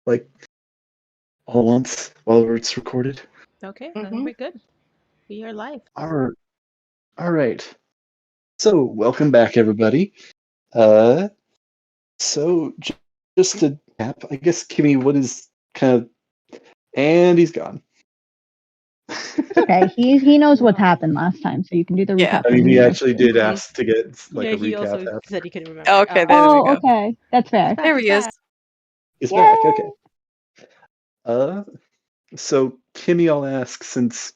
like all at once while it's recorded. Okay, then we're good. We are live. All right. So welcome back, everybody. So just to tap, I guess, Kimmy, what is kind of, and he's gone. Okay, he knows what happened last time, so you can do the recap. I mean, he actually did ask to get like a he recap. also said he couldn't remember. Okay, there we go. Okay, that's fair. There he is. He's back. Okay. So Kimmy, I'll ask, since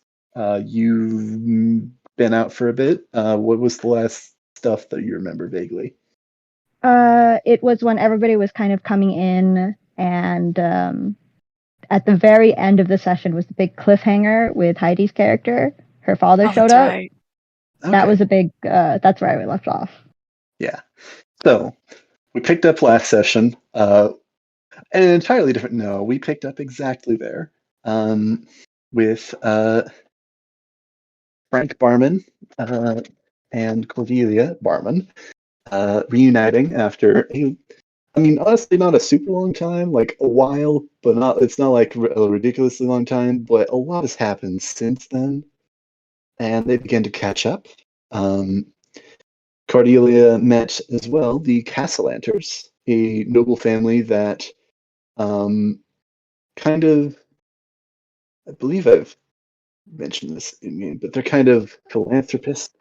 you've been out for a bit, what was the last stuff that you remember vaguely? It was when everybody was kind of coming in, and at the very end of the session was the big cliffhanger with Heidi's character. Her father showed up. Right. Okay. That was a big. That's where I left off. Yeah. So we picked up last session. An entirely different. No, we picked up exactly there. With Frank Barman and Cordelia Barman reuniting after honestly, not a super long time, like a while, but it's not like a ridiculously long time, but a lot has happened since then, and they began to catch up. Cordelia met as well the Castellanters, a noble family that kind of, I believe I've mentioned this in game, but they're kind of philanthropists,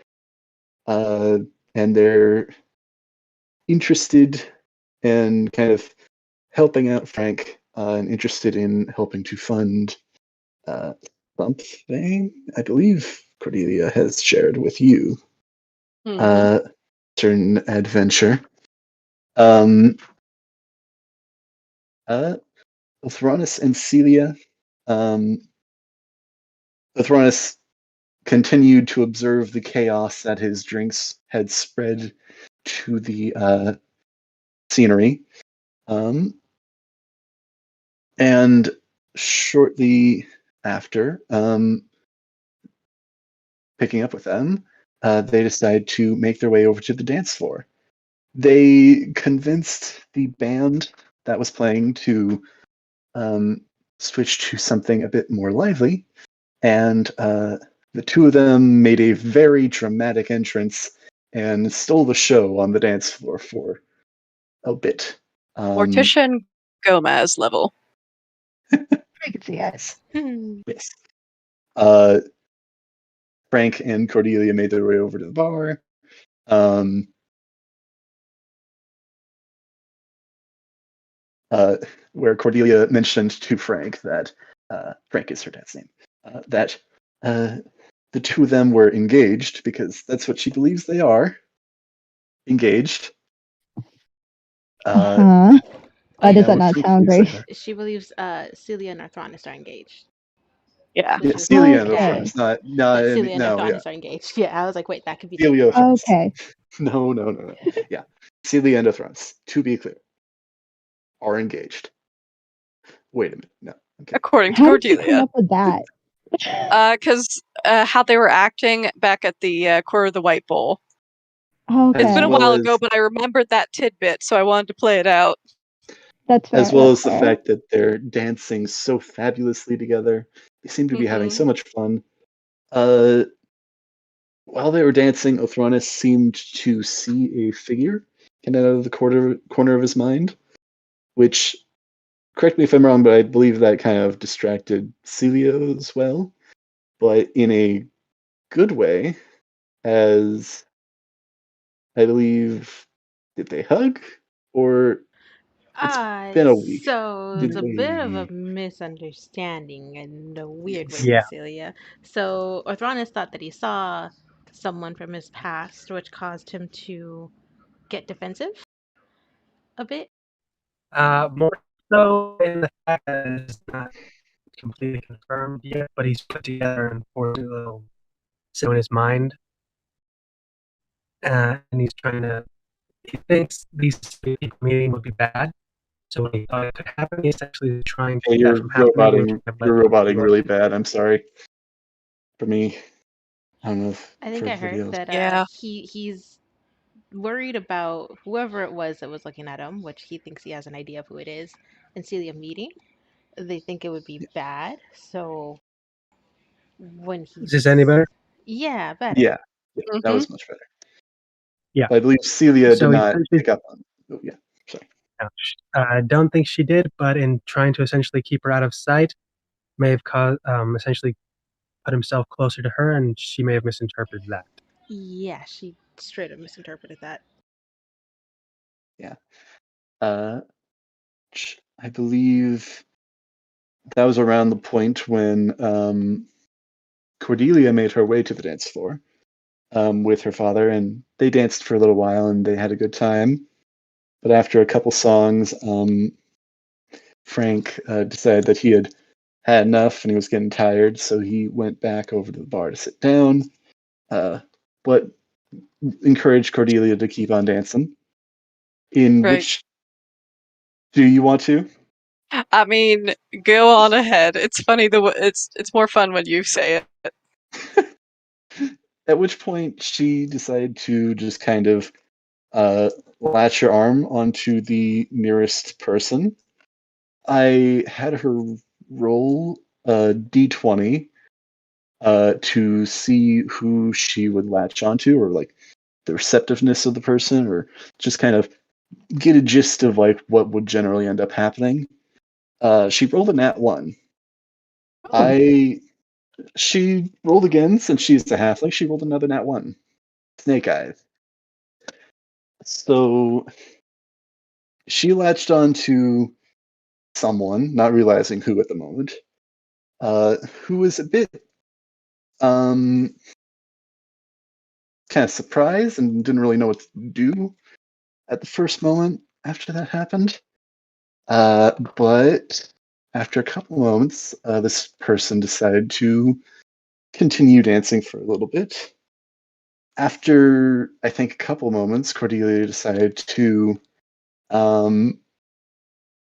and they're interested in kind of helping out Frank, and interested in helping to fund something I believe Cordelia has shared with you. Certain adventure. Othronus and Celia. Othronus continued to observe the chaos that his drinks had spread to the scenery. And shortly after picking up with them, they decided to make their way over to the dance floor. They convinced the band that was playing to switch to something a bit more lively, and the two of them made a very dramatic entrance and stole the show on the dance floor for a bit. Mortician Gomez level. I could see it. Yes. Frank and Cordelia made their way over to the bar. Where Cordelia mentioned to Frank that Frank is her dad's name, that the two of them were engaged, because that's what she believes they are. Engaged. Why does that not sound great? She believes Celia and Othronus are engaged. Yeah. Celia and Othronus, Celia and Othronus are engaged. Yeah, I was like, wait, that could be Celia. Okay. No. Yeah, Celia and Othronus, to be clear, are engaged. Wait a minute. No. Okay. According to How did you Cordelia. come up with that? Because how they were acting back at the Quarter of the White Bowl. Okay. It's been a while ago, but I remembered that tidbit, so I wanted to play it out. That's fair. As well as the fact that they're dancing so fabulously together. They seem to be having so much fun. While they were dancing, Othronus seemed to see a figure come out of the corner of his mind, which, correct me if I'm wrong, but I believe that kind of distracted Celia as well, but in a good way, as I believe, did they hug? Or it's been a week. So it's a bit of a misunderstanding in a weird way, Cecilia. So Othronus thought that he saw someone from his past, which caused him to get defensive a bit. More so in the fact that it's not completely confirmed yet, but he's put together an important little so in his mind, and he's trying to. He thinks these people meeting would be bad, so when he thought it could happen, he's actually trying to. Hey, you're roboting really bad. I'm sorry. For me, I don't know. I think I heard that he's worried about whoever it was that was looking at him, which he thinks he has an idea of who it is, and Celia meeting. They think it would be bad. So when Is this any better? yeah, better. Yeah, that Mm-hmm. was much better. Yeah. But I believe Celia So did not essentially- pick up on. Oh, yeah, sorry. I don't think she did, but in trying to essentially keep her out of sight, may have caused, essentially put himself closer to her, and she may have misinterpreted that. Yeah, she straight up misinterpreted that. Yeah. I believe that was around the point when Cordelia made her way to the dance floor with her father, and they danced for a little while, and they had a good time. But after a couple songs, Frank decided that he had had enough and he was getting tired, so he went back over to the bar to sit down. But encouraged Cordelia to keep on dancing. In Right. which do you want to? I mean, go on ahead. It's funny it's more fun when you say it. At which point she decided to just kind of latch her arm onto the nearest person. I had her roll a d20 to see who she would latch onto, or like the receptiveness of the person, or just kind of get a gist of like what would generally end up happening. She rolled a nat 1. She rolled again since she's a halfling. She rolled another nat 1. Snake eyes. So she latched onto someone, not realizing who at the moment, who was a bit kind of surprised and didn't really know what to do at the first moment after that happened. But after a couple moments, this person decided to continue dancing for a little bit. After, I think, a couple moments, Cordelia decided to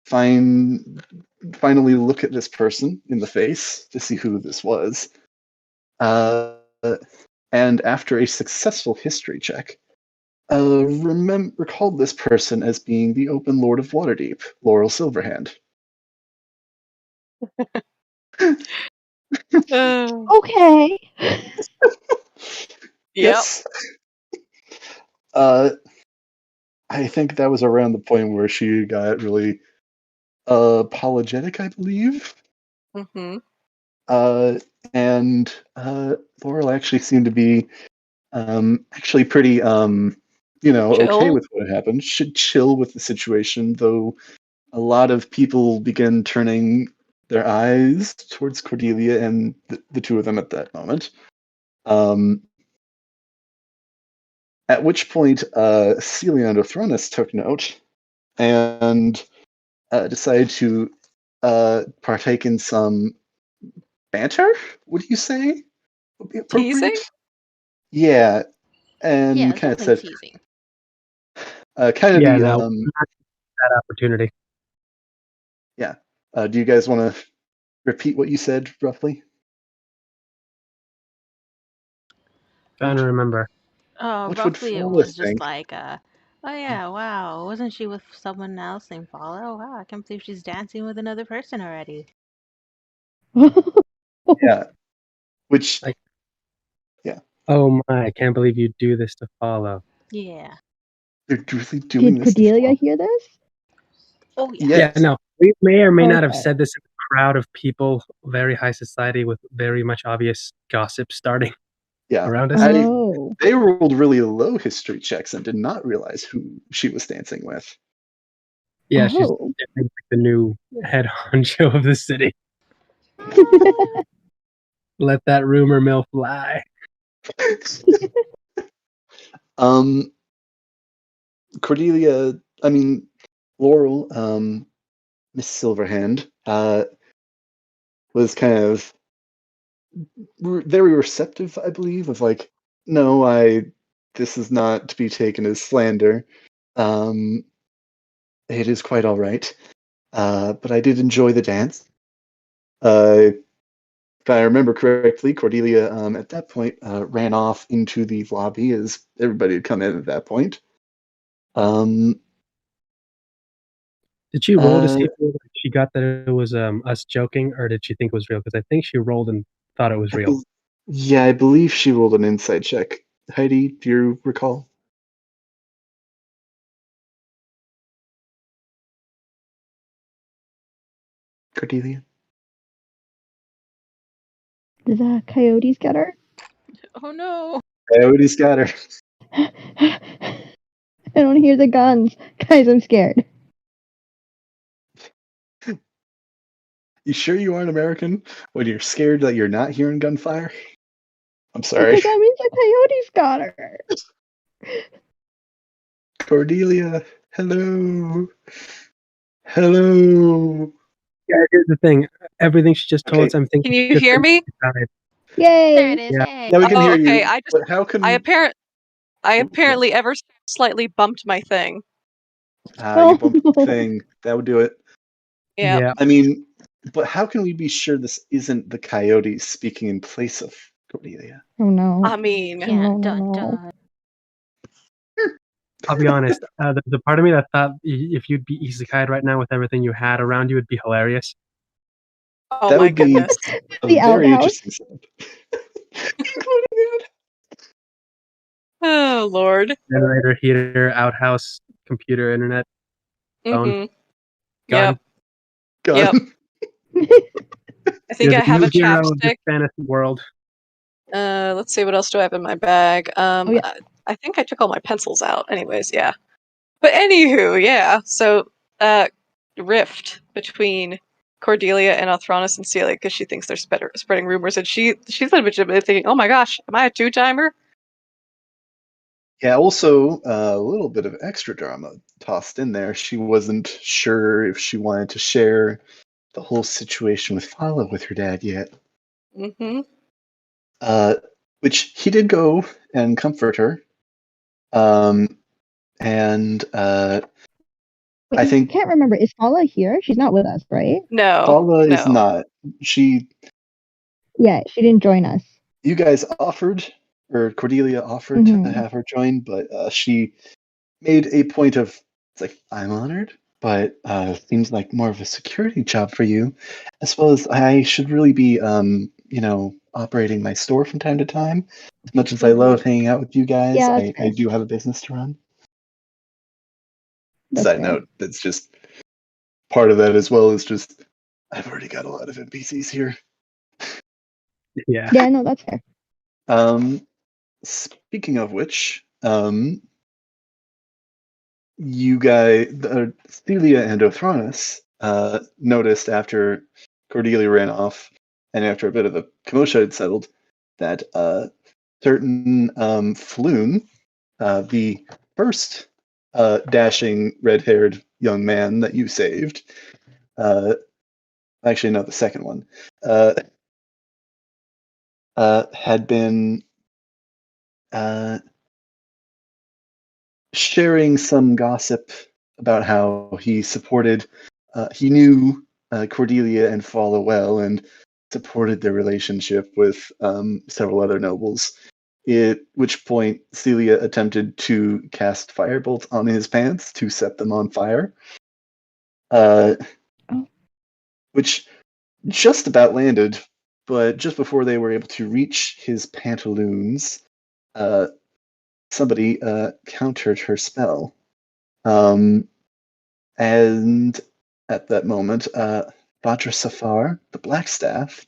finally look at this person in the face to see who this was. And after a successful history check, recalled this person as being the Open Lord of Waterdeep, Laurel Silverhand. Okay. Yep. Yes. I think that was around the point where she got really apologetic, I believe. Mm-hmm. And Laurel actually seemed to be actually pretty okay Chill. with what happened. Should chill with the situation, though a lot of people began turning their eyes towards Cordelia and the two of them at that moment. At which point, Celia and Othronus took note and decided to partake in some banter. Would you say would be appropriate? Teasing? Yeah, and Yeah, it's kind of definitely said, teasing. kind of Yeah, the no, not that opportunity. yeah. Do you guys want to repeat what you said roughly? Trying to remember. Which would Roughly it fool, I was just think. like, oh yeah, wow, wasn't she with someone else named Paula? Oh wow, I can't believe she's dancing with another person already. Yeah. Which, Like, yeah, oh my, I can't believe you do this to follow. Yeah. they're really doing Did this to Cordelia Paul. hear this? Oh yeah. Yeah, Yes. no, we may or may not have Okay. said this in a crowd of people, very high society with very much obvious gossip starting Yeah. around us. Oh. They rolled really low history checks and did not realize who she was dancing with. Yeah, she's Oh. definitely the new head honcho of the city. Let that rumor mill fly. um, Cordelia, I mean, Laurel, Miss Silverhand, was kind of very receptive, I believe, of like, no, this is not to be taken as slander. Um, it is quite all right. But I did enjoy the dance. if I remember correctly, Cordelia at that point ran off into the lobby as everybody had come in at that point. Did she roll to see if she got that it was us joking, or did she think it was real? Because I think she rolled and thought it was real. Yeah, I believe she rolled an insight check. Heidi, do you recall? Cordelia? Did the coyotes get her? Oh no. Coyote's got her. I don't hear the guns. Guys, I'm scared. You sure you aren't American when you're scared that you're not hearing gunfire? I'm sorry. Because that means the coyotes got her. Cordelia, hello. Hello. Yeah, here's the thing. Everything she just told us, I'm thinking. Can you hear me? Yay! There it is. Yeah. Hey. Yeah, we can hear okay. you. But how can I yeah. apparently ever so slightly bumped my thing. You bumped the thing. That would do it. Yeah. I mean, but how can we be sure this isn't the coyotes speaking in place of Cordelia? Oh no. I mean, Yeah, No. I'll be honest. The part of me that thought if you'd be isekai'd right now with everything you had around you, it'd be hilarious. oh That my would be goodness. a The very outhouse. interesting setup. Oh Lord. Generator, heater, outhouse, computer, internet, phone, Mm-hmm. gun. Gun. Yep. I think You're I the have new a hero of this chapstick. fantasy world. Let's see, what else do I have in my bag? yeah. I think I took all my pencils out. Anyways, yeah. But anywho, yeah. So, rift between Cordelia and Othronus and Celia because she thinks they're spreading rumors, and she's legitimately thinking, "Oh my gosh, am I a two-timer?" Yeah, also a little bit of extra drama tossed in there. She wasn't sure if she wanted to share the whole situation with Fala with her dad yet. Mm-hmm. Which he did go and comfort her. And Wait, I think I can't remember. Is Paula here? She's not with us, right? No, Fala is no. not. Yeah, she didn't join us. You guys offered, or Cordelia offered to have her join, but she made a point of, it's like, I'm honored, but seems like more of a security job for you, as well as I should really be, operating my store from time to time. As much as I love hanging out with you guys, Yeah, I do have a business to run. That's Side fair. note, that's just part of that as well is just, I've already got a lot of NPCs here. Yeah. Yeah, no, that's fair. Speaking of which, you guys, Celia and Othronus, noticed after Cordelia ran off and after a bit of a commotion had settled that certain Floon, the first dashing red-haired young man that you saved, actually no, the second one, had been sharing some gossip about how he knew Cordelia and Fala well and supported their relationship with several other nobles. At which point, Celia attempted to cast firebolts on his pants to set them on fire, which just about landed, but just before they were able to reach his pantaloons, somebody countered her spell. And at that moment, Badra Safar, the Blackstaff,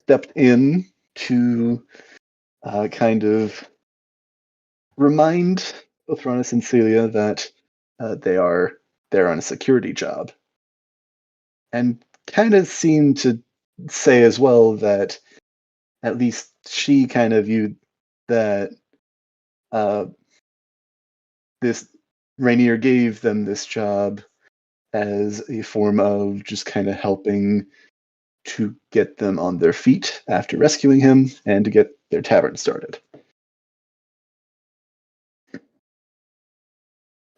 stepped in to kind of remind Othronus and Celia that they're on a security job, and kind of seemed to say as well that at least she kind of viewed that this Rainier gave them this job as a form of just kind of helping to get them on their feet after rescuing him and to get their tavern started.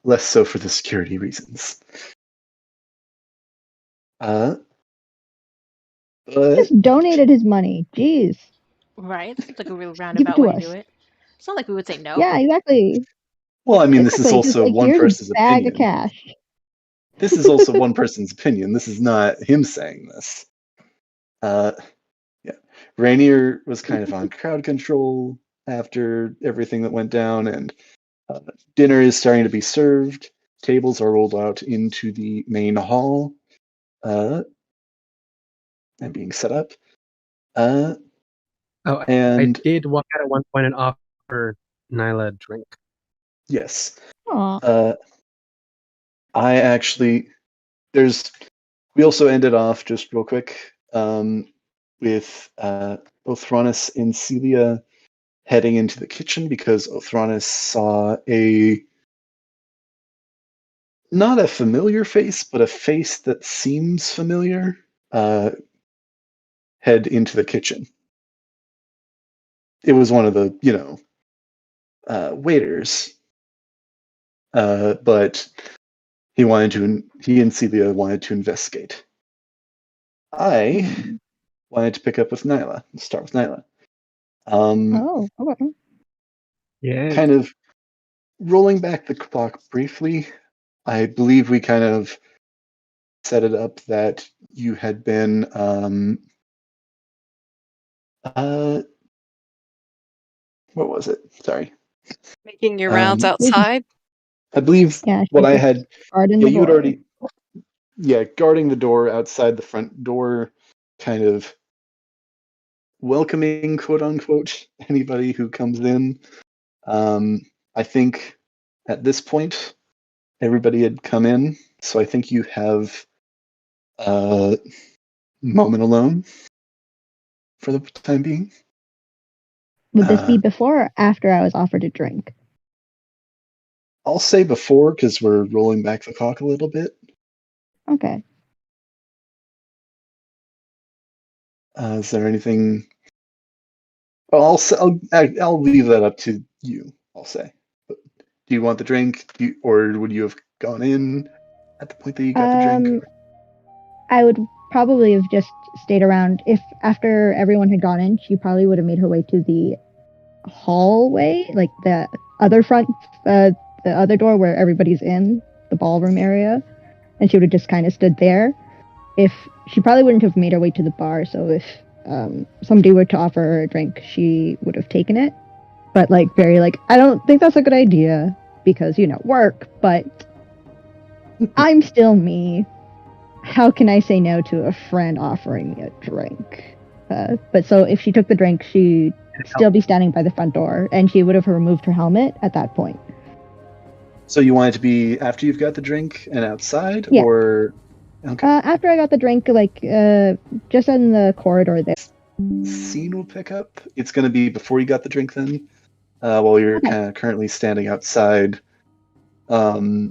Less so for the security reasons. But Just donated his money. Jeez. Right? Seems like a real Give it roundabout to way to do us. it. It's not like we would say no. Yeah, exactly. well, I mean, this is Exactly. Just also like, one here's a person's bag of opinion. cash. This is also one person's opinion. This is not him saying this. Yeah. Rainier was kind of on crowd control after everything that went down, and dinner is starting to be served. Tables are rolled out into the main hall and being set up. I And did walk out at one point and offer Nyla a drink. yes, Aw. I actually we also ended off just real quick with both Thronis and Celia heading into the kitchen because Othronis saw not a familiar face, but a face that seems familiar head into the kitchen. It was one of the, waiters, but he and Celia wanted to investigate. I wanted to pick up with Nyla, start with Nyla. Oh, okay. Yeah. Kind of rolling back the clock briefly, I believe we kind of set it up that you had been what was it? Sorry. Making your rounds outside. I believe Yeah, what I just had. guarding Yeah, the you had door. already. Yeah, guarding the door outside the front door, kind of welcoming, quote unquote, anybody who comes in. I think at this point, everybody had come in, so I think you have a moment alone for the time being. Would this be before or after I was offered a drink? I'll say before because we're rolling back the clock a little bit. Okay. Is there anything? Well, I'll leave that up to you. I'll say. But do you want the drink, or would you have gone in at the point that you got the drink? I would probably have just stayed around. If after everyone had gone in, she probably would have made her way to the hallway, like the other front, the other door where everybody's in, the ballroom area, and she would have just kind of stood there. If she probably wouldn't have made her way to the bar, so if somebody were to offer her a drink, she would have taken it. But I don't think that's a good idea because work. But I'm still me. How can I say no to a friend offering me a drink? But so if she took the drink, she'd still be standing by the front door, and she would have removed her helmet at that point. So you want it to be after you've got the drink and outside, Yeah. or okay? After I got the drink, just in the corridor there. Scene will pick up. It's going to be before you got the drink, then, while you're Okay. kind of currently standing outside. Yeah.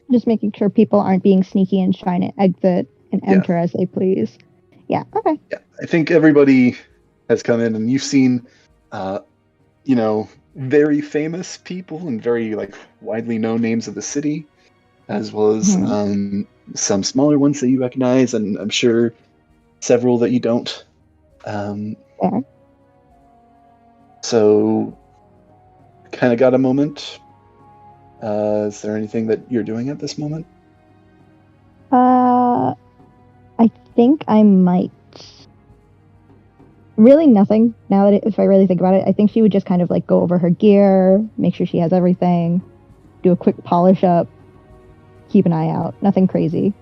Just making sure people aren't being sneaky and trying to exit and enter as they please. Yeah. Okay. Yeah, I think everybody has come in, and you've seen, very famous people and very widely known names of the city, as well as some smaller ones that you recognize, and I'm sure several that you don't. Yeah. So, kind of got a moment. Is there anything that you're doing at this moment? I think I might. Really nothing. Now that if I really think about it, I think she would just kind of go over her gear, make sure she has everything, do a quick polish up, keep an eye out. Nothing crazy.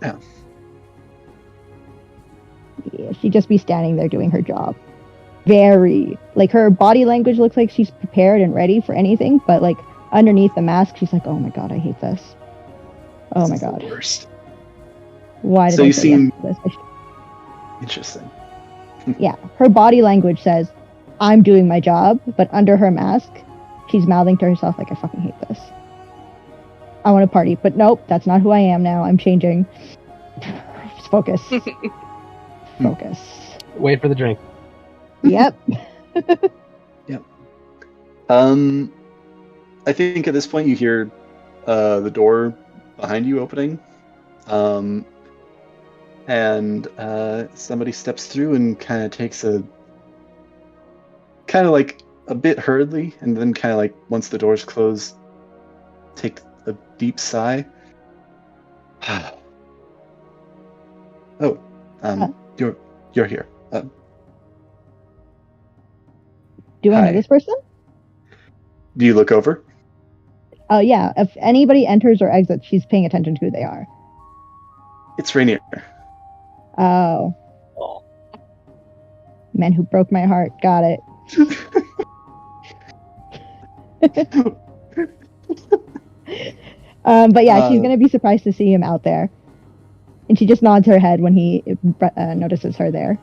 Yeah. Yeah, she'd just be standing there doing her job. Very her body language looks like she's prepared and ready for anything, but underneath the mask, she's like, "Oh my god, I hate this. Oh my god, worst." Why did So I you say seem yes to this?" interesting. Yeah, her body language says, "I'm doing my job," but under her mask, she's mouthing to herself "I fucking hate this. I want to party, but nope, that's not who I am now. I'm changing." Just focus. Focus. Wait for the drink. Yep. Yep. I think at this point you hear the door behind you opening. and somebody steps through and kind of takes a kind of like a bit hurriedly, and then kind of like once the doors close, take a deep sigh. Oh, you're here. Do I know Hi. this person? Do you look over? Oh, yeah. If anybody enters or exits, she's paying attention to who they are. It's Rainier. Oh. Oh. Man who broke my heart. Got it. But yeah, she's going to be surprised to see him out there. And she just nods her head when he notices her there.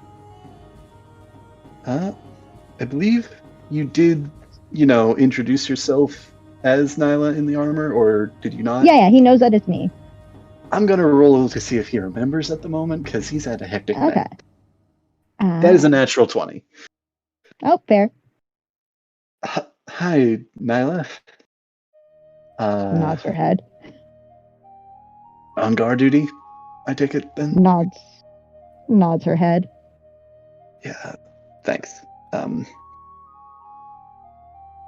I believe you did, introduce yourself as Nyla in the armor, or did you not? Yeah, he knows that it's me. I'm going to roll to see if he remembers at the moment, because he's had a hectic day. Okay. That is a natural 20. Oh, fair. Hi, Nyla. Nods her head. On guard duty, I take it then? Nods her head. Yeah, thanks.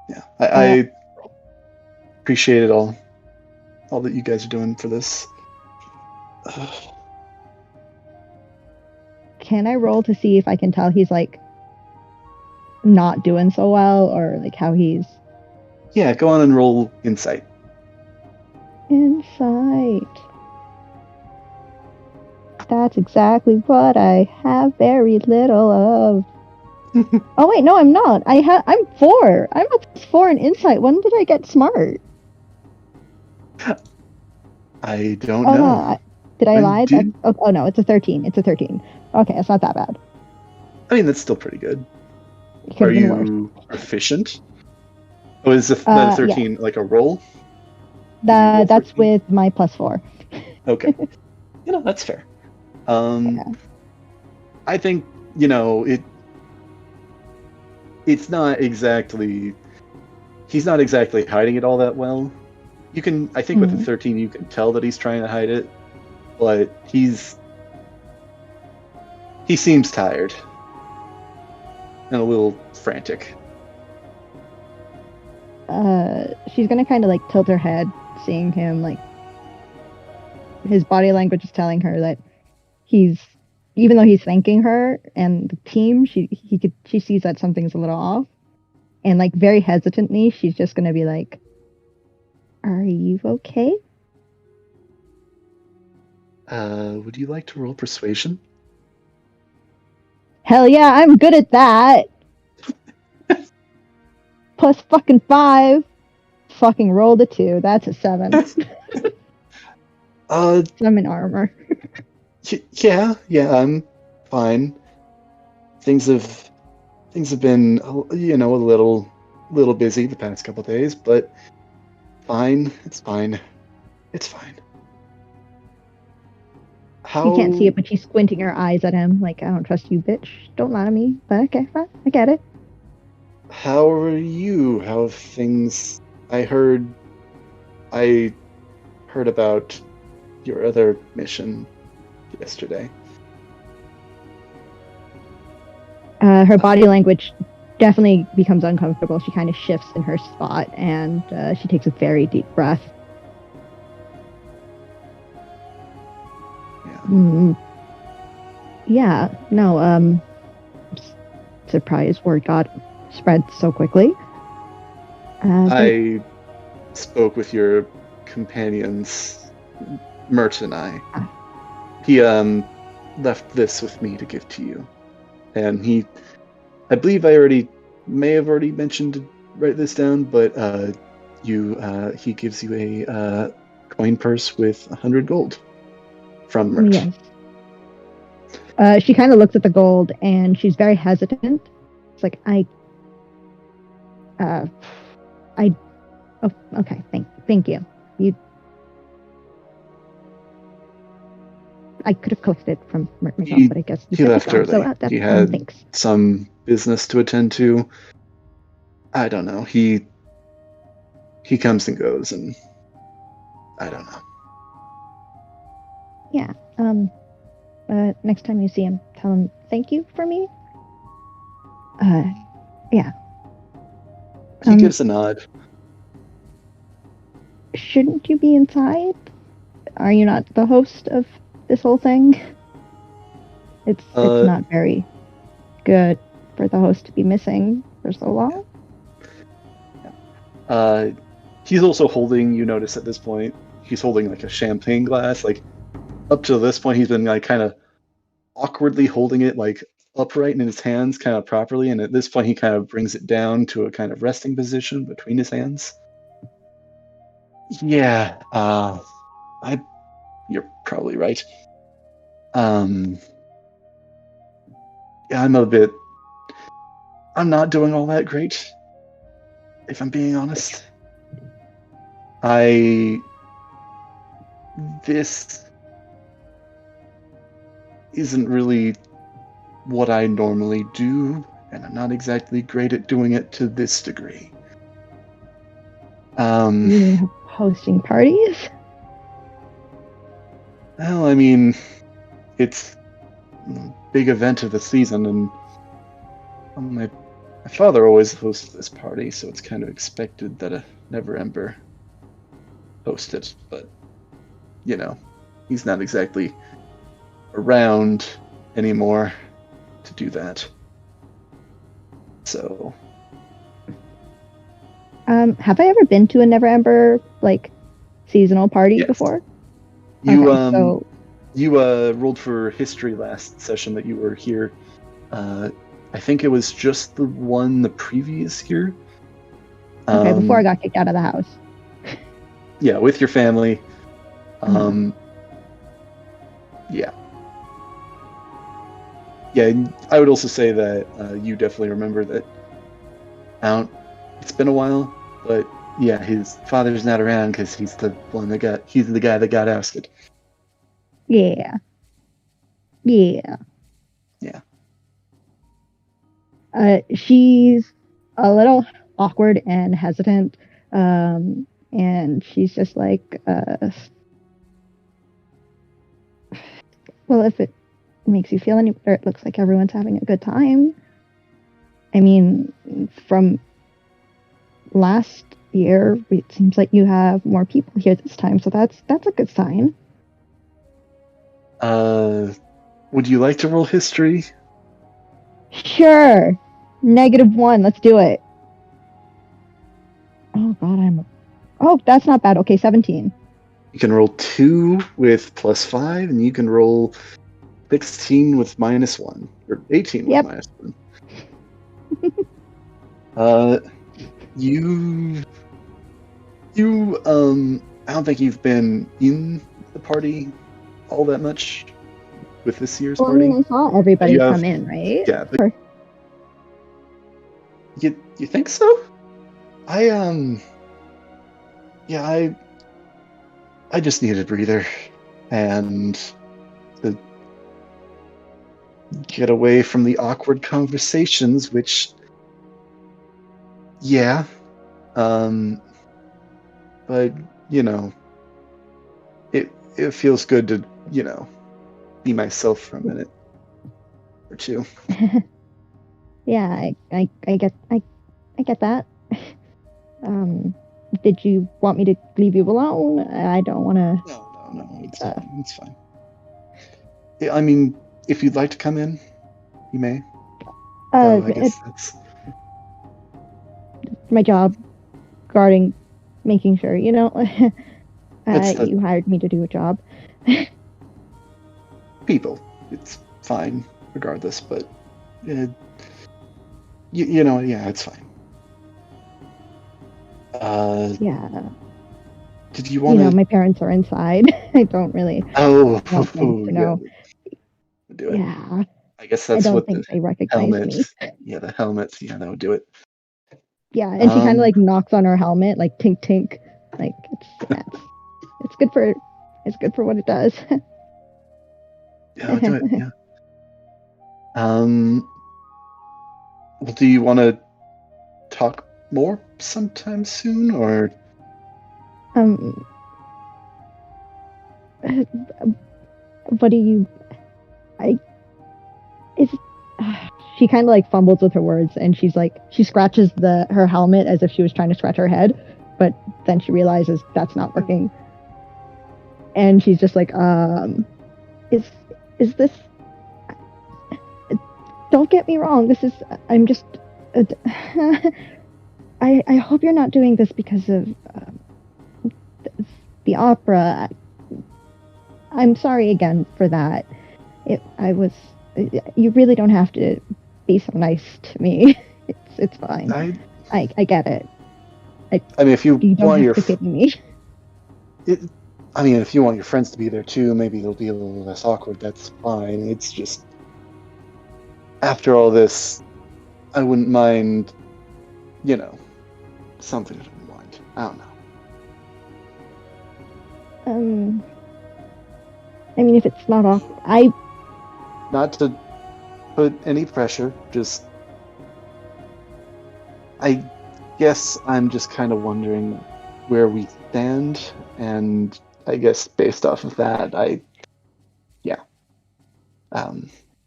Yeah, I appreciate it all that you guys are doing for this. Can I roll to see if I can tell he's like not doing so well, or like how he's... Yeah, go on and roll insight. Insight. That's exactly what I have very little of. Oh wait, no, I'm not. I'm 4. I'm a +4 in insight. When did I get smart? I don't know. No, did I lie? Oh no, it's a 13. It's a 13. Okay, it's not that bad. I mean, that's still pretty good. Are you proficient? Oh, is the 13 yeah. Like a roll? That's with my +4. Okay. That's fair. I think, it's not exactly... He's not exactly hiding it all that well. You can, I think with the 13, you can tell that he's trying to hide it, but he seems tired. And a little frantic. She's gonna kind of like tilt her head, seeing him, like his body language is telling her that even though he's thanking her and the team, she sees that something's a little off, and like very hesitantly, she's just gonna be like, "Are you okay?" Would you like to roll persuasion? Hell yeah, I'm good at that. Plus fucking 5. Fucking rolled a 2. That's a 7. I'm in armor. Yeah, I'm fine. Things have been, a little busy the past couple days, but fine. It's fine. You can't see it, but she's squinting her eyes at him like, "I don't trust you, bitch. Don't lie to me." But okay, fine. I get it. How are you? How have things... I heard about your other mission yesterday. Her body language definitely becomes uncomfortable. She kind of shifts in her spot, and she takes a very deep breath. Yeah. No, surprised word got spread so quickly. I spoke with your companions, Mert and I. He left this with me to give to you. And I believe I may have already mentioned to write this down, but he gives you a coin purse with 100 gold from Mert. Yes. She kind of looks at the gold and she's very hesitant. It's like, oh, okay, thank you. I could have cooked it from myself, but I guess he left early. So he had some business to attend to. I don't know. He comes and goes, and I don't know. Yeah. next time you see him, tell him thank you for me. Yeah. He gives a nod. Shouldn't you be inside? Are you not the host of this whole thing? It's not very good for the host to be missing for so long. He's also holding, you notice at this point, he's holding like a champagne glass. Like up to this point, he's been like kind of awkwardly holding it like upright in his hands kind of properly. And at this point, he kind of brings it down to a kind of resting position between his hands. Yeah, you're probably right. Yeah, I'm not doing all that great, if I'm being honest. This isn't really what I normally do, and I'm not exactly great at doing it to this degree. You mean hosting parties? Well, I mean, it's a big event of the season, and my father always hosts this party, so it's kind of expected that a Never-Ember host it. But, you know, he's not exactly around anymore to do that. So... have I ever been to a Never-Ember, like, seasonal party before? You, so... You rolled for history last session that you were here. I think it was just the one the previous year. Okay, before I got kicked out of the house. Yeah, with your family. Yeah. Yeah, I would also say that you definitely remember that. It's been a while, but yeah, his father's not around because he's the guy that got ousted. Yeah. She's a little awkward and hesitant, and she's just like, well, if it makes you feel any better, it looks like everyone's having a good time. I mean, from last year, it seems like you have more people here this time, so that's a good sign. Would you like to roll history? Sure. -1. Let's do it. Oh God, oh, that's not bad. Okay, 17. You can roll 2 with +5, and you can roll 16 with -1, or 18 with -1. I don't think you've been in the party all that much with this year's party. I mean, I saw everybody come in, right? Yeah. You think so? I just needed a breather and to get away from the awkward conversations, which, yeah, but you know, it feels good to, you know, be myself for a minute or two. Yeah, I get that. Did you want me to leave you alone? I don't want to. No, it's fine. Yeah, I mean, if you'd like to come in, you may. I guess that's my job, guarding, making sure, you know. You hired me to do a job. People, it's fine regardless, but you know, yeah, it's fine. Yeah. Did you want to? You know, my parents are inside. I don't really. Want them to know. Do it. Yeah. I guess that's what the they recognize helmet. me. Yeah, the helmet. Yeah, that would do it. Yeah, and she kind of like knocks on her helmet, like tink tink, like it's good for what it does. Yeah, I'll do it. Yeah. Well, do you want to talk more sometime soon, or? What do you She kind of like fumbles with her words, and she scratches her helmet as if she was trying to scratch her head, but then she realizes that's not working, and she's just like, is this? Don't get me wrong. I'm just. I hope you're not doing this because of the opera. I'm sorry again for that. You really don't have to be so nice to me. It's fine. I get it. I mean, if you don't want have to pity me. If you want your friends to be there too, maybe it'll be a little less awkward. That's fine. It's just, after all this, I wouldn't mind, something to unwind. I don't know. If it's not awkward, not to put any pressure, just, I guess I'm just kind of wondering where we stand, and I guess based off of that,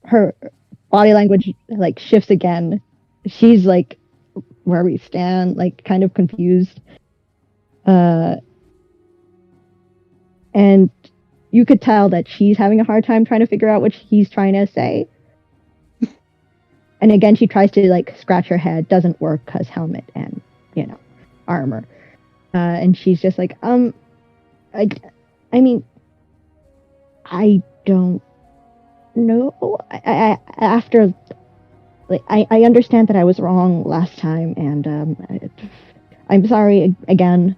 her body language like shifts again. She's like, where we stand, like kind of confused. And you could tell that she's having a hard time trying to figure out what he's trying to say. And again, she tries to like scratch her head. Doesn't work because helmet and, armor. And she's just like, I don't know. After, like, I understand that I was wrong last time, and I'm sorry again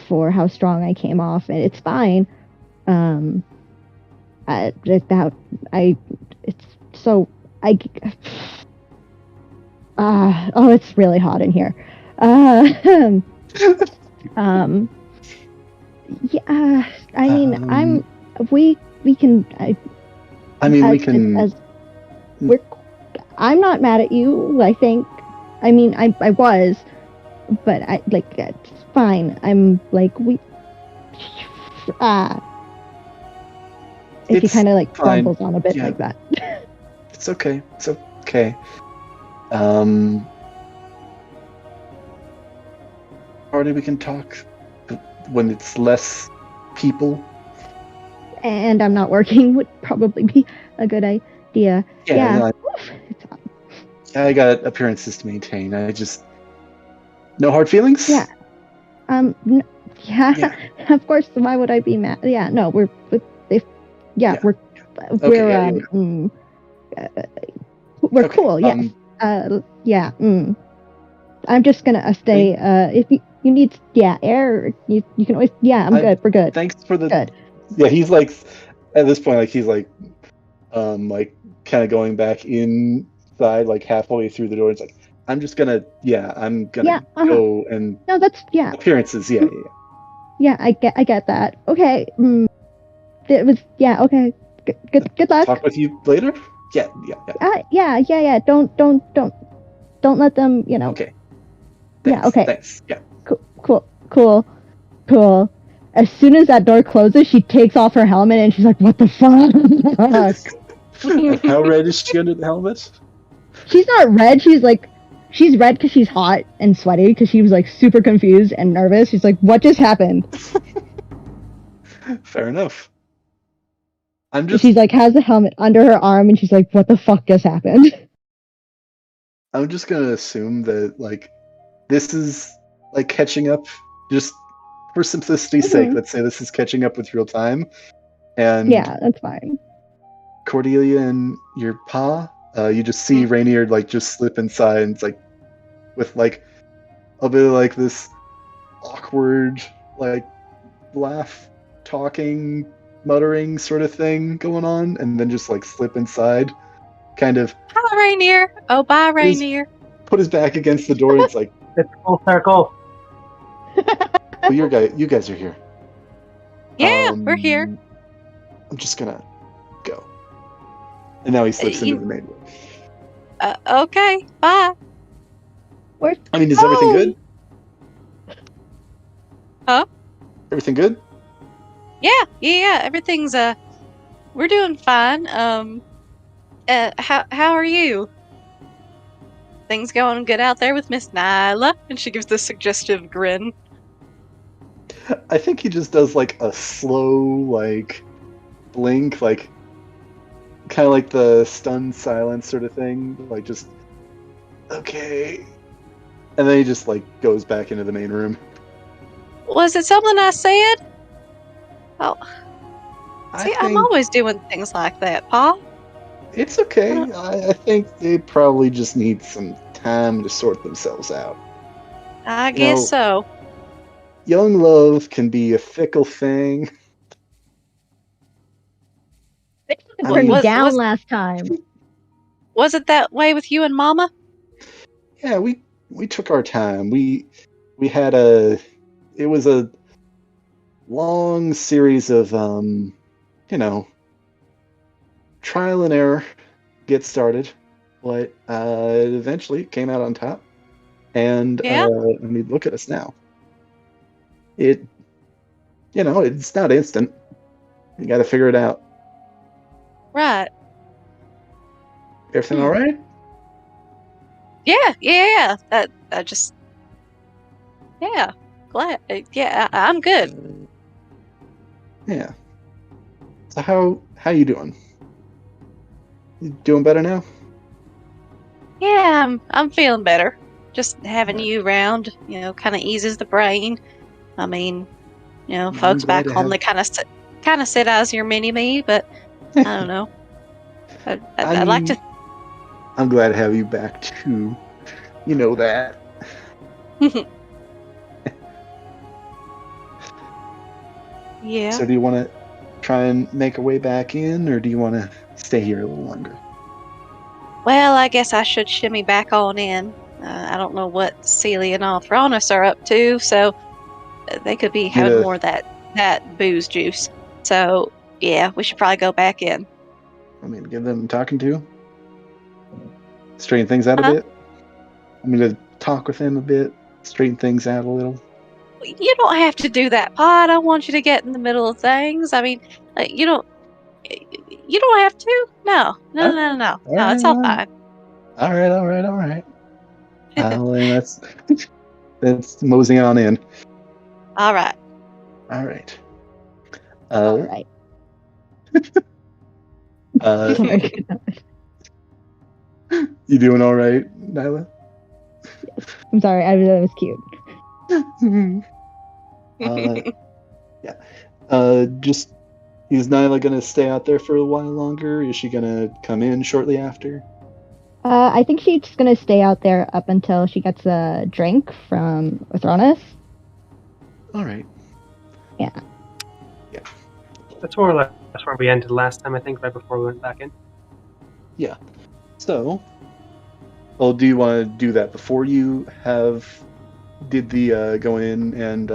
for how strong I came off. And it's fine. It's really hot in here. I'm not mad at you. I think, I was, but it's fine. I'm like, and she kind of like crumbles on a bit like that. It's okay. It's okay. Already we can talk when it's less people. And I'm not working would probably be a good idea. Yeah. I got appearances to maintain. I just no hard feelings. Yeah. Of course. Why would I be mad? Yeah. No. We're cool. Yes. I'm just gonna stay. If you need air, you can always. Yeah, I'm good. We're good. Thanks for the. Good. Yeah, he's like, at this point, like he's like, kind of going back inside, like halfway through the door. It's like, I'm just gonna. I'm gonna go and. No, that's appearances. Yeah, I get that. Okay. It was okay. Good luck. Talk with you later. Yeah. Don't let them. Okay. Thanks, yeah. Okay. Thanks. Yeah. Cool. As soon as that door closes, she takes off her helmet and she's like, "What the fuck?" How red is she under the helmet? She's not red. She's red because she's hot and sweaty because she was like super confused and nervous. She's like, "What just happened?" Fair enough. She's like has the helmet under her arm and she's like, "What the fuck just happened?" I'm just gonna assume that like this is like catching up, just for simplicity's sake. Let's say this is catching up with real time, and yeah, that's fine. Cordelia and your pa, you just see Rainier like just slip inside, and it's like with like a bit of like this awkward like laugh, talking, muttering sort of thing going on, and then just like slip inside, kind of. Hi, Rainier. Oh, bye, Rainier. Put his back against the door. It's like it's full circle. Well, you guys are here. Yeah, we're here. I'm just gonna go. And now he slips into the main room. Okay, bye. Is everything good? Huh? Everything good? Yeah. Everything's we're doing fine. How are you? Things going good out there with Miss Nyla? And she gives this suggestive grin. I think he just does like a slow like blink, like kind of like the stunned silence sort of thing, like just okay, and then he just like goes back into the main room. Was it something I said? Oh, see, I'm think always doing things like that, Pa. it's okay. I think they probably just need some time to sort themselves out. I guess so. Young love can be a fickle thing. It burned Was- down was- last time. Was it that way with you and Mama? Yeah, we took our time. We had it was a long series of trial and error get started, but it eventually came out on top. And Yeah? I mean, look at us now. It's not instant. You got to figure it out. Right. Everything all right? Yeah. I just... Yeah. Glad. Yeah, I'm good. Yeah. So how you doing? You doing better now? Yeah, I'm feeling better. Just having you around, kind of eases the brain. I mean, folks glad back to home, have- they kind of sit as your mini-me, but I don't know. I'd like to... I'm glad to have you back too. You know that. Yeah. So do you want to try and make a way back in, or do you want to stay here a little longer? Well, I guess I should shimmy back on in. I don't know what Celia and Althronis are up to, so they could be having more of that booze juice. So, yeah, we should probably go back in. I mean, give them talking to. Straighten things out a bit. I'm going to talk with them a bit. Straighten things out a little. You don't have to do that, Pa. I don't want you to get in the middle of things. I mean, you don't have to. No. No, it's all fine. All right. And that's moseying on in. All right. All right. All right. You doing all right, Nyla? I'm sorry, that was cute. Just is Nyla gonna stay out there for a while longer? Is she gonna come in shortly after? I think she's gonna stay out there up until she gets a drink from Orthronis. All right. Yeah. That's more or less where we ended last time, I think, right before we went back in. Yeah. So, do you want to do that before you did the go in and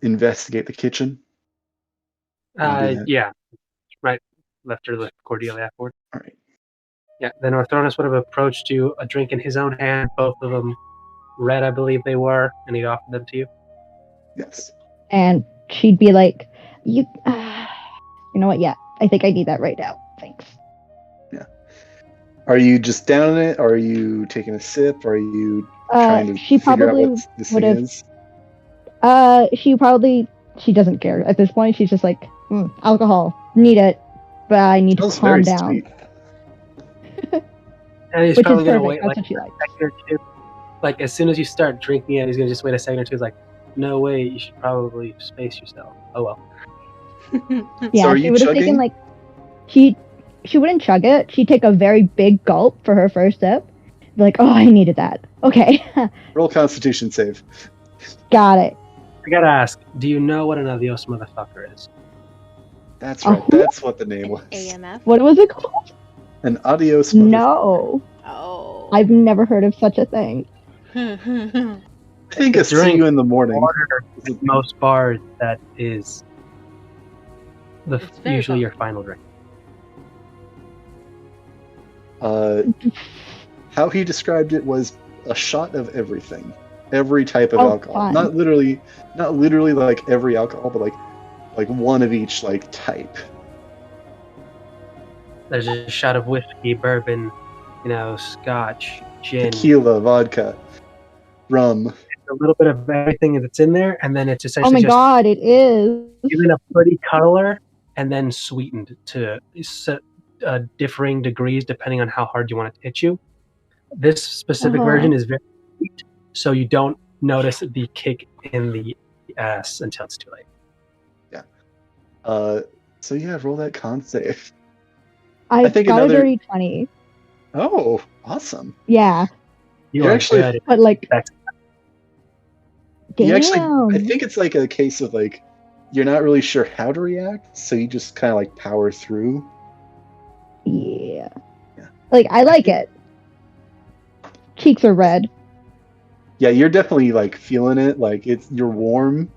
investigate the kitchen? Yeah. Right. Left her with Cordelia afterward. All right. Yeah. Then Orthronis would have approached you, a drink in his own hand, both of them red, I believe they were, and he'd offered them to you. Yes. And she'd be like, you know what? Yeah, I think I need that right now. Thanks. Yeah. Are you just down in it? Are you taking a sip? Are you trying to figure out what this thing is? She doesn't care at this point. She's just like, alcohol, need it, but I need to calm down. And he's Which probably is gonna perfect. wait That's like what she likes. a second or two. Like as soon as you start drinking it, he's gonna just wait a second or two. He's like, "No way, you should probably space yourself." Oh well. Yeah, so she would have taken like she wouldn't chug it. She'd take a very big gulp for her first sip. Be like, oh, I needed that. Okay. Roll Constitution save. Got it. I gotta ask, do you know what an adios motherfucker is? That's right. That's what the name was. AMF. What was it called? An adios. No. Oh. I've never heard of such a thing. I think it's see you in the morning. Most bars, that is usually your final drink. How he described it was a shot of everything, every type of alcohol. Fun. Not literally like every alcohol, but like one of each like type. There's a shot of whiskey, bourbon, scotch, gin. Tequila, vodka, rum. A little bit of everything that's in there, and then it's essentially Oh my god, it is. given a pretty color and then sweetened to differing degrees depending on how hard you want it to hit you. This specific version is very sweet, so you don't notice the kick in the ass until it's too late. Yeah. So yeah, roll that con save. I think got a dirty 20. Oh, awesome. Yeah. You're actually good. But like, damn. You actually, I think it's like a case of like, you're not really sure how to react, so you just kind of like power through. Yeah. Like, I like it. Cheeks are red. Yeah, you're definitely like feeling it. Like you're warm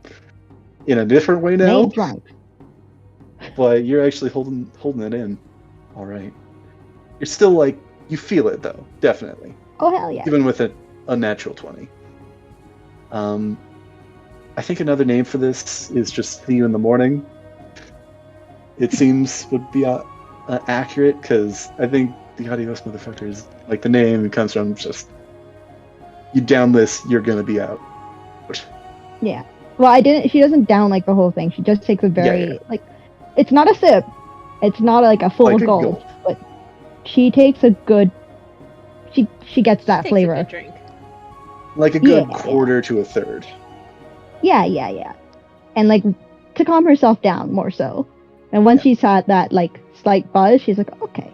in a different way now. Ain't drunk. But you're actually holding it in. All right. You're still like, you feel it though, definitely. Oh hell yeah. Even with a natural 20. I think another name for this is just see you in the morning. It seems would be accurate, because I think the adios motherfuckers, like the name comes from just, you down this, you're gonna be out. Yeah. Well, she doesn't down like the whole thing. She just takes a very, like, it's not a sip. It's not like a full gulp, but she takes a good, she gets that flavor. A good drink. Like a good quarter to a third. Yeah. And like, to calm herself down more so. And once she's had that like slight buzz, she's like, okay,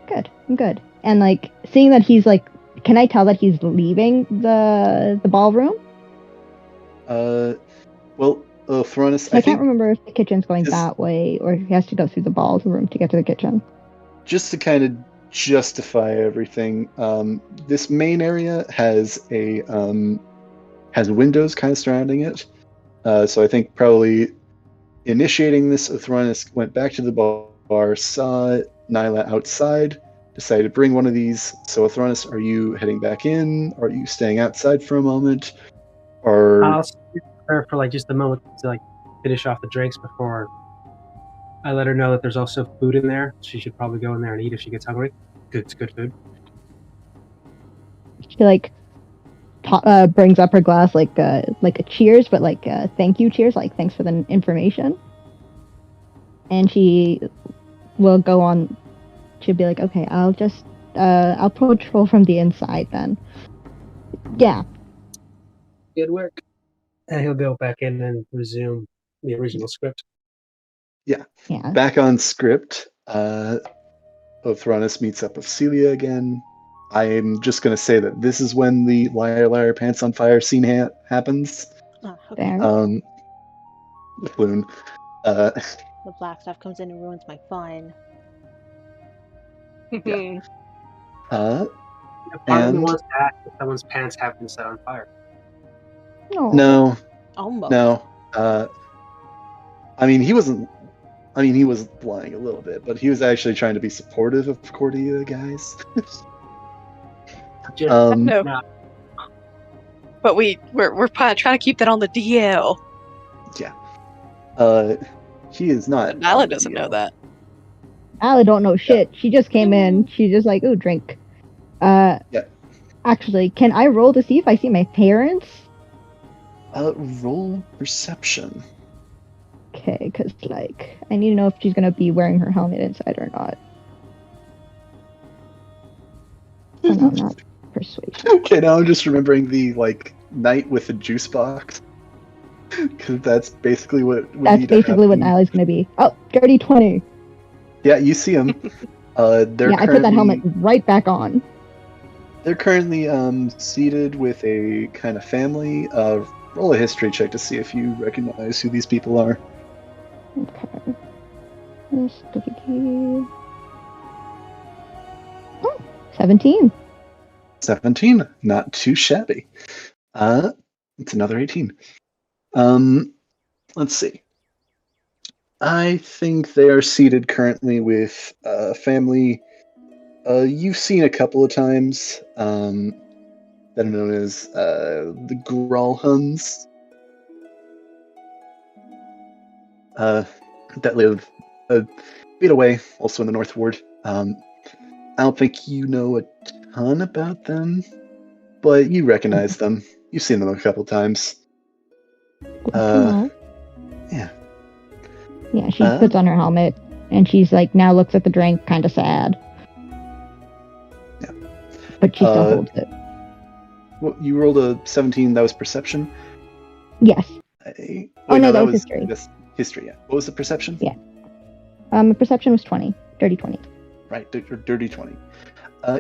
good, I'm good. And like, seeing that he's like, can I tell that he's leaving the ballroom? Well, Thronis, I can't remember if the kitchen's going that way or if he has to go through the ballroom to get to the kitchen. Just to kind of justify everything, this main area has has windows kind of surrounding it. So I think probably initiating this, Thronis went back to the bar, saw Nyla outside, decided to bring one of these. So Thronis, are you heading back in? Or are you staying outside for a moment? Or I'll stay there for like just a moment to like finish off the drinks before I let her know that there's also food in there. She should probably go in there and eat if she gets hungry. It's good food. She like brings up her glass like a cheers, but like a thank you cheers, like thanks for the information. And she will go on. She'll be like, okay, I'll just I'll patrol from the inside then. Yeah. Good work. And he'll go back in and resume the original script. Yeah. Back on script, Thronis meets up with Celia again. I'm just going to say that this is when the liar, liar, pants on fire scene happens. Oh, okay. The balloon. The black stuff comes in and ruins my fun. Yeah. Part of me wants to ask if someone's pants have been set on fire. No. Almost. No. I mean, he wasn't. I mean, he was lying a little bit, but he was actually trying to be supportive of Cordia, guys. No. But we're trying to keep that on the DL. Yeah. He is not. Nyla doesn't know that. Nyla don't know shit. She just came in. She's just like, ooh, drink. Yeah. Actually, can I roll to see if I see my parents? Roll perception. Okay, because like I need to know if she's gonna be wearing her helmet inside or not. Oh, no, not persuasion. Okay, now I'm just remembering the like night with the juice box, because that's basically what. That's basically what Nyla's gonna be. Oh, dirty 20. Yeah, you see him. I put that helmet right back on. They're currently seated with a kind of family. Roll a history check to see if you recognize who these people are. Okay. Oh, 17. 17, not too shabby. It's another 18. Let's see. I think they are seated currently with a family you've seen a couple of times. That are known as the Gralhuns. That live feet away, also in the north ward. I don't think you know a ton about them, but you recognize them. You've seen them a couple times. Yeah. Yeah, she puts on her helmet and she's like, now looks at the drink, kind of sad. Yeah. But she still holds it. Well, you rolled a 17. That was perception. Yes. That was history. That's history. Yeah. What was the perception? Yeah. Perception was 20. Dirty 20. Right. Dirty 20.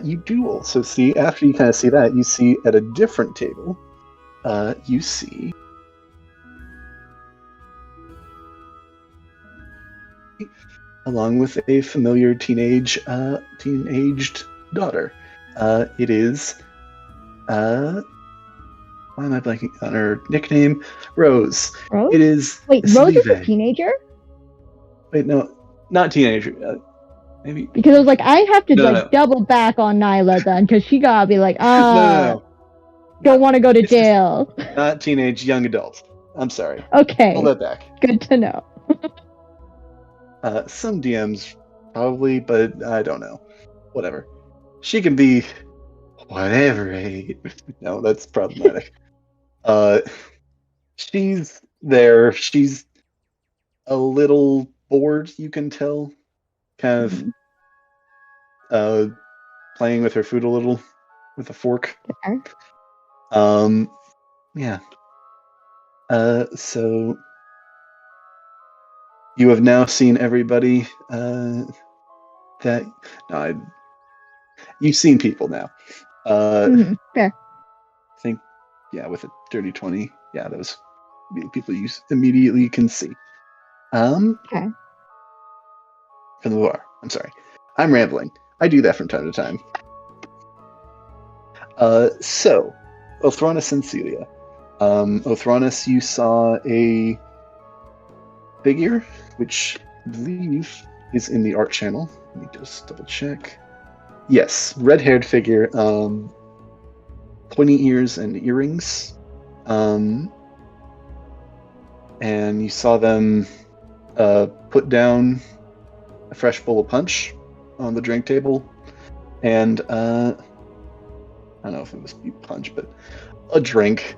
You do also see, after you kind of see that, you see at a different table, you see along with a familiar teenaged daughter. It is why am I blanking on her nickname? Rose. Rose? It is. Wait, Rose is a teenager? Wait, no, not teenager. Maybe because I was like, I have to double back on Nyla then, because she gotta be like, don't want to go to jail. Not teenage, young adult. I'm sorry. Okay. Pull that back. Good to know. Some DMs probably, but I don't know. Whatever. She can be whatever. No, that's problematic. She's there. She's a little bored, you can tell. Kind of playing with her food a little with a fork. Okay. Yeah. So you have now seen everybody you've seen people now. Fair. I think, yeah, with a dirty 20, yeah, those people you immediately can see. Okay. From the bar. I'm sorry. I'm rambling. I do that from time to time. So, Othronus and Celia. Othronus, you saw a figure, which I believe is in the art channel. Let me just double check. Yes, red-haired figure, pointy ears and earrings. And you saw them put down a fresh bowl of punch on the drink table, and I don't know if it was punch, but a drink.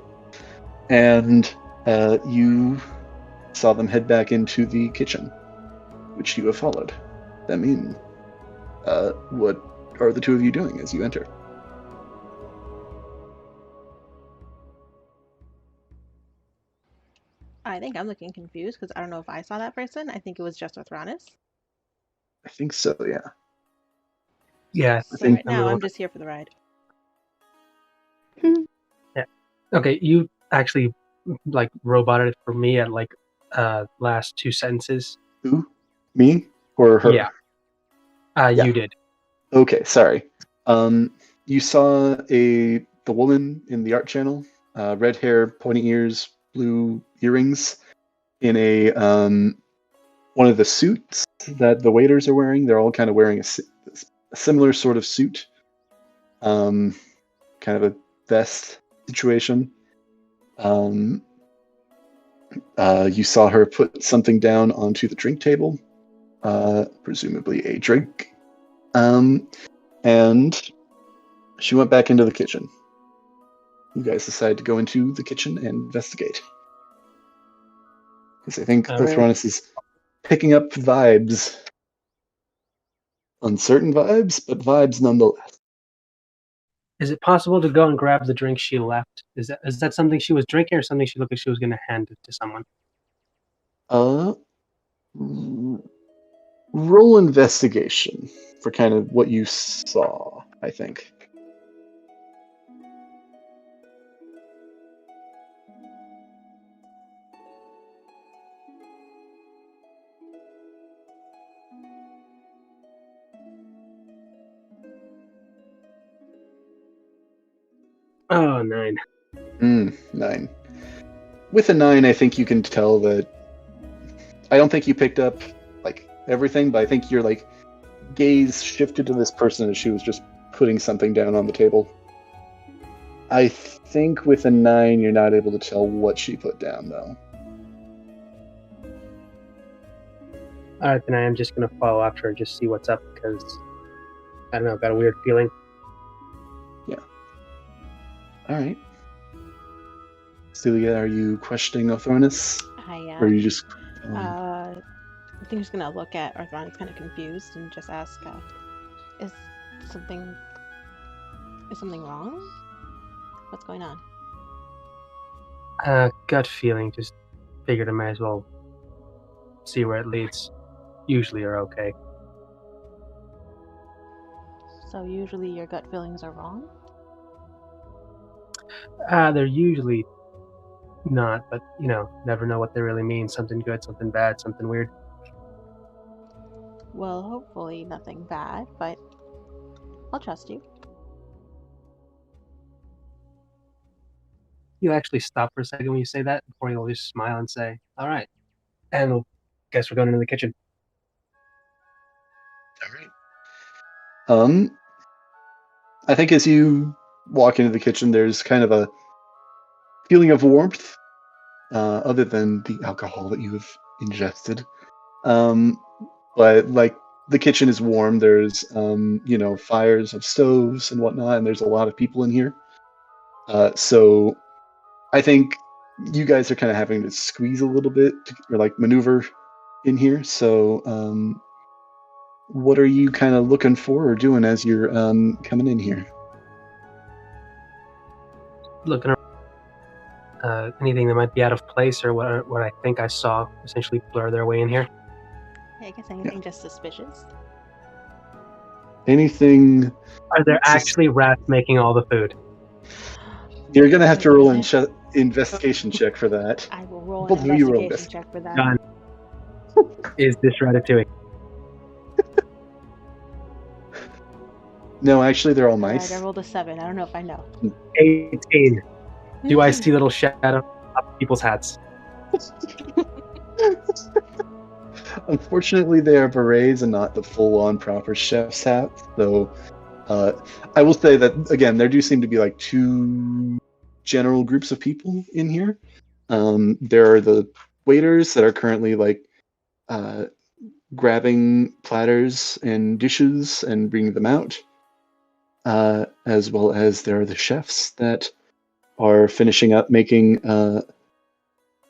And you saw them head back into the kitchen, which you have followed them in. What are the two of you doing as you enter? I think I'm looking confused because I don't know if I saw that person. I think it was just Othronus. I think so, yeah. Yeah. So right now I'm just here for the ride. Yeah. Okay, you actually like roboted it for me at like last two sentences. Who? Me or her? Yeah. You did. Okay, sorry. You saw the woman in the art channel, red hair, pointy ears, blue earrings, in a one of the suits that the waiters are wearing. They're all kind of wearing a similar sort of suit, kind of a vest situation. You saw her put something down onto the drink table, presumably a drink, and she went back into the kitchen. You guys decided to go into the kitchen and investigate. Because I think Othronus is picking up vibes. Uncertain vibes, but vibes nonetheless. Is it possible to go and grab the drink she left? Is that something she was drinking, or something she looked like she was going to hand it to someone? Roll investigation for kind of what you saw, I think. Oh, 9. 9. With a 9, I think you can tell that. I don't think you picked up like everything, but I think your like gaze shifted to this person as she was just putting something down on the table. I think with a 9, you're not able to tell what she put down, though. All right, then I am just gonna follow after her, just see what's up, because I don't know, got a weird feeling. Yeah. All right. Celia, are you questioning Orthronus? I am. Or are you just... I think I'm just gonna look at Orthronus kind of confused and just ask, is something wrong? What's going on? Gut feeling, just figured I might as well see where it leads. Usually are okay. So usually your gut feelings are wrong? They're usually not, but never know what they really mean. Something good, something bad, something weird. Well, hopefully nothing bad, but I'll trust you. You actually stop for a second when you say that before you'll just smile and say, all right. And I guess we're going into the kitchen. All right. I think as you walk into the kitchen, there's kind of a feeling of warmth, other than the alcohol that you have ingested. But like the kitchen is warm. There's fires of stoves and whatnot, and there's a lot of people in here. So I think you guys are kind of having to squeeze a little bit or like maneuver in here. So what are you kind of looking for or doing as you're coming in here? Looking around. Anything that might be out of place or what I think I saw essentially blur their way in here. I guess anything just suspicious. Anything? Are there actually rats making all the food? You're gonna have to roll an investigation check for that. I will roll Both an of you roll investigation check for that. Done. Is this ratatouille? No, actually, they're all mice. Alright, I rolled a 7. I don't know if I know. 18. Do I see little shadow up people's hats? Unfortunately, they are berets and not the full-on proper chef's hat. So, I will say that again, there do seem to be like two general groups of people in here. There are the waiters that are currently like grabbing platters and dishes and bringing them out, as well as there are the chefs that are finishing up making.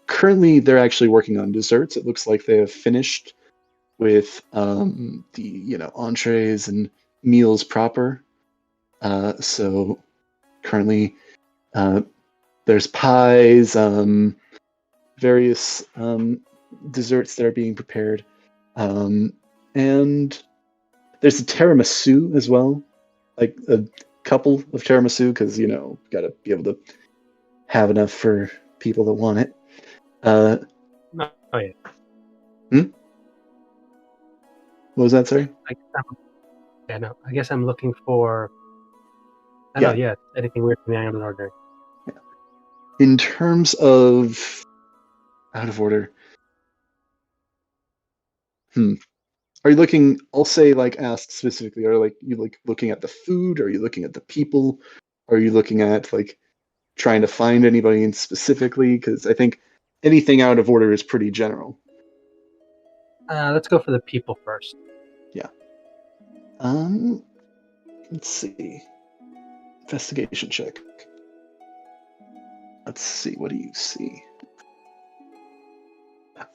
Currently, they're actually working on desserts. It looks like they have finished with the entrees and meals proper. So currently, there's pies, various desserts that are being prepared, and there's a tiramisu as well, like a couple of tiramisu because got to be able to have enough for people that want it. Oh yeah. What was that, sorry? I guess I'm looking for. Anything weird from the out of the ordinary. Yeah. In terms of out of order, are you looking? I'll say ask specifically. Are you looking at the food? Are you looking at the people? Are you looking at trying to find anybody in specifically? Because I think anything out of order is pretty general. Let's go for the people first. Yeah. Let's see. Investigation check. Let's see. What do you see?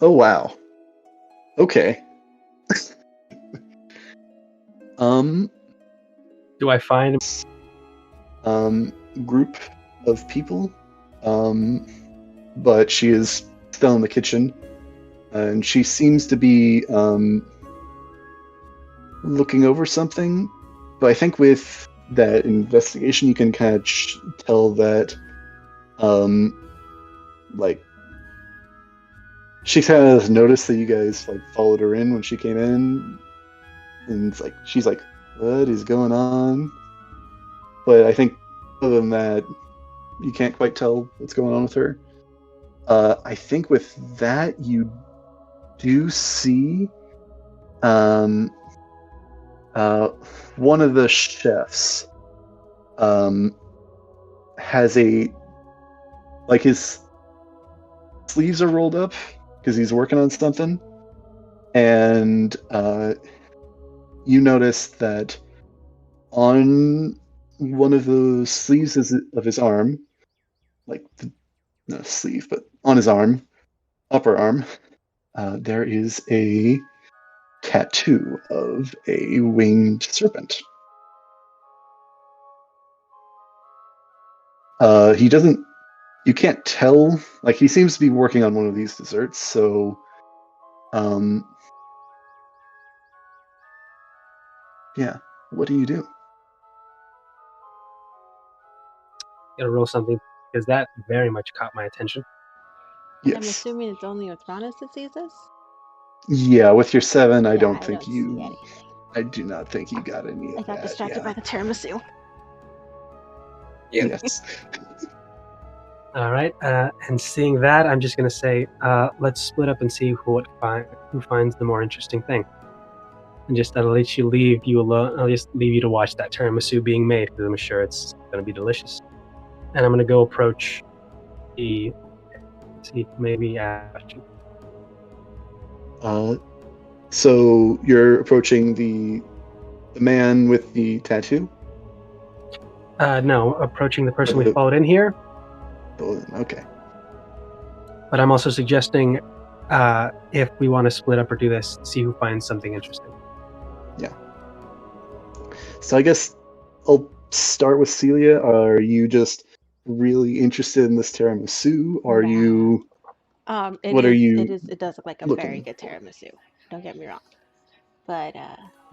Oh wow. Okay. Do I find group of people, but she is still in the kitchen, and she seems to be looking over something. But I think with that investigation, you can kind of tell that, she kind of noticed that you guys followed her in when she came in, and it's she's like, "What is going on?" But I think other than that, you can't quite tell what's going on with her. I think with that, you do see one of the chefs has his sleeves are rolled up because he's working on something, And you notice that on one of the sleeves of his arm, like not a sleeve, but on his arm, upper arm, there is a tattoo of a winged serpent. He doesn't. You can't tell. Like, he seems to be working on one of these desserts. So, yeah. What do you do? Gotta roll something because that very much caught my attention. And I'm Yes. assuming it's only Othronus that sees this? Yeah, with your 7, I Yeah, don't I think don't you. see anything. I do not think you got any of I got that. distracted by the tiramisu. Yeah. Yes. All right, and seeing that, I'm just gonna say, let's split up and see who finds the more interesting thing. And just I'll let you leave you alone. I'll just leave you to watch that tiramisu being made because I'm sure it's gonna be delicious. And I'm gonna go approach the. See, maybe question. So you're approaching the man with the tattoo? No, approaching the person we followed in here. Oh, okay. But I'm also suggesting, if we want to split up or do this, see who finds something interesting. Yeah. So I guess I'll start with Celia. Are you just really interested in this tiramisu? Are you? It does look like a looking very good tiramisu. Don't get me wrong. But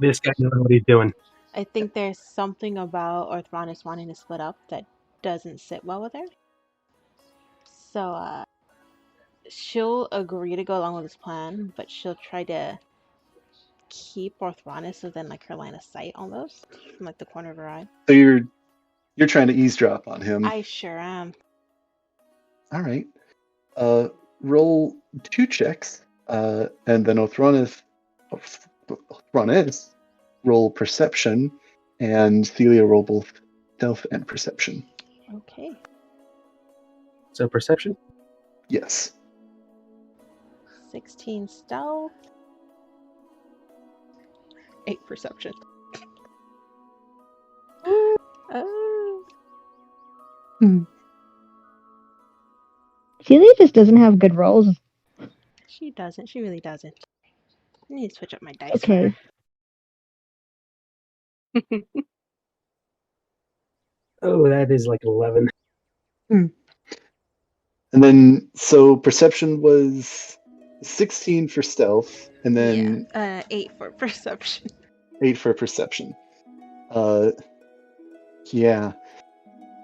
This guy knows what he's doing. I think there's something about Orthronus wanting to split up that doesn't sit well with her. So she'll agree to go along with this plan, but she'll try to keep Orthronus within like her line of sight almost, from like the corner of her eye. So you're trying to eavesdrop on him. I sure am. All right. Roll 2 checks, and then Othronus roll perception, and Celia roll both stealth and perception. Okay. So perception? Yes. 16 stealth. 8 perception. Celia just doesn't have good rolls. She doesn't. She really doesn't. I need to switch up my dice. Okay. Oh, that is like 11. And then, so perception was 16 for stealth, and then 8 for perception. 8 for perception. Yeah.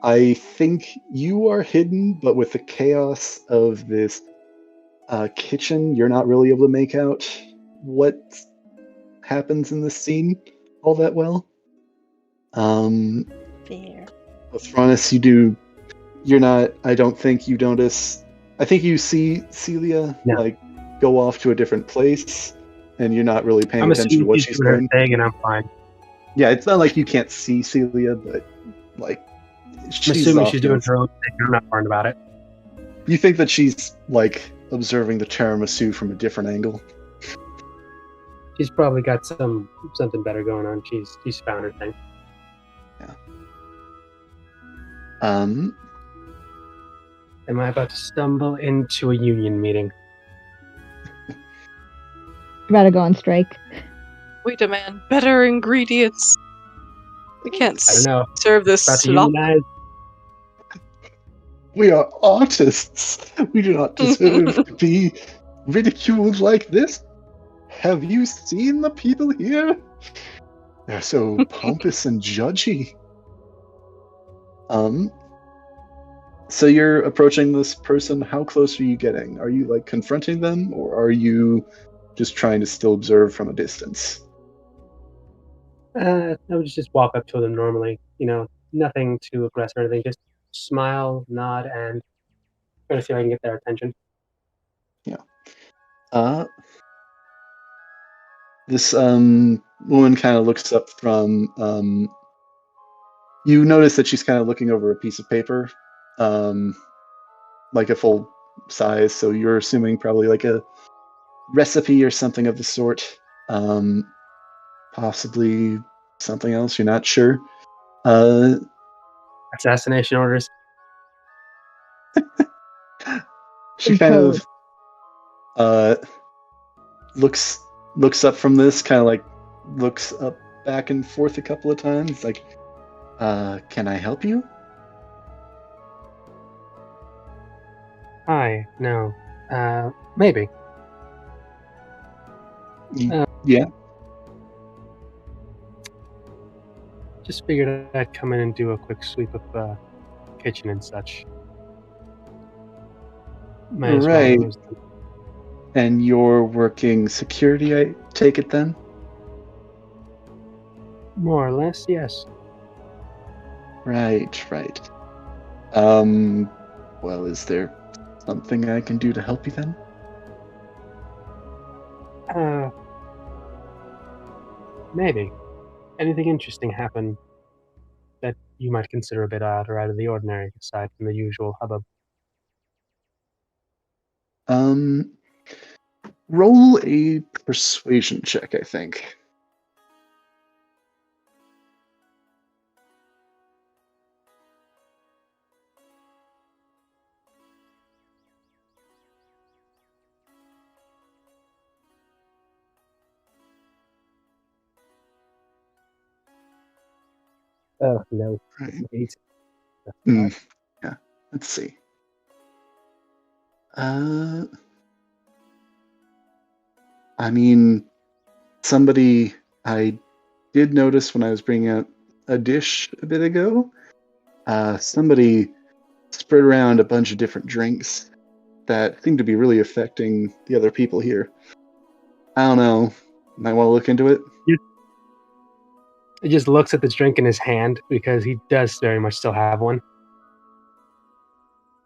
I think you are hidden, but with the chaos of this kitchen, you're not really able to make out what happens in this scene all that well. Fair. Othronus, you're not, I don't think you notice. I think you see Celia like go off to a different place, and you're not really paying attention to what she's doing. Thing, and I'm fine. Yeah, it's not like you can't see Celia, but like I'm assuming she's doing her own thing. I'm not worried about it. You think that she's like observing the tiramisu from a different angle? She's probably got something better going on. She's found her thing. Yeah. Am I about to stumble into a union meeting? About to go on strike. We demand better ingredients. We can't I don't know. serve this About to slop. unionize? We are artists. We do not deserve to be ridiculed like this. Have you seen the people here? They're so pompous and judgy. So you're approaching this person. How close are you getting? Are you like confronting them, or are you just trying to still observe from a distance? I would just walk up to them normally. Nothing too aggressive or anything. Just smile, nod, and try to see if I can get their attention. Yeah. This woman kind of looks up from. You notice that she's kind of looking over a piece of paper, like a full size. So you're assuming probably like a recipe or something of the sort. Possibly something else. You're not sure. Assassination orders. She kind of looks up from this, kind of like looks up back and forth a couple of times, like, can I help you? Hi, no. Maybe. Yeah. Just figured I'd come in and do a quick sweep of the kitchen and such. Might as well Right. use them. And you're working security, I take it then? More or less, yes. Right. Well, is there something I can do to help you then? Maybe. Anything interesting happen that you might consider a bit odd or out of the ordinary, aside from the usual hubbub? Roll a persuasion check, I think. Oh, no. Right. 8. Yeah, let's see. I mean, somebody I did notice when I was bringing out a dish a bit ago. Somebody spread around a bunch of different drinks that seem to be really affecting the other people here. I don't know. Might want to look into it. He just looks at the drink in his hand because he does very much still have one.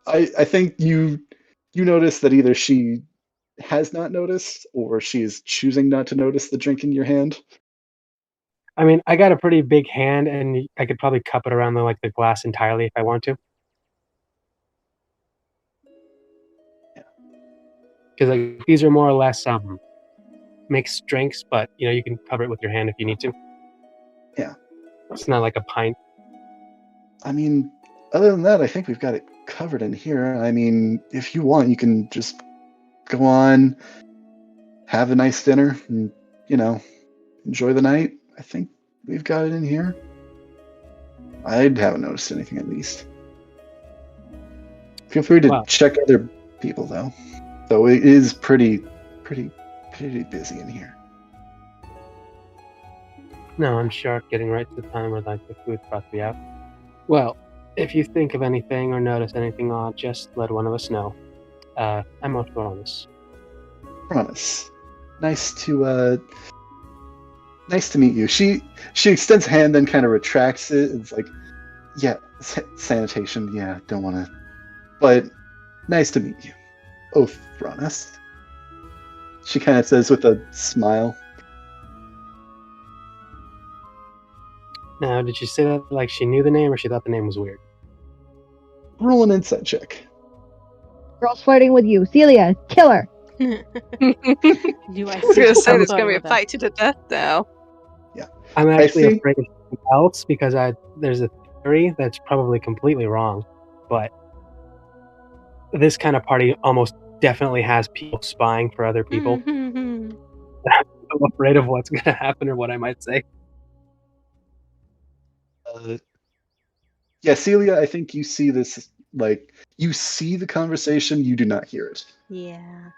I think you notice that either she has not noticed or she is choosing not to notice the drink in your hand. I mean, I got a pretty big hand, and I could probably cup it around the glass entirely if I want to. Yeah. Because these are more or less mixed drinks, but you can cover it with your hand if you need to. Yeah. It's not like a pint. I mean, other than that, I think we've got it covered in here. I mean, if you want, you can just go on, have a nice dinner, and, enjoy the night. I think we've got it in here. I haven't noticed anything, at least. Feel free to check other people, though. Though it is pretty busy in here. No, I'm sharp, getting right to the time where the food brought me out. Well, if you think of anything or notice anything odd, just let one of us know. I'm Othronus. Promise. Nice to meet you. She extends hand, then kind of retracts it. It's like, yeah, sanitation. Yeah, don't want to. But nice to meet you, Othronus. She kind of says with a smile. Now, did she say that like she knew the name or she thought the name was weird? Roll an insight check. Girl's flirting with you. Celia, kill her. I was going to say there's going to be a fight to the death now. Yeah. I'm actually afraid of something else because there's a theory that's probably completely wrong, but this kind of party almost definitely has people spying for other people. I'm afraid of what's going to happen or what I might say. Yeah, Celia, I think you see this, you see the conversation, you do not hear it. Yeah.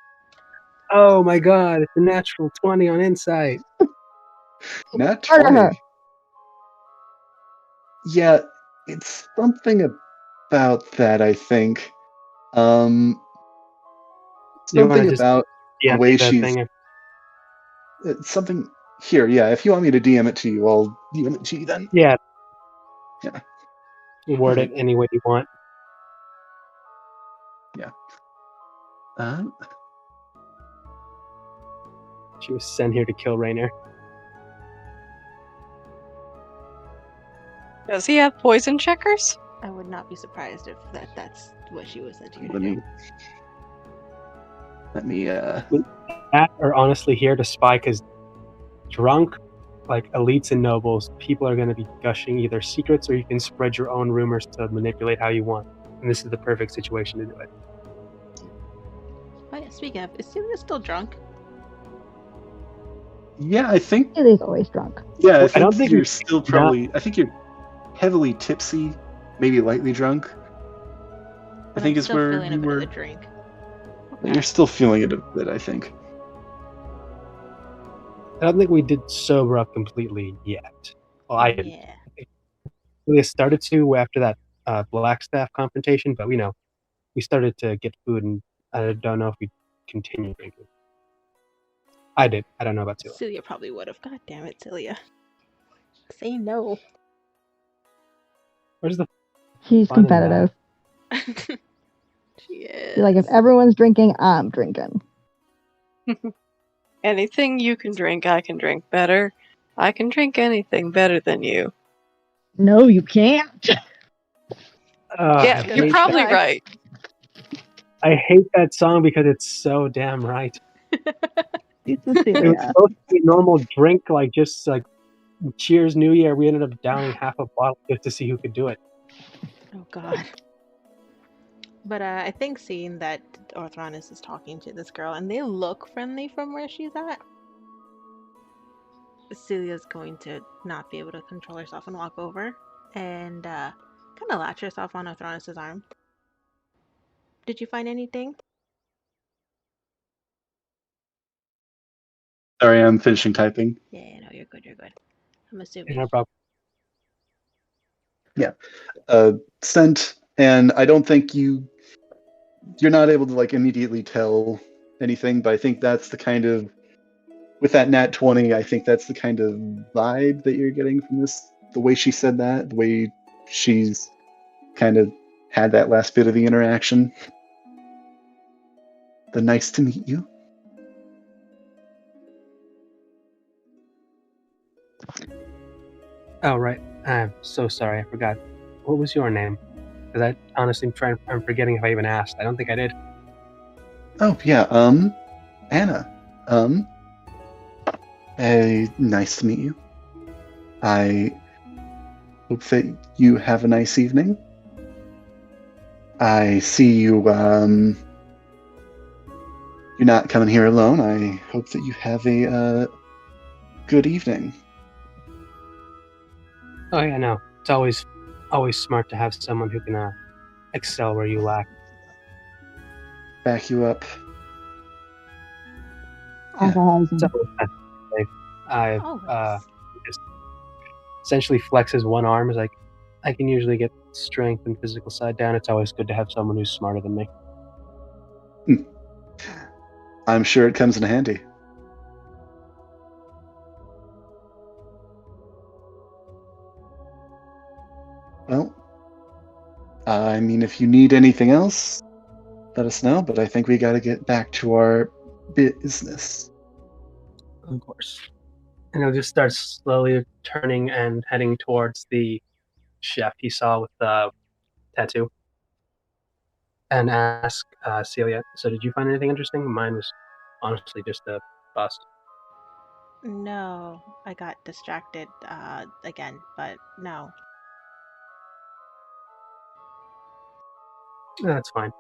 Oh my god, it's a natural 20 on insight. Nat 20. Yeah, it's something about that, I think. Something about the way she's... Something... Here, yeah, if you want me to DM it to you, I'll DM it to you then. Yeah. Yeah. Word it any way you want. Yeah. She was sent here to kill Rainier. Does he have poison checkers? I would not be surprised if that's what she was sent here to Let me that are honestly here to spy, because drunk, like elites and nobles, people are going to be gushing either secrets or you can spread your own rumors to manipulate how you want. And this is the perfect situation to do it. Oh, yeah, speaking of, is Celia still drunk? Yeah, I think. He's always drunk. Yeah, I don't think you're we- still probably. I think you're heavily tipsy, maybe lightly drunk. But I think I'm is still where feeling a you bit of were. the drink. You're still feeling it a bit, I think. I don't think we did sober up completely yet. Well, I didn't. Yeah. We started to after that Blackstaff confrontation, but we started to get food, and I don't know if we continued drinking. I did. I don't know about Celia. Celia probably would have. God damn it, Celia. Say no. Where's the She's fun in competitive. She is. She's like, if everyone's drinking, I'm drinking. Anything you can drink, I can drink better. I can drink anything better than you. No, you can't. Yeah, I you're hate probably that. right. I hate that song because it's so damn right. It's It was Cecilia. supposed to be a normal drink, like just like Cheers New Year. We ended up downing half a bottle just to see who could do it. Oh god. But I think seeing that Orthronus is talking to this girl and they look friendly from where she's at, Celia's going to not be able to control herself and walk over and kind of latch herself on Orthronus' arm. Did you find anything? Sorry, I'm finishing typing. Yeah, no, you're good, you're good. I'm assuming. No problem. Sent, and I don't think you're not able to like immediately tell anything, but I think that's the kind of, with that nat 20, I think that's the kind of vibe that you're getting from this. The way she said that, the way she's kind of had that last bit of the interaction. The nice to meet you. Oh, right. I'm so sorry. I forgot. What was your name? Because I honestly I'm forgetting if I even asked. I don't think I did. Oh yeah, Anna. Nice to meet you. I hope that you have a nice evening. I see you, you're not coming here alone. I hope that you have a good evening. Oh yeah, no. It's always smart to have someone who can excel where you lack. Back you up. Alcoholism. So I just essentially flexes one arm. Is like I can usually get strength and physical side down. It's always good to have someone who's smarter than me. I'm sure it comes in handy. Well, I mean, if you need anything else, let us know, but I think we gotta get back to our business. Of course. And he'll just start slowly turning and heading towards the chef he saw with the tattoo. And ask Celia, so did you find anything interesting? Mine was honestly just a bust. No, I got distracted again, but no. That's fine.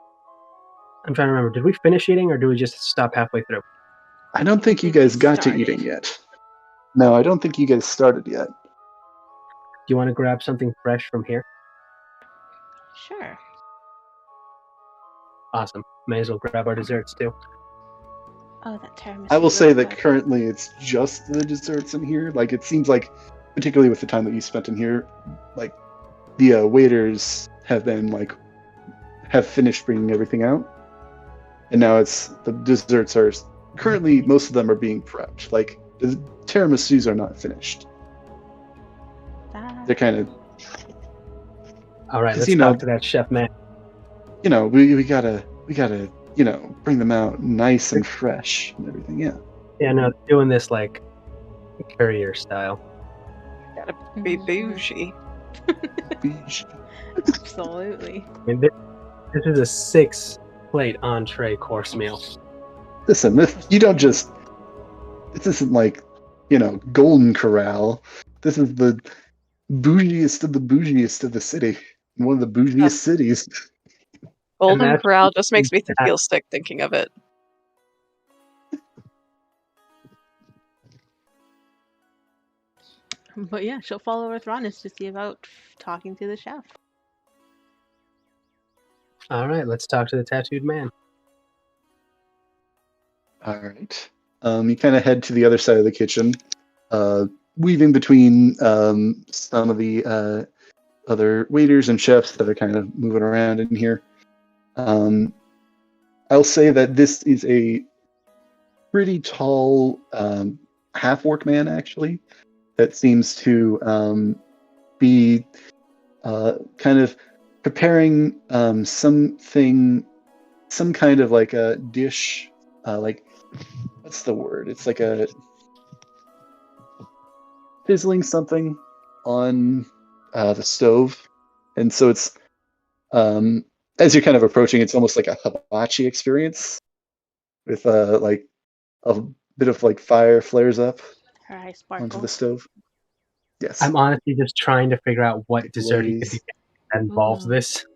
I'm trying to remember, did we finish eating or do we just stop halfway through? I don't think you guys got to eating yet. No, I don't think you guys started yet. Do you want to grab something fresh from here? Sure. Awesome. May as well grab our desserts too. Oh, that tiramisu. I will say that looks good. currently it's just the desserts in here. Like, it seems like, particularly with the time that you spent in here, like, the waiters have finished bringing everything out. And now the desserts are, currently, most of them are being prepped. Like, the tiramisus are not finished. They're kind of, All right, 'cause, let's you know- talk to that chef man. we gotta, bring them out nice and fresh and everything, yeah. Yeah, no, doing this like courier style. Gotta be bougie. Absolutely. I mean, this is a 6-plate entree course meal. Listen, you don't just. This isn't like, Golden Corral. This is the bougiest of the city. One of the bougiest cities. Golden Corral just makes me feel sick thinking of it. But yeah, she'll follow Arthronis to see about talking to the chef. All right, let's talk to the tattooed man. All right. You kind of head to the other side of the kitchen, weaving between some of the other waiters and chefs that are kind of moving around in here. I'll say that this is a pretty tall half-orc man, actually, that seems to be kind of preparing some kind of like a dish, like, what's the word? It's like a sizzling something on the stove, and so it's as you're kind of approaching, it's almost like a hibachi experience with like a bit of like fire flares up onto the stove. Yes. I'm honestly just trying to figure out what dessert he could be that involves this.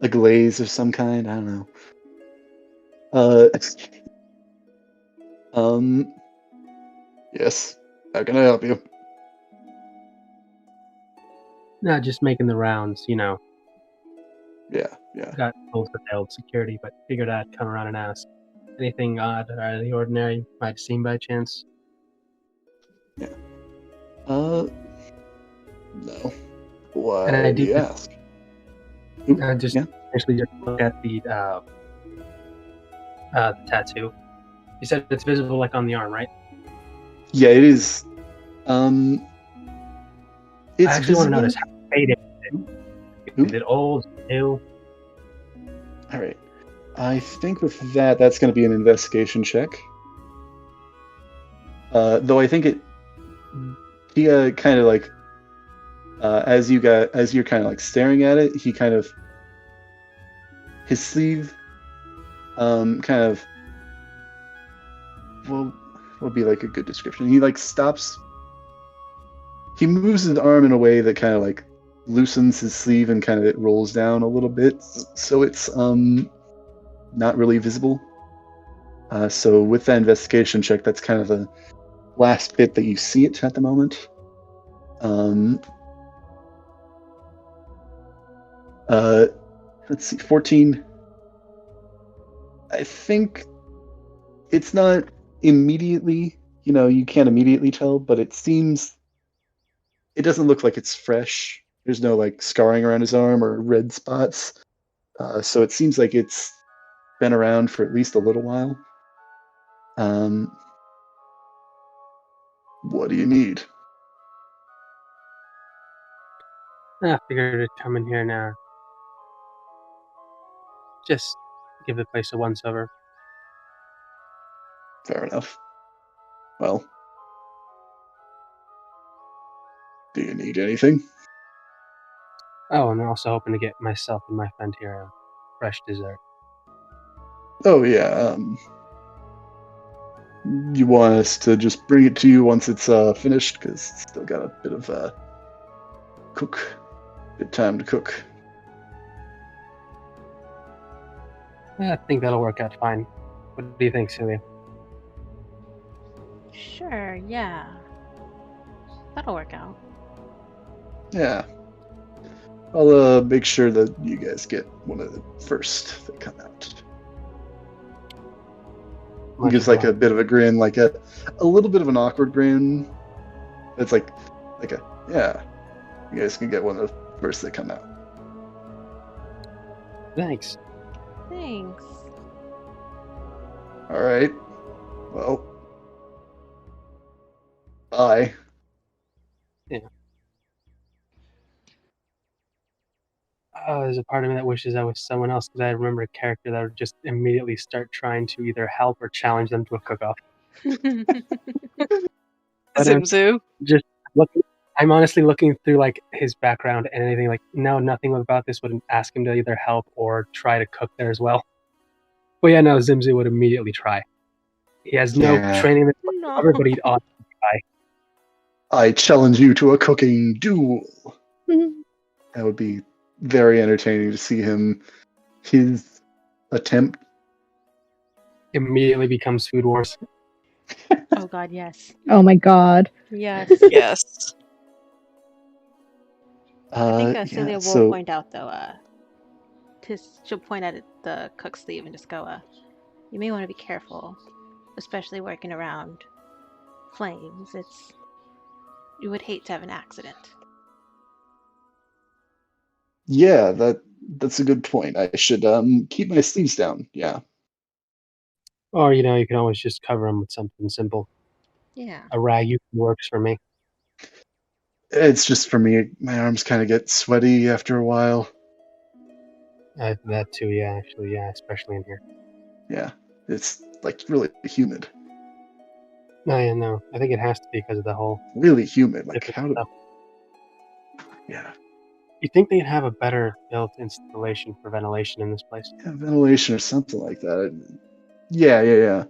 A glaze of some kind. I don't know. Yes. How can I help you? Not just making the rounds, Yeah. Got told for failed security, but figured I'd come around and ask. Anything odd or out of the ordinary might have seen by chance? Yeah. No. Why and I do you ask? I just actually just look at the tattoo. You said it's visible like on the arm, right? Yeah, it is. I actually want to notice how faded it is. Is it old, new? All right. I think with that's going to be an investigation check. Though I think he kind of like as you're kind of like staring at it, he kind of his sleeve kind of would be like a good description. He like stops. He moves his arm in a way that kind of like loosens his sleeve and kind of it rolls down a little bit, so it's not really visible. So with that investigation check, that's kind of the last bit that you see it at the moment. Let's see, 14. I think it's not immediately, you can't immediately tell, but it doesn't look like it's fresh. There's no like scarring around his arm or red spots. So it seems like it's been around for at least a little while. What do you need? I figured to come in here now. Just give the place a once over. Fair enough. Well, do you need anything? Oh, and I'm also hoping to get myself and my friend here a fresh dessert. Oh yeah. You want us to just bring it to you once it's finished, because it's still got a bit of time to cook. Yeah, I think that'll work out fine. What do you think, Celia? Sure, yeah. That'll work out. Yeah. I'll make sure that you guys get one of the first that come out. He gives like a bit of a grin, like a little bit of an awkward grin. It's like yeah. You guys can get one of the first that come out. Thanks. Thanks. All right. Well, bye. Yeah. Oh, there's a part of me that wishes I was someone else, because I remember a character that would just immediately start trying to either help or challenge them to a cook-off. Zimzu. I'm honestly looking through like his background and anything like, no, nothing about this would ask him to either help or try to cook there as well. But yeah, no, Zimzu would immediately try. He has no Yeah. training. No. Everybody ought to die. I challenge you to a cooking duel. Mhm. That would be very entertaining to see his attempt. Immediately becomes Food Wars. Oh God, yes. Oh my god. Yes. Yes. I think Yeah, Celia will so point out though, she'll point at the cook's sleeve and just go, you may want to be careful, especially working around flames. You would hate to have an accident. yeah, that's a good point. I should keep my sleeves down. Yeah. Or, you can always just cover them with something simple. Yeah. A rag works for me. It's just for me, my arms kind of get sweaty after a while. That too, yeah, actually, yeah, especially in here. Yeah, it's like really humid. No, yeah, no. I think it has to be because of the whole Really humid. Like different how do? stuff. Yeah, You'd think they'd have a better built installation for ventilation in this place. yeah, ventilation or something like that. Yeah.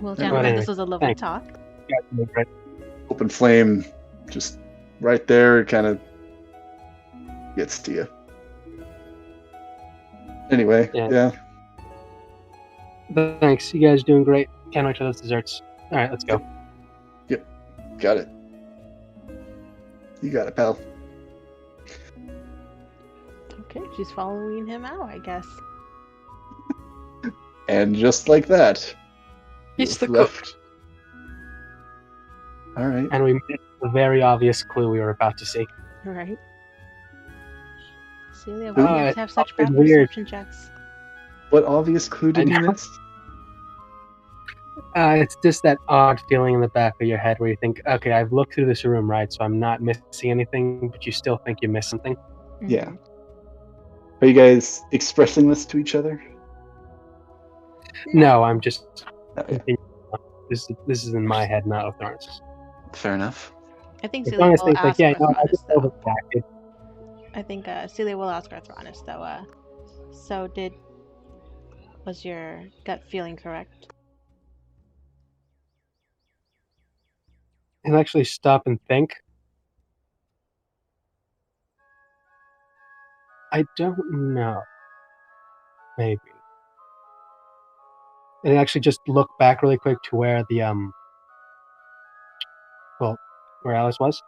Well, But gentlemen, anyway, this was a lovely thanks. talk. Yeah, right. Open flame, just right there, kind of gets to you. Anyway, yeah. But thanks. You guys are doing great. Can't wait for those desserts. All right, let's go. Yep, got it. You got it, pal. Okay, she's following him out, I guess. And just like that, He's the left. cook. All right. And we missed the very obvious clue we were about to see. Right. Celia, why do you have to have such bad weird. perception checks? What obvious clue did you miss? It's just that odd feeling in the back of your head where you think, okay, I've looked through this room, right, so I'm not missing anything, but you still think you missed something. Mm-hmm. Yeah. Are you guys expressing this to each other? No, I'm just Okay. this is in my head, not with Lawrence's. Fair enough. I think As Celia long as will things ask like, yeah, no, I Arthronis, just though. overreacted. I think Celia will ask Arthronis, though. So was your gut feeling correct? And actually stop and think. I don't know. Maybe. And actually just look back really quick to where the where Alice was.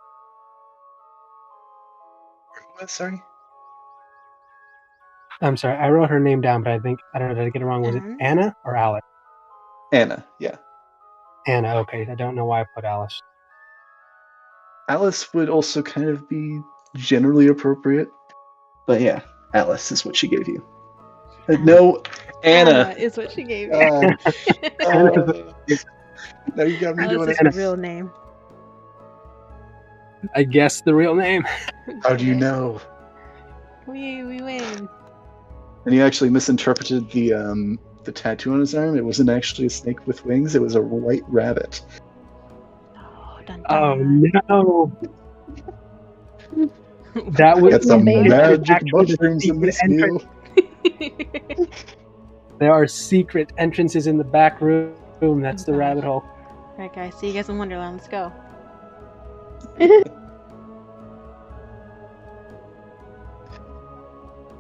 Sorry? I'm sorry, I wrote her name down, but I don't know, did I get it wrong? Was it Anna or Alice? Anna, yeah. Anna, okay. I don't know why I put Alice. Alice would also kind of be generally appropriate. But yeah, Alice is what she gave you. No, Anna. Is what she gave you. Now you got me doing Alice's it. real name. I guess the real name. How do you know? We win. And you actually misinterpreted the tattoo on his arm. It wasn't actually a snake with wings. It was a white rabbit. Oh, dun, dun. Oh no! That was Got some amazing. magic mushrooms in this meal. There are secret entrances in the back room. That's the Okay. rabbit hole. Alright, guys. See you guys in Wonderland. Let's go.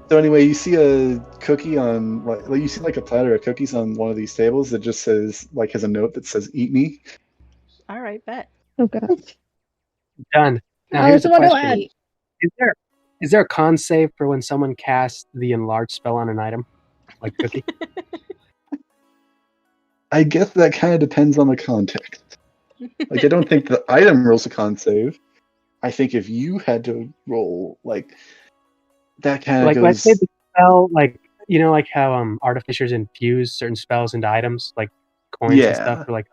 So anyway, you see a cookie on you see like a platter of cookies on one of these tables that just says has a note that says "Eat me." Alright, bet. Oh god. Done. Now Alice here's in a question: Wonderland. Is there a con save for when someone casts the enlarge spell on an item, like cookie? I guess that kind of depends on the context. I don't think the item rolls a con save. I think if you had to roll that kind of Like goes. let's say the spell, like how artificers infuse certain spells into items, like coins and stuff, or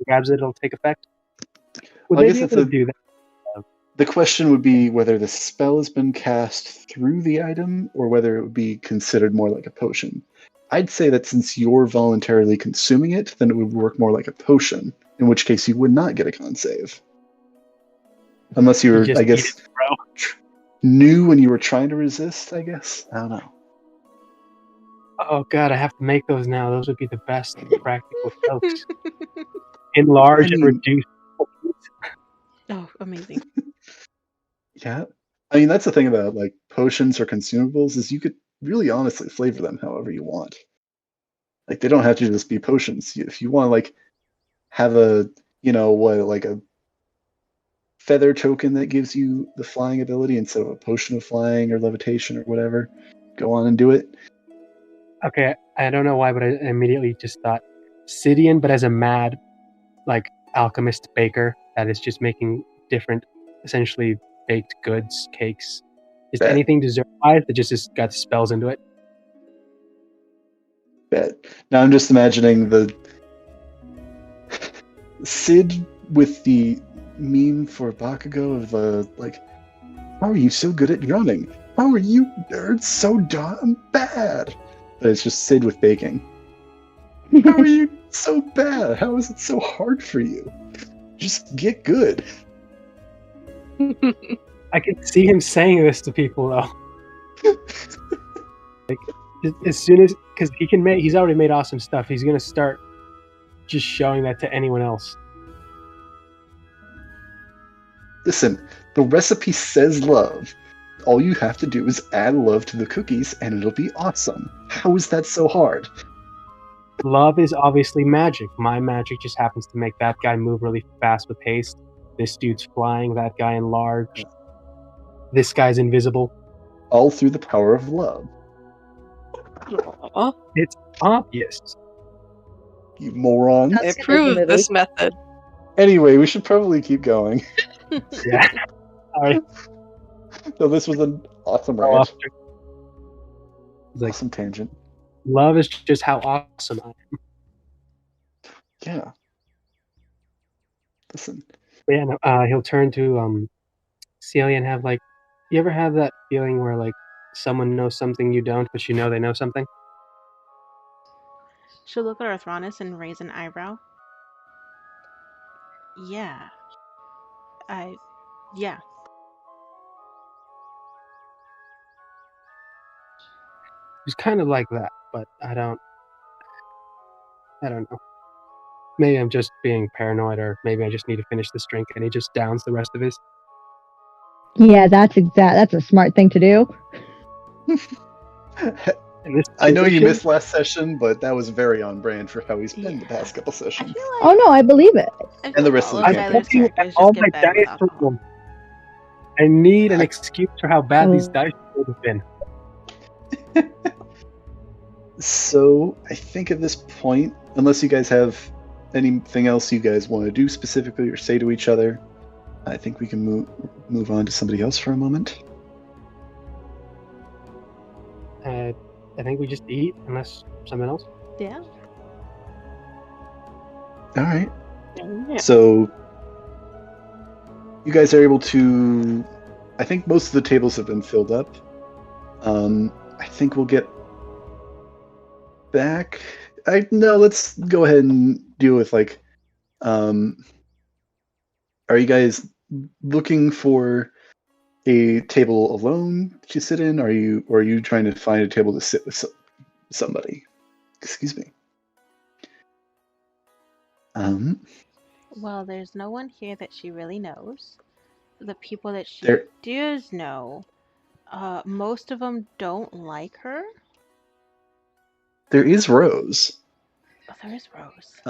grabs it, it'll take effect. Would I they guess be it's able to do that? The question would be whether the spell has been cast through the item or whether it would be considered more like a potion. I'd say that since you're voluntarily consuming it, then it would work more like a potion, in which case you would not get a con save. Unless you were, just I guess, eat it, bro. knew when you were trying to resist, I guess. I don't know. Oh god, I have to make those now. Those would be the best practical jokes. Enlarge and reduce. Oh, amazing. Yeah. I mean, that's the thing about like potions or consumables is you could really honestly flavor them however you want. Like they don't have to just be potions. If you want to like have a, like a feather token that gives you the flying ability instead of a potion of flying or levitation or whatever, go on and do it. Okay, I don't know why, but I immediately just thought Sidian, but as a mad, like, alchemist baker that is just making different, essentially baked goods, cakes, just anything dessert-wise that just got spells into it. Bet. Now I'm just imagining the Sid with the meme for Bakugo of like, how are you so good at drumming? How are you nerds so darn bad? But it's just Sid with baking. How are you so bad? How is it so hard for you? Just get good. I can see him saying this to people though. Like, as soon as, because he's already made awesome stuff. He's gonna start just showing that to anyone else. Listen, the recipe says love. All you have to do is add love to the cookies and it'll be awesome. How is that so hard? Love is obviously magic. My magic just happens to make that guy move really fast with haste. This dude's flying, that guy enlarged. This guy's invisible. All through the power of love. Aww. It's obvious. You moron. I approve this method. Anyway, we should probably keep going. Yeah. Sorry. So this was an awesome rant. Awesome tangent. Love is just how awesome I am. Yeah. Listen. But yeah, no, he'll turn to Celia and have like, you ever have that feeling where like someone knows something you don't, but you know they know something? She'll look at Arthronis and raise an eyebrow. Yeah. Yeah. He's kind of like that, but I don't know. Maybe I'm just being paranoid, or maybe I just need to finish this drink, and he just downs the rest of his. Yeah, that's a smart thing to do. I know you missed last session, but that was very on brand for how he's been the past couple sessions. Oh no, I believe it. And the rest of the campaign. All my dice total. I need an excuse for how bad these dice would have been. So I think at this point, unless you guys have anything else you guys want to do specifically or say to each other, I think we can move on to somebody else for a moment. I think we just eat, unless someone else. Yeah. All right. Yeah. So you guys are able to. I think most of the tables have been filled up. I think we'll get back. No, let's go ahead and deal with like. Are you guys looking for a table alone to sit in? Or are you trying to find a table to sit with somebody? Excuse me. Well, there's no one here that she really knows. The people that she does know, most of them don't like her. There is Rose. Oh, there is Rose.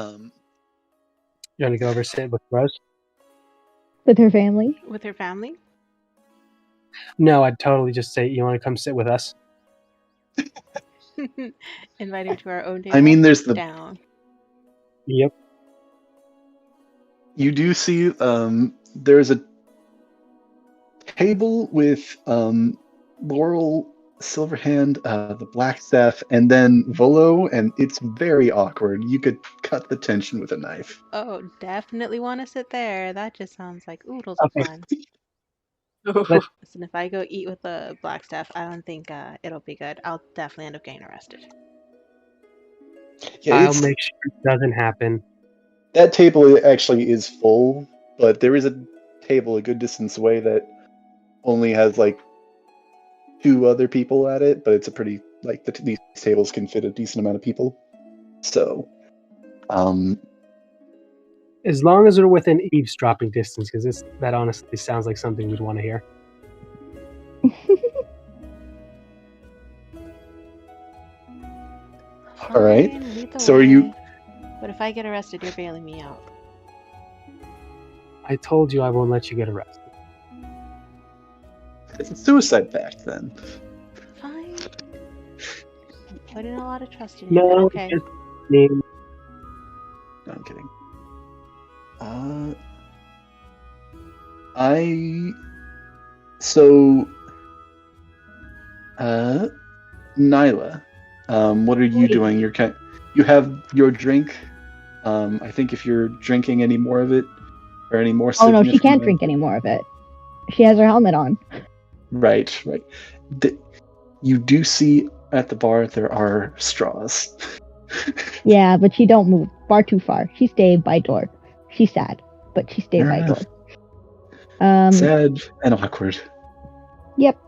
You want to go over sit with Rose? With her family? With her family? No, I'd totally just say, you want to come sit with us? Invite her to our own table. I mean, there's the down. Yep. You do see there's a table with Laurel, Silverhand, the Blackstaff, and then Volo, and it's very awkward. You could cut the tension with a knife. Oh, definitely want to sit there. That just sounds like oodles of fun. Listen, if I go eat with the Blackstaff, I don't think it'll be good. I'll definitely end up getting arrested. Yeah, I'll make sure it doesn't happen. That table actually is full, but there is a table a good distance away that only has like 2 other people at it, but it's a pretty like these tables can fit a decent amount of people. So, as long as we're within eavesdropping distance, because that honestly sounds like something we'd want to hear. All right. Fine, lead the So way. are you? But if I get arrested, you're bailing me out. I told you I won't let you get arrested. It's a suicide pact then. Fine. I'm putting a lot of trust in you. No, Okay. just me. No, I'm kidding. Nyla, what are you doing? You have your drink. I think if you're drinking any more of it, or any more. Oh no, she can't drink any more of it. She has her helmet on. Right. You do see at the bar there are straws. Yeah, but she don't move far too far. She stayed by door. She's sad, but she stayed by door. Sad and awkward. Yep.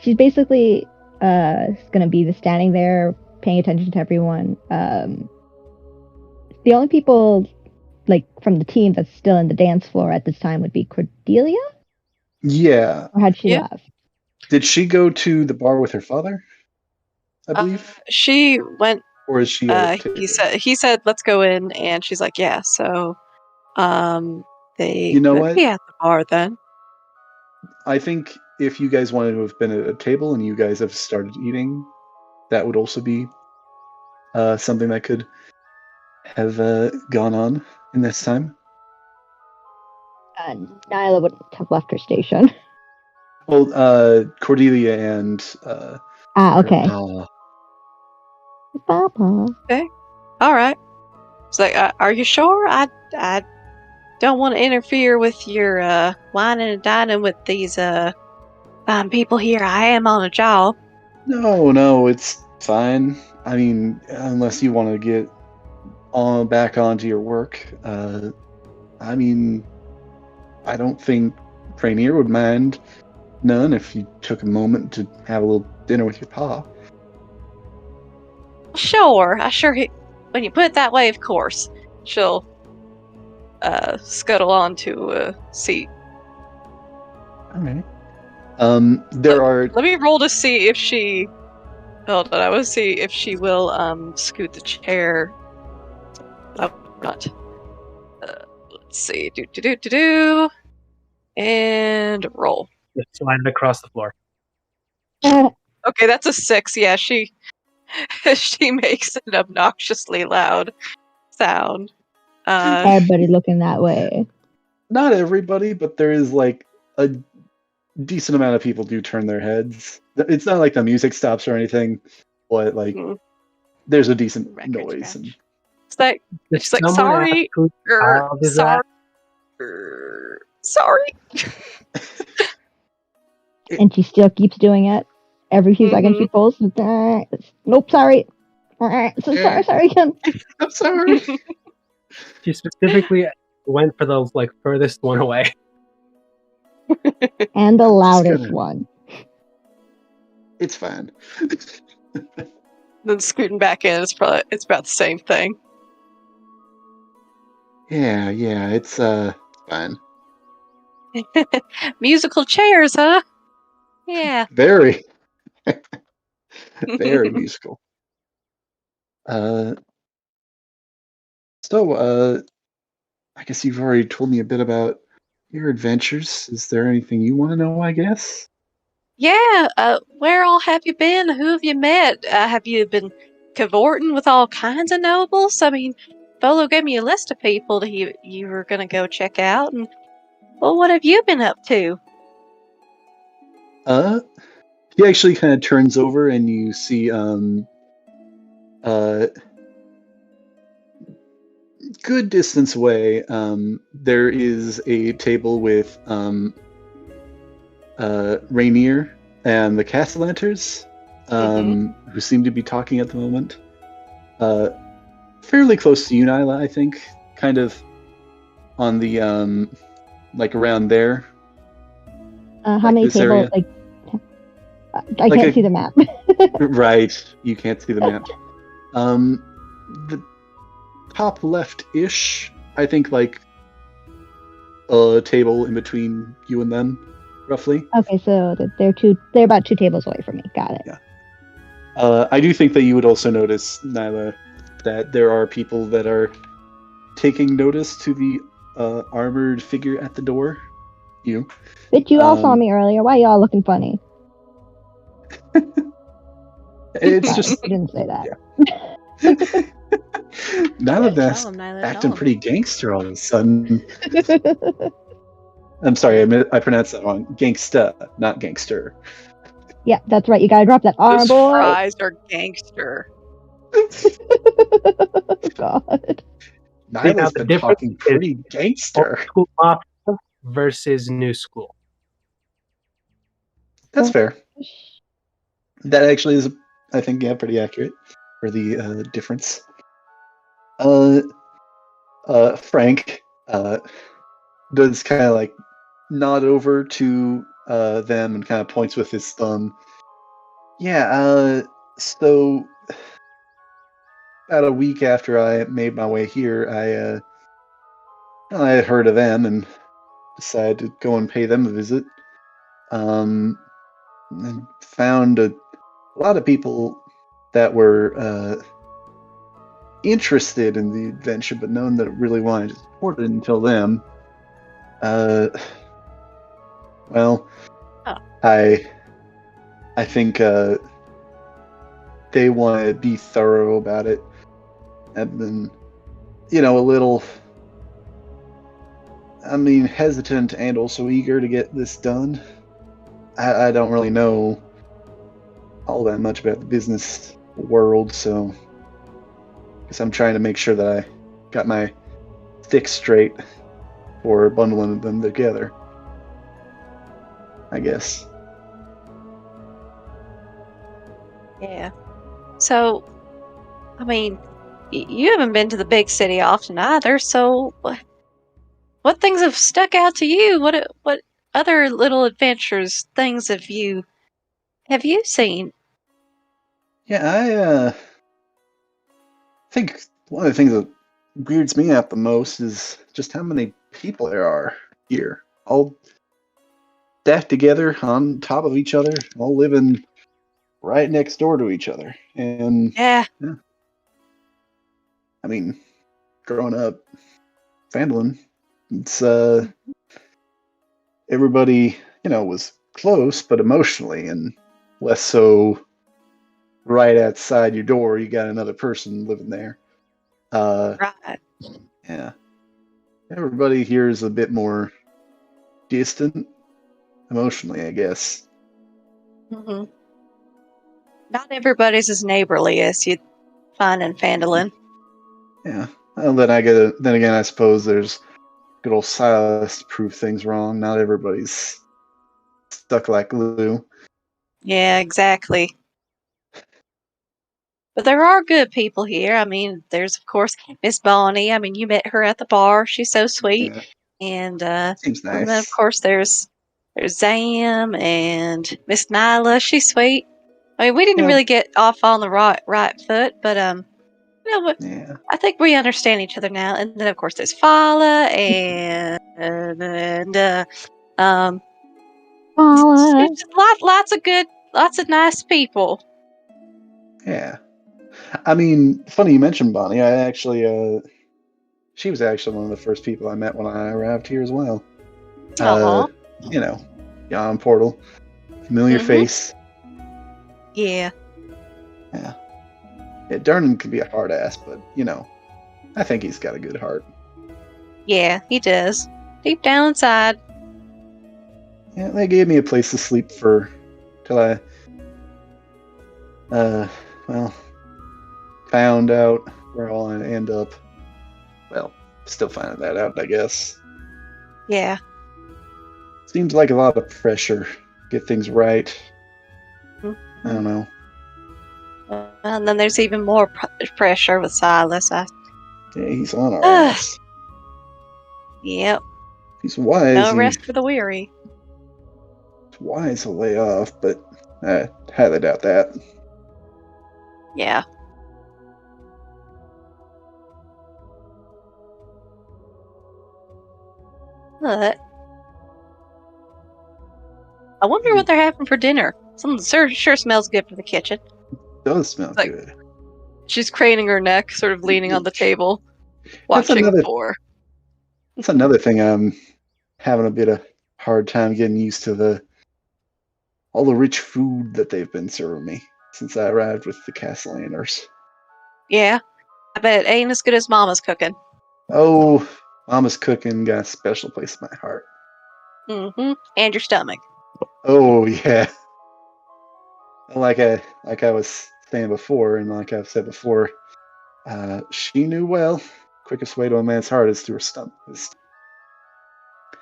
She's basically gonna be standing there paying attention to everyone. The only people like from the team that's still in the dance floor at this time would be Cordelia? Yeah. Or had she left? Did she go to the bar with her father? I believe. She went. Or is she? He said, "Let's go in," and she's like, "Yeah." So, they You know could what? be at the bar then. I think if you guys wanted to have been at a table and you guys have started eating, that would also be something that could have gone on in this time. Nyla wouldn't have left her station. Well, Cordelia and okay. Papa. Okay. All right. It's like, are you sure? I don't want to interfere with your whining and dining with these people here. I am on a job. No, it's fine. I mean, unless you want to get back onto your work. I mean, I don't think Rainier would mind none if you took a moment to have a little dinner with your pa. Sure. When you put it that way, of course. She'll scuttle onto a seat. All right. Let me roll to see if she. Hold on, I will see if she will scoot the chair. Oh, not. Let's see. Do. And roll. Slide it across the floor. Okay, that's a 6. Yeah, she makes an obnoxiously loud sound. Everybody looking that way. Not everybody, but there is like a decent amount of people do turn their heads. It's not like the music stops or anything, but like there's a decent noise. And... It's like sorry, sorry. And she still keeps doing it. Every few seconds she pulls. Nope, sorry. Sorry again. I'm sorry. She specifically went for the furthest one away. And the loudest one. It's fine. Then scooting back in, it's about the same thing. Yeah, it's fine. Musical chairs, huh? Yeah. Very. Very musical. So, I guess you've already told me a bit about your adventures. Is there anything you want to know, I guess? Yeah, where all have you been? Who have you met? Have you been cavorting with all kinds of nobles? I mean, Bolo gave me a list of people that you were going to go check out. And, well, what have you been up to? He actually kind of turns over and you see, good distance away, there is a table with, Rainier and the Castellanters, who seem to be talking at the moment. Fairly close to you, Nyla, I think. Kind of on the, around there. How many tables? I Like can't see the map. Right, you can't see the map. The top left-ish, I think, like a table in between you and them, roughly. Okay, so they're about 2 tables away from me. Got it. Yeah. I do think that you would also notice, Nyla, that there are people that are taking notice to the armored figure at the door. You. But you all saw me earlier. Why y'all looking funny? It's just I didn't say that. Yeah. Nyla that's Tell him, Nyla, acting tell him. pretty gangster all of a sudden. I'm sorry, I pronounced that wrong. Gangsta, not gangster. Yeah, that's right. You gotta drop that R, Those boy. fries are gangster. God. Nyla's the been difference talking pretty gangster. Old school mafia versus new school. That's fair. That actually is, I think, yeah, pretty accurate for the difference. Frank does kind of like nod over to them and kind of points with his thumb. Yeah, so about a week after I made my way here, I had heard of them and decided to go and pay them a visit. And found a lot of people that were interested in the adventure, but none that really wanted to support it until then. Well, Oh. I think they want to be thorough about it, and then, a little, hesitant and also eager to get this done. I don't really know all that much about the business world, so I guess I'm trying to make sure that I got my sticks straight for bundling them together, I guess. Yeah. So, you haven't been to the big city often either, so what things have stuck out to you? What other little adventures, things have you seen? Yeah, I think one of the things that weirds me out the most is just how many people there are here, all stacked together on top of each other, all living right next door to each other. And Yeah. growing up, Fandolin, it's everybody, was close, but emotionally, and less so right outside your door, you got another person living there. Right. Yeah. Everybody here is a bit more distant emotionally, I guess. Mm-hmm. Not everybody's as neighborly as you'd find in Fandolin. Yeah. Well, then again, I suppose there's good old Silas to prove things wrong. Not everybody's stuck like glue. Yeah, exactly. But there are good people here. There's of course Miss Bonnie. You met her at the bar. She's so sweet. Yeah. And Seems nice. and then of course there's Zam and Miss Nyla. She's sweet. We didn't really get off on the right foot, but what? Yeah. I think we understand each other now. And then of course there's Fala and Paula. it's lots of nice people. Yeah. Funny you mentioned Bonnie. I actually, she was actually one of the first people I met when I arrived here as well. Aw. Yon Portal, familiar face. Yeah. Yeah. Durnan can be a hard ass, but I think he's got a good heart. Yeah, he does. Deep down inside. Yeah, they gave me a place to sleep till I, found out where I'll end up. Well, still finding that out, I guess. Yeah. Seems like a lot of pressure to get things right. Mm-hmm. I don't know. And then there's even more pressure with Silas. Yeah, he's on our ass. Yep. He's wise. No rest for the weary. He's wise to lay off, but I highly doubt that. Yeah. But I wonder what they're having for dinner. Something sure smells good from the kitchen. Does smell Like- good. She's craning her neck, sort of leaning on the table, That's watching another- for. That's another thing I'm having a bit of hard time getting used to all the rich food that they've been serving me since I arrived with the Castellaners. Yeah, I bet it ain't as good as Mama's cooking. Oh, Mama's cooking got a special place in my heart. Mm-hmm. And your stomach. Oh yeah. Like I was saying before, and like I've said before, she knew well. Quickest way to a man's heart is through her stomach.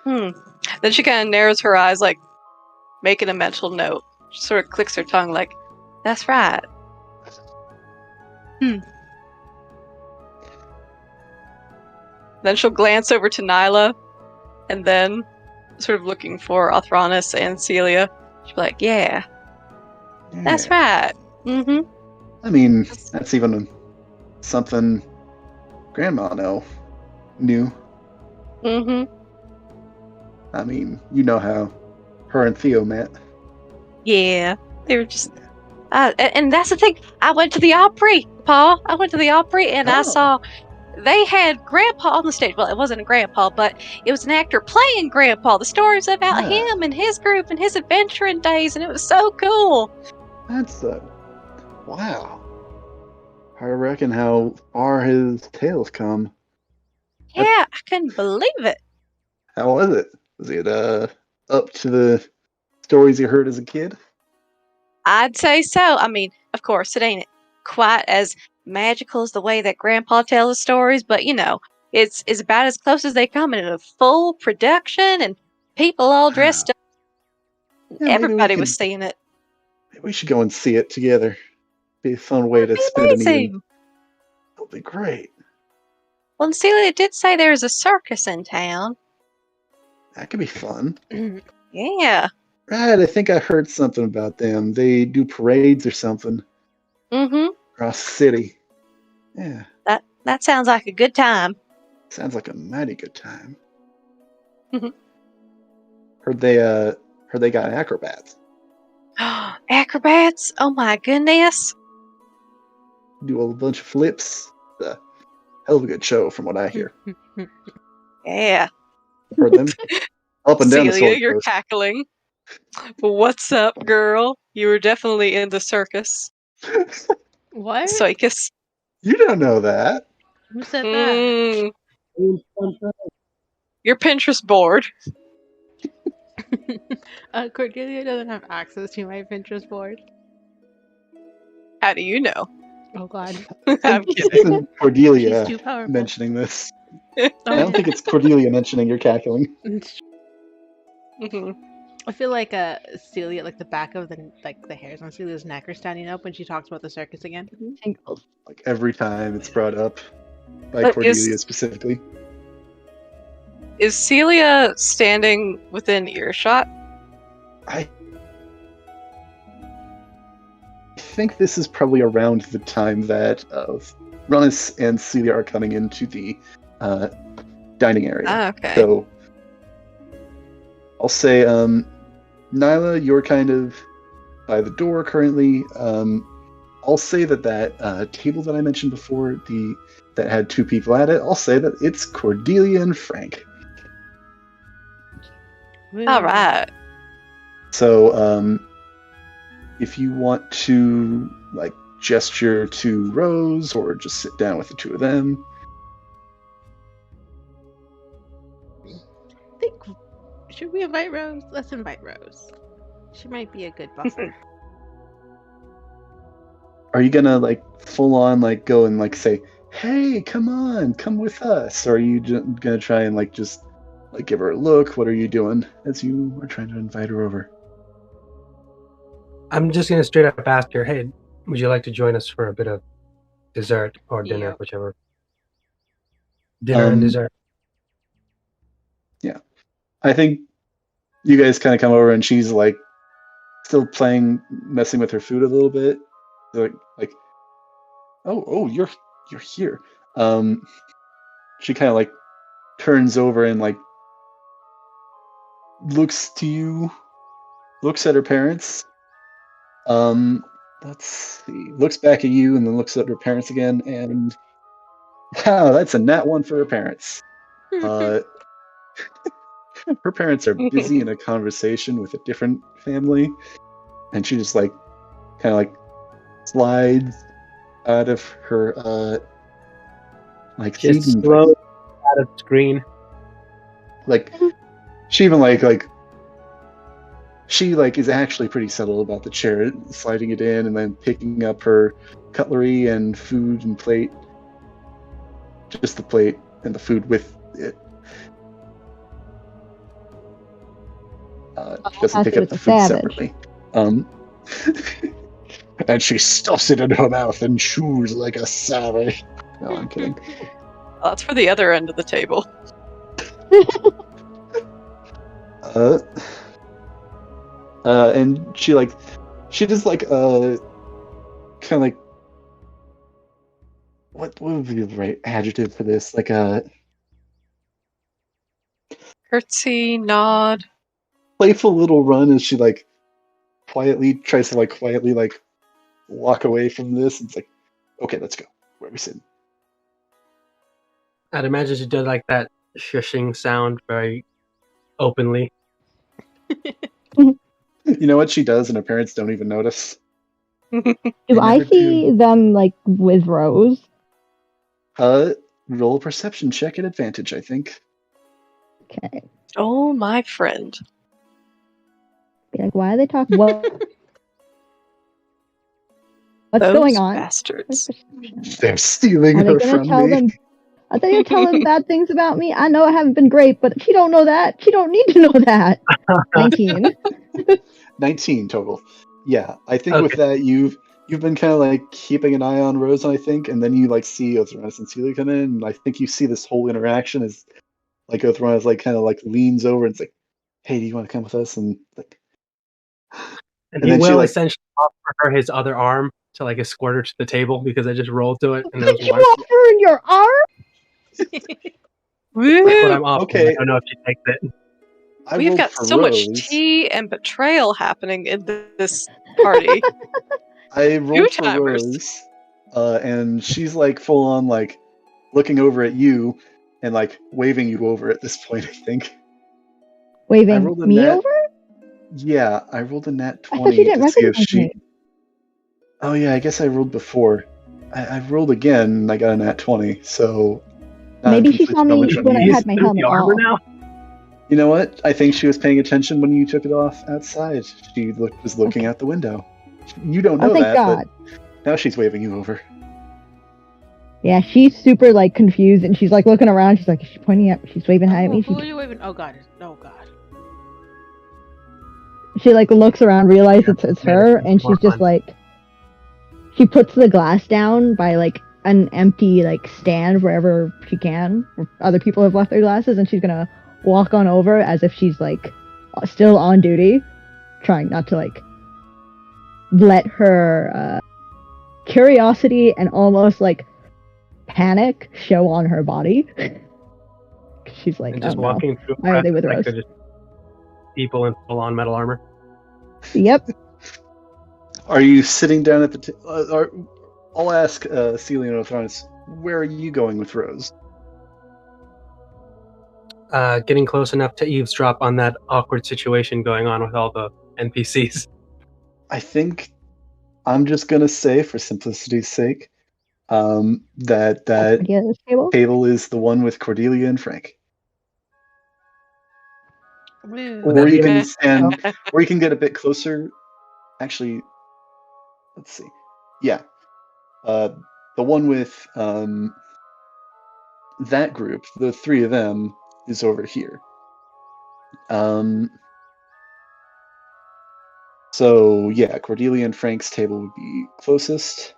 Then she kind of narrows her eyes, like making a mental note. She sort of clicks her tongue, like, "That's right." Then she'll glance over to Nyla, and then, sort of looking for Othronus and Celia, she'll be like, "Yeah, that's right." Mm-hmm. I mean, that's even something Grandma knew. Mm-hmm. I mean, you know how her and Theo met. Yeah, they were just. And that's the thing. I went to the Opry, Paul. I went to the Opry, and I saw they had Grandpa on the stage. Well, it wasn't a Grandpa, but it was an actor playing Grandpa. The stories about him and his group and his adventuring days, and it was so cool. That's wow. I reckon how far his tales come. Yeah, I couldn't believe it. How was it? Was it up to the stories you heard as a kid? I'd say so. I mean, of course, it ain't quite as magical as the way that Grandpa tells his stories, but you know, it's about as close as they come in a full production and people all dressed up. Yeah, Everybody was seeing it. Maybe we should go and see it together. Be a fun way to spend an evening. That'll be great. Well, and Celia did say there's a circus in town. That could be fun. Yeah. Right, I think I heard something about them. They do parades or something. Mm-hmm. Across the city. Yeah. That sounds like a good time. Sounds like a mighty good time. Mm-hmm. Heard they got acrobats. Acrobats? Oh my goodness. Do a bunch of flips. Hell of a good show from what I hear. Yeah. Heard them. Up and down the Celia, sword you're coast. cackling. What's up, girl? You were definitely in the circus. What? Circus. You don't know that. Who said that? Your Pinterest board. Cordelia doesn't have access to my Pinterest board. How do you know? Oh God. I'm This kidding. isn't Cordelia She's too powerful. mentioning this. Oh, I don't think it's Cordelia mentioning you're cackling. Mhm. I feel like Celia, like the back of the hairs on Celia's neck are standing up when she talks about the circus again. Tingles. Like every time it's brought up by But Cordelia specifically. Is Celia standing within earshot? I think this is probably around the time that Runnis and Celia are coming into the dining area. Ah, okay. So I'll say, Nyla, you're kind of by the door currently. I'll say that table that I mentioned before, that had two people at it, I'll say that it's Cordelia and Frank. All right. So, if you want to like gesture to Rose or just sit down with the two of them. Should we invite Rose? Let's invite Rose. She might be a good buffer. Are you gonna like full on like go and like say, "Hey, come on, come with us," or are you gonna try and like just like give her a look? What are you doing as you are trying to invite her over? I'm just gonna straight up ask her, "Hey, would you like to join us for a bit of dessert or dinner, Yep. whichever?" Dinner and dessert. Yeah, I think you guys kind of come over and she's like still messing with her food a little bit. Like, oh, you're here. She kind of like turns over and like looks to you, looks at her parents. Let's see. Looks back at you and then looks at her parents again, and wow, that's a nat one for her parents. Her parents are busy in a conversation with a different family, and she just like kind of like slides out of her like Just seat and, slow out of the screen. like she even like she like is actually pretty subtle about the chair, sliding it in and then picking up her cutlery and food and plate. Just the plate and the food with it. She doesn't pick up the food separately. And she stuffs it in her mouth and chews like a savage. No, I'm kidding. That's for the other end of the table. And she does like kind of like, what would be the right adjective for this? Like a Curtsy, nod. playful little run as she like tries to quietly walk away from this. It's like, okay, let's go. Where are we sitting? I'd imagine she did like that shushing sound very openly. You know what she does, and her parents don't even notice. Do I see them like with Rose? Roll a perception check at advantage, I think. Okay. Oh, my friend. Be like, why are they talking? What's Those going on? bastards. They're stealing Are they her gonna from tell me. them? Are they gonna tell them bad things about me? I know I haven't been great, but she don't know that. She don't need to know that. 19. 19 total. Yeah, I think with that you've been kind of like keeping an eye on Rose, I think, and then you like see Othronus and Celia come in, and I think you see this whole interaction as like Othronus like kind of like leans over and it's like, "Hey, do you want to come with us?" And like, and he will essentially offer her his other arm to like escort her to the table because I just rolled to it and there was Did you one. offer her your arm? That's what I'm offering. Okay. I don't know if she takes it. We've got so Rose. much tea and betrayal happening in this party. I rolled for Rose, and she's like full on like looking over at you and like waving you over at this point, I think. Waving me over? Yeah, I rolled a nat 20 I thought you didn't to see if recognize me. Oh yeah, I guess I rolled before. I rolled again and I got a nat 20, so maybe she saw me when I had my helmet on. Now? You know what? I think she was paying attention when you took it off outside. She was looking out the window. You don't know thank that, God. but now she's waving you over. Yeah, she's super like confused and she's like looking around. She's like, she's pointing at, she's waving high at me. Who are you waving? Oh God! Oh God! She like looks around, realizes it's her, and she's just like, she puts the glass down by like an empty like stand wherever she can, where other people have left their glasses, and she's gonna walk on over as if she's like still on duty, trying not to like let her curiosity and almost like panic show on her body. She's like, and just walking through. Why are they with Rose? People in full-on metal armor. Yep. Are you sitting down at the? I'll ask Celia and Othronus, where are you going with Rose? Getting close enough to eavesdrop on that awkward situation going on with all the NPCs. I think I'm just gonna say, for simplicity's sake, that table is the one with Cordelia and Frank. Or you can stand, or you can get a bit closer. Actually, let's see. Yeah, the one with that group, the three of them, is over here. So yeah, Cordelia and Frank's table would be closest.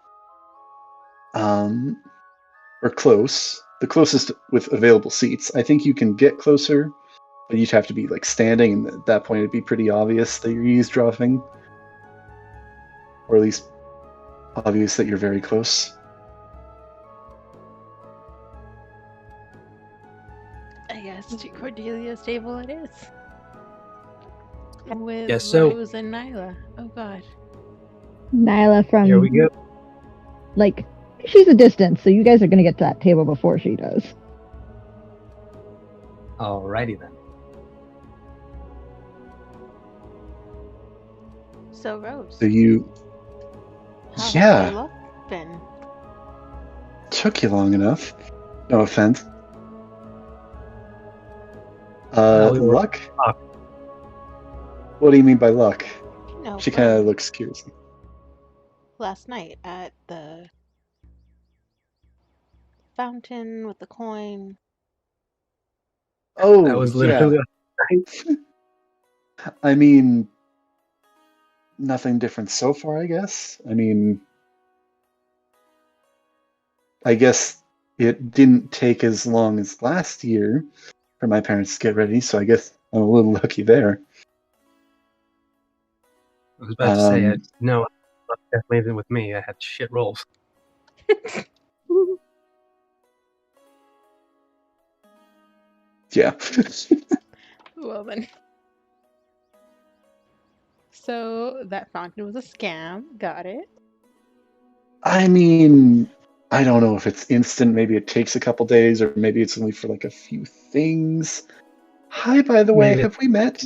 Or close. The closest with available seats. I think you can get closer, but you'd have to be like standing, and at that point it'd be pretty obvious that you're eavesdropping. or at least obvious that you're very close. I guess to Cordelia's table it is. With Guess so. Rose and Nyla. Oh god. Nyla from Here we go. like she's a distance, so you guys are gonna get to that table before she does. Alrighty then. So Rose. So you How's Yeah. your luck been? took you long enough. No offense. We were- Luck? What do you mean by luck? No, She kind of looks curious. last night at the fountain with the coin. Oh, That was yeah. literally I mean, nothing different so far, I guess. I mean, I guess it didn't take as long as last year for my parents to get ready, so I guess I'm a little lucky there. I was about to say it. No, luck definitely isn't with me. I had shit rolls. Yeah. Well then. So that fountain was a scam. Got it. I mean, I don't know if it's instant. Maybe it takes a couple days, or maybe it's only for like a few things. Hi, by the way, Maybe. have we met?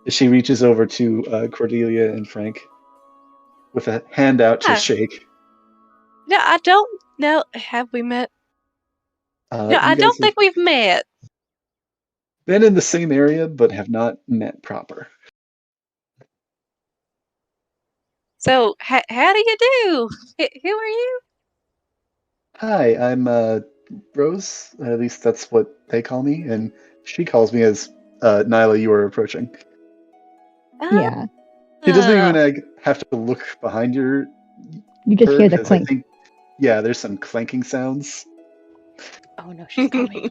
She reaches over to Cordelia and Frank with a hand out to Ah. shake. No, I don't know. Have we met? No, You I guys don't have think we've met. been in the same area, but have not met proper. So, how do you do? Who are you? Hi, I'm Rose. At least that's what they call me, and she calls me as Nyla. You are approaching. Yeah. She doesn't even have to look behind You just hear the because clink. I think, yeah, there's some clanking sounds. Oh no, she's coming.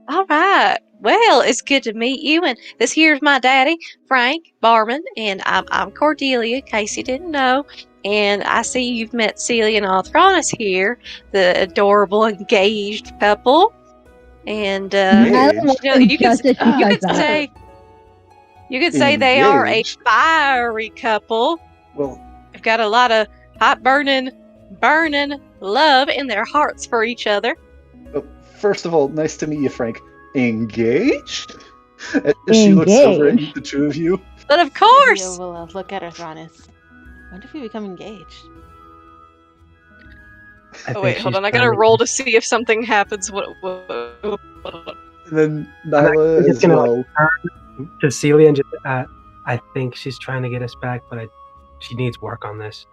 All right. Well, it's good to meet you. And this here's my daddy, Frank Barman, and I'm Cordelia, in case you didn't know. And I see you've met Celia and Althronis here, the adorable engaged couple. And Engaged? you could Just as she says that. say they are a Engaged? fiery couple. Well, They've got a lot of hot burning love in their hearts for each other. first of all, nice to meet you, Frank. Engaged? As she looks over at Engaged. the two of you. But of Celia course, will look at Arthronis. When did we become engaged? oh wait, hold on. I gotta roll to see if something happens. What? And then Nyla I'm just as gonna, well. turn to Celia and just, I think she's trying to get us back, but she needs work on this.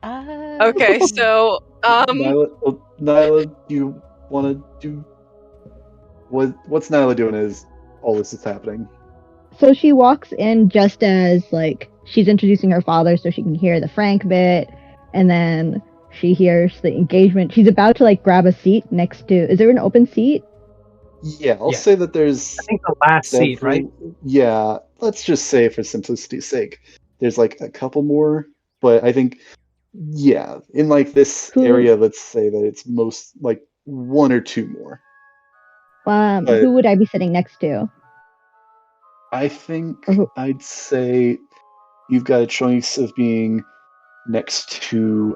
Okay, so Nyla, do you want to do what's Nyla doing as all this is happening? So she walks in just as she's introducing her father, so she can hear the Frank bit, and then she hears the engagement. She's about to grab a seat next to. Is there an open seat? Yeah, I'll say that there's. I think the last seat, right? Yeah, let's just say for simplicity's sake, there's a couple more, but I think, yeah, in this area, let's say that it's most one or two more. Who would I be sitting next to? I think I'd say you've got a choice of being next to,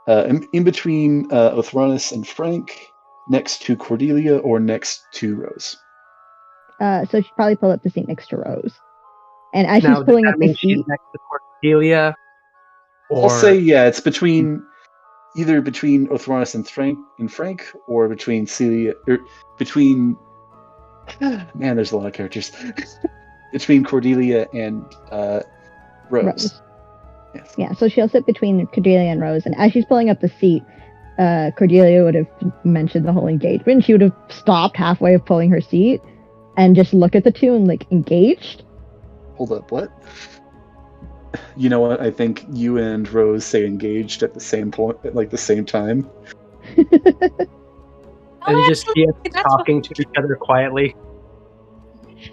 in between Othronus and Frank, next to Cordelia, or next to Rose. So she'd probably pull up the seat next to Rose. And as she's pulling up the seat, she's next to Cordelia. I'll say it's either between Othronus and Frank, or between Celia, or between. Man, there's a lot of characters. Between Cordelia and Rose. Yes. Yeah, so she'll sit between Cordelia and Rose, and as she's pulling up the seat, Cordelia would have mentioned the whole engagement. She would have stopped halfway of pulling her seat and just look at the two and engaged. Hold up, what? You know what? I think you and Rose say engaged at the same point, at the same time. And just talking to each other quietly.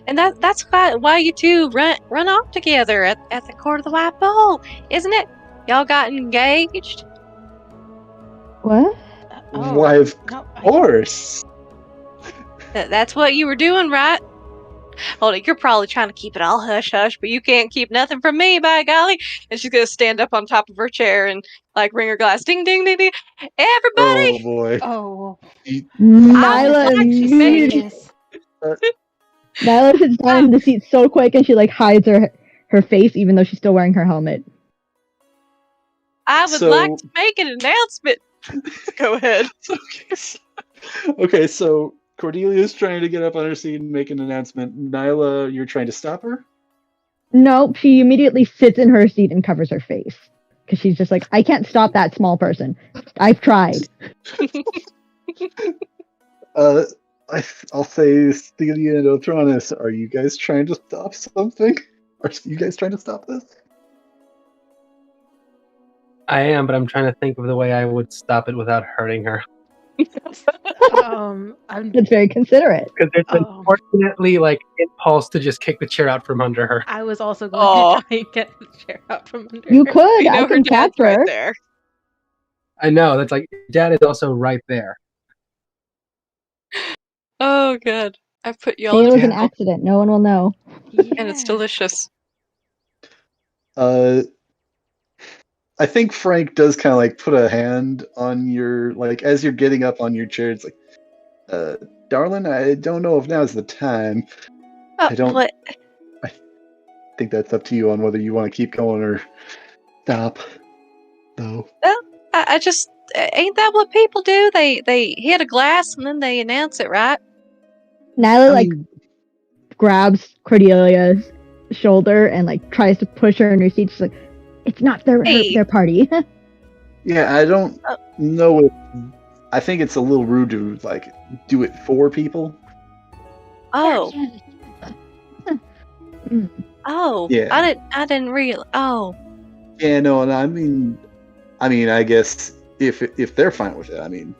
And that's why you two run off together at the Court of the White Bull, isn't it? Y'all got engaged? What? Why, of course. That's what you were doing, right? Hold it, you're probably trying to keep it all hush-hush, but you can't keep nothing from me, by golly. And she's going to stand up on top of her chair and, like, ring her glass. Ding, ding, ding, ding. Everybody! Oh, boy. Oh. Nyla She's immediately... serious. Nyla sits down in the seat so quick and she, like, hides her face even though she's still wearing her helmet. I would like to make an announcement. Go ahead. Okay, so Cordelia's trying to get up on her seat and make an announcement. Nyla, you're trying to stop her? No, she immediately sits in her seat and covers her face. Because she's just like, I can't stop that small person. I've tried. I'll say Celia and Othronus, are you guys trying to stop something? Are you guys trying to stop this? I am, but I'm trying to think of the way I would stop it without hurting her. That's very considerate. Because there's unfortunately like impulse to just kick the chair out from under her. I was also going to try and get the chair out from under her. You could. I can catch her. Right there. I know. That's like Dad is also right there. Oh, good. I put y'all. It was an accident. No one will know. Yeah. And it's delicious. I think Frank does kind of like put a hand on your, like, as you're getting up on your chair, it's like, darling, I don't know if now's the time. I think that's up to you on whether you want to keep going or stop, though. Well, I just, ain't that what people do? They hit a glass and then they announce it, right? Nyla, grabs Cordelia's shoulder and, like, tries to push her in her seat. She's like, it's not their party. Yeah, I don't know. I think it's a little rude to, like, do it for people. Oh. Oh. Yeah. I didn't realize. Oh. Yeah, no, and I mean, I guess if they're fine with it, I mean.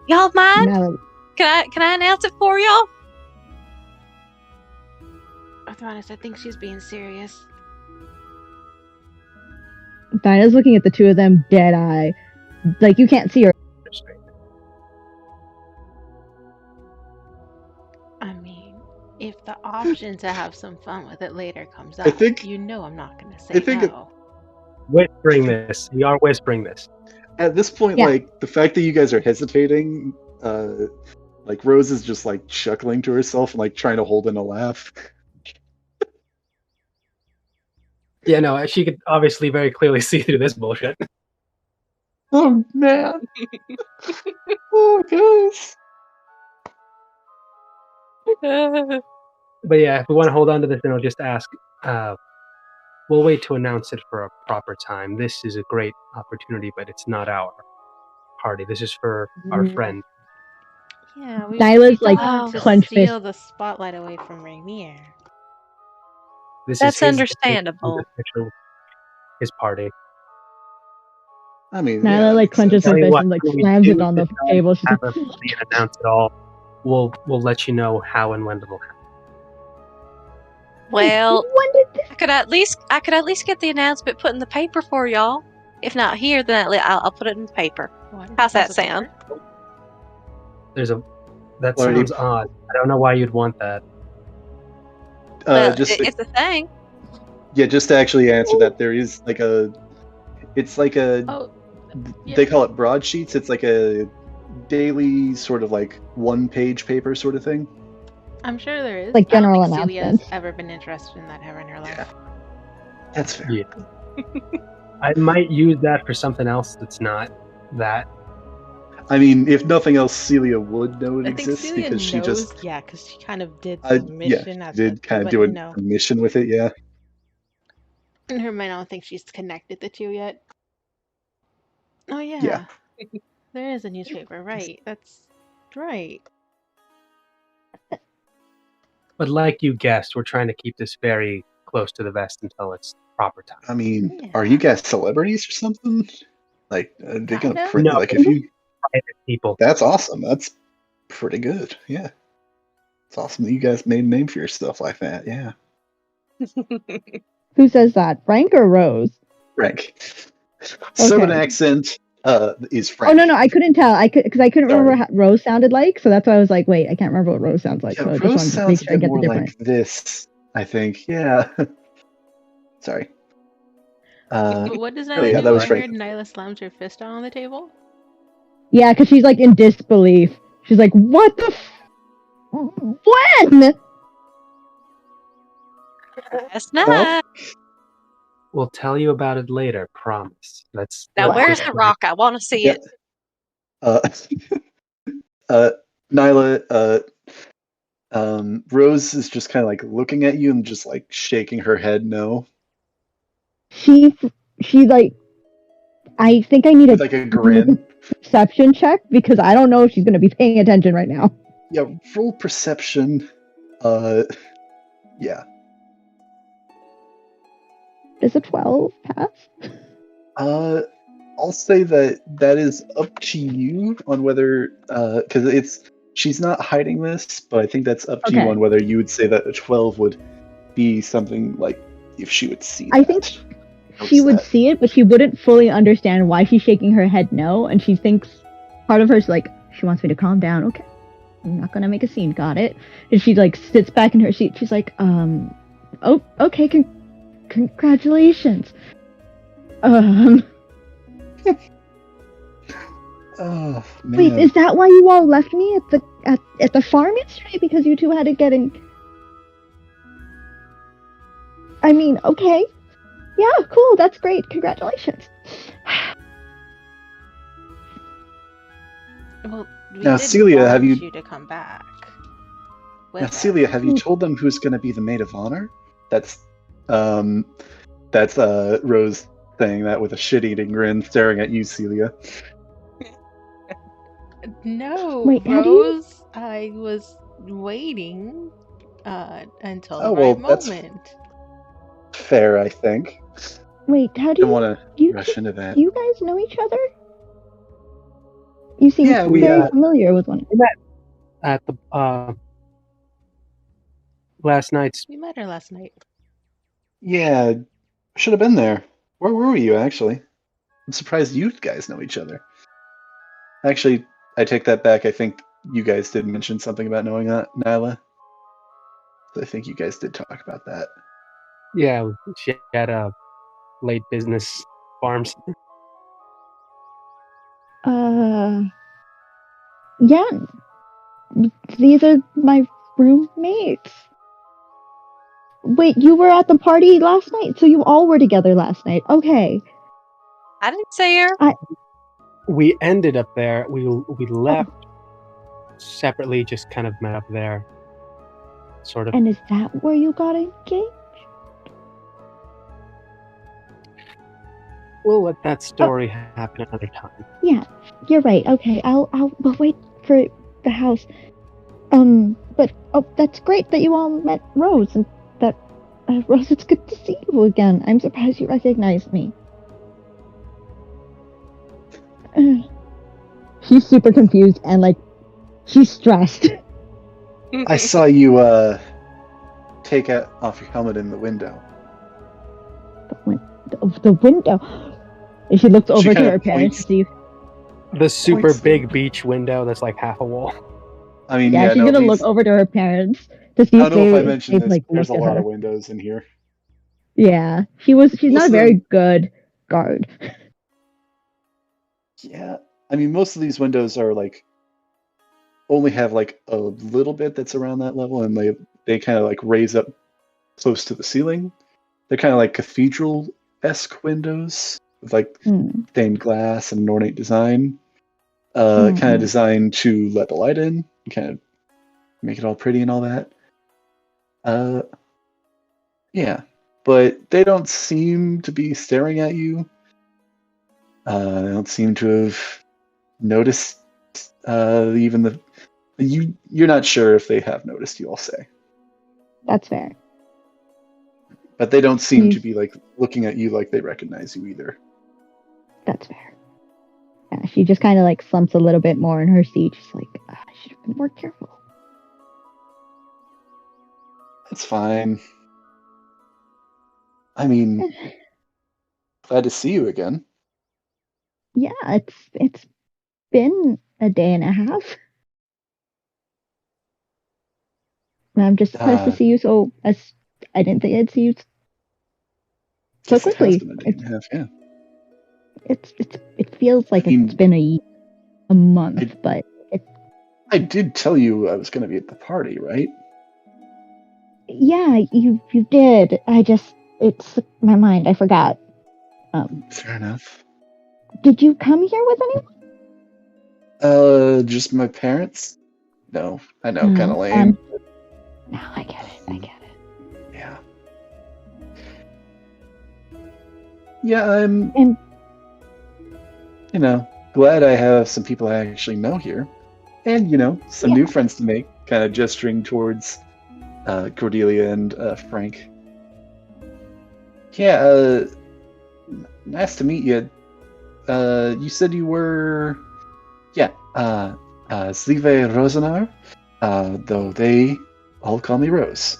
Y'all mind? No. Can I announce it for y'all? Athronus, I think she's being serious. Dinah's looking at the two of them dead eye. Like, you can't see her. I mean, if the option to have some fun with it later comes up, you know I'm not going to say no. Whispering this. We are whispering this. At this point, like, the fact that you guys are hesitating, like, Rose is just, like, chuckling to herself and, like, trying to hold in a laugh. Yeah, no, she could obviously very clearly see through this bullshit. Oh, man. Oh, guys. But yeah, if we want to hold on to this, then I'll just ask. We'll wait to announce it for a proper time. This is a great opportunity, but it's not our party. This is for our friend. Yeah, we Nyla's like to clenched fist. steal the spotlight away from Rainier. That's understandable. His party. I mean, Nyla like clenches her fist and like slams it on the table. She's like, announce it all. We'll let you know how and when it'll happen. Well, I could at least get the announcement put in the paper for y'all. If not here, then I'll put it in the paper. How's that sound? That sounds odd. I don't know why you'd want that. It's a thing. Yeah, just to actually answer that, there is like it's like they call it broadsheets. It's like a daily sort of like one-page paper sort of thing. I'm sure there is. Like general announcements. announcements. Celia's ever been interested in that ever in her life. Yeah. That's fair. Yeah. I might use that for something else that's not that. I mean, if nothing else, Celia would know it I think exists Celia because she knows, just because she kind of did the mission. did kind of do a mission with it, yeah. In her mind, I don't think she's connected the two yet. Oh yeah, Yeah. There is a newspaper, right? That's right. But like you guessed, we're trying to keep this very close to the vest until it's proper time. I mean, are you guys celebrities or something? Like, they're gonna print No. like if you Private people. That's awesome. That's pretty good. Yeah. It's awesome that you guys made a name for yourself like that. Yeah. Who says that? Frank or Rose? Frank. Southern Okay. accent is Oh Frank. no, I couldn't tell. Because I couldn't remember Sorry. how Rose sounded like, so that's why I was like, wait, I can't remember what Rose sounds like. Yeah, So I just Rose wanted to sounds make a sure I bit get the more difference. like this, I think. Yeah. Sorry. What does Oh, Nyla yeah, do? that was I Frank. heard Nyla slams her fist down on the table. Yeah, because she's like in disbelief. She's like, what the when? Last night. We'll tell you about it later, promise. Now, Wow. where's the rock? I want to see Yeah. it. Nyla, Rose is just kind of like looking at you and just like shaking her head no. She like, I think I need With like a grin. perception check because I don't know if she's going to be paying attention right now. Yeah, roll perception. Yeah. Does a 12 pass? I'll say that is up to you on whether because she's not hiding this, but I think that's up to you Okay. on whether you would say that a 12 would be something like if she would see I that. think she would see it, but she wouldn't fully understand why she's shaking her head no, and she thinks part of her's like, she wants me to calm down. Okay, I'm not gonna make a scene. Got it? And she like sits back in her seat. She's like, oh, okay, congratulations. Oh man. Wait, is that why you all left me at the farm yesterday? Because you two had to get in. I mean, okay. Yeah, cool, that's great. Congratulations. Well, we Now, did Celia, want have you- to come back? Now, Celia, have you told them who's going to be the maid of honor? That's Rose saying that with a shit-eating grin, staring at you, Celia. No, Wait, how do you- Rose. I was waiting until Oh, the well, right that's- moment. Fair, I think. Wait, how do Don't you? want you to rush into that. Do you guys know each other? You seem Yeah, we, very familiar with one. At the last night's. We met her last night. Yeah, should have been there. Where were you, actually? I'm surprised you guys know each other. Actually, I take that back. I think you guys did mention something about knowing Nyla. So I think you guys did talk about that. Yeah, she had a late business farms. Yeah. These are my roommates. Wait, you were at the party last night, so you all were together last night. Okay. I didn't say her. We ended up there. We left separately, just kind of met up there. Sort of. And is that where you got engaged? We'll let that story happen another time. Yeah, you're right. Okay, I'll wait for the house. But that's great that you all met Rose, and that Rose, it's good to see you again. I'm surprised you recognized me. She's super confused and like she's stressed. I saw you take off your helmet in the window. The window. And she looks over to kinda her parents to see if... The super Points. big beach window that's like half a wall. I mean, Yeah, she's gonna look over to her parents to see I if don't know if I they mentioned this. like There's a look at lot her. of windows in here. Yeah, she's not a very good guard. Yeah, I mean, most of these windows are like only have like a little bit that's around that level, and they kind of like raise up close to the ceiling. They're kind of like cathedral-esque windows with like stained glass and an ornate design. Kind of designed to let the light in, and kind of make it all pretty and all that. Yeah, but they don't seem to be staring at you. They don't seem to have noticed even you're not sure if they have noticed you, I'll say. That's fair. But they don't seem to be like looking at you like they recognize you either. That's fair. Yeah, she just kind of like slumps a little bit more in her seat. She's like, I should have been more careful. It's fine. I mean, glad to see you again. Yeah, it's been a day and a half. And I'm just surprised to see you so as I didn't think I'd see you so Yes, it has quickly. been a day and a half, yeah. It feels like it's been a month, but I did tell you I was going to be at the party, right? yeah, you did. It's my mind. I forgot. Fair enough. Did you come here with anyone? Just my parents? No, I know, kind of lame. No, I get it. Yeah. Yeah, I'm, glad I have some people I actually know here. And, some new friends to make, kind of gesturing towards Cordelia and Frank. Yeah, nice to meet you. You said you were, Zlive Rosenar, though they all call me Rose.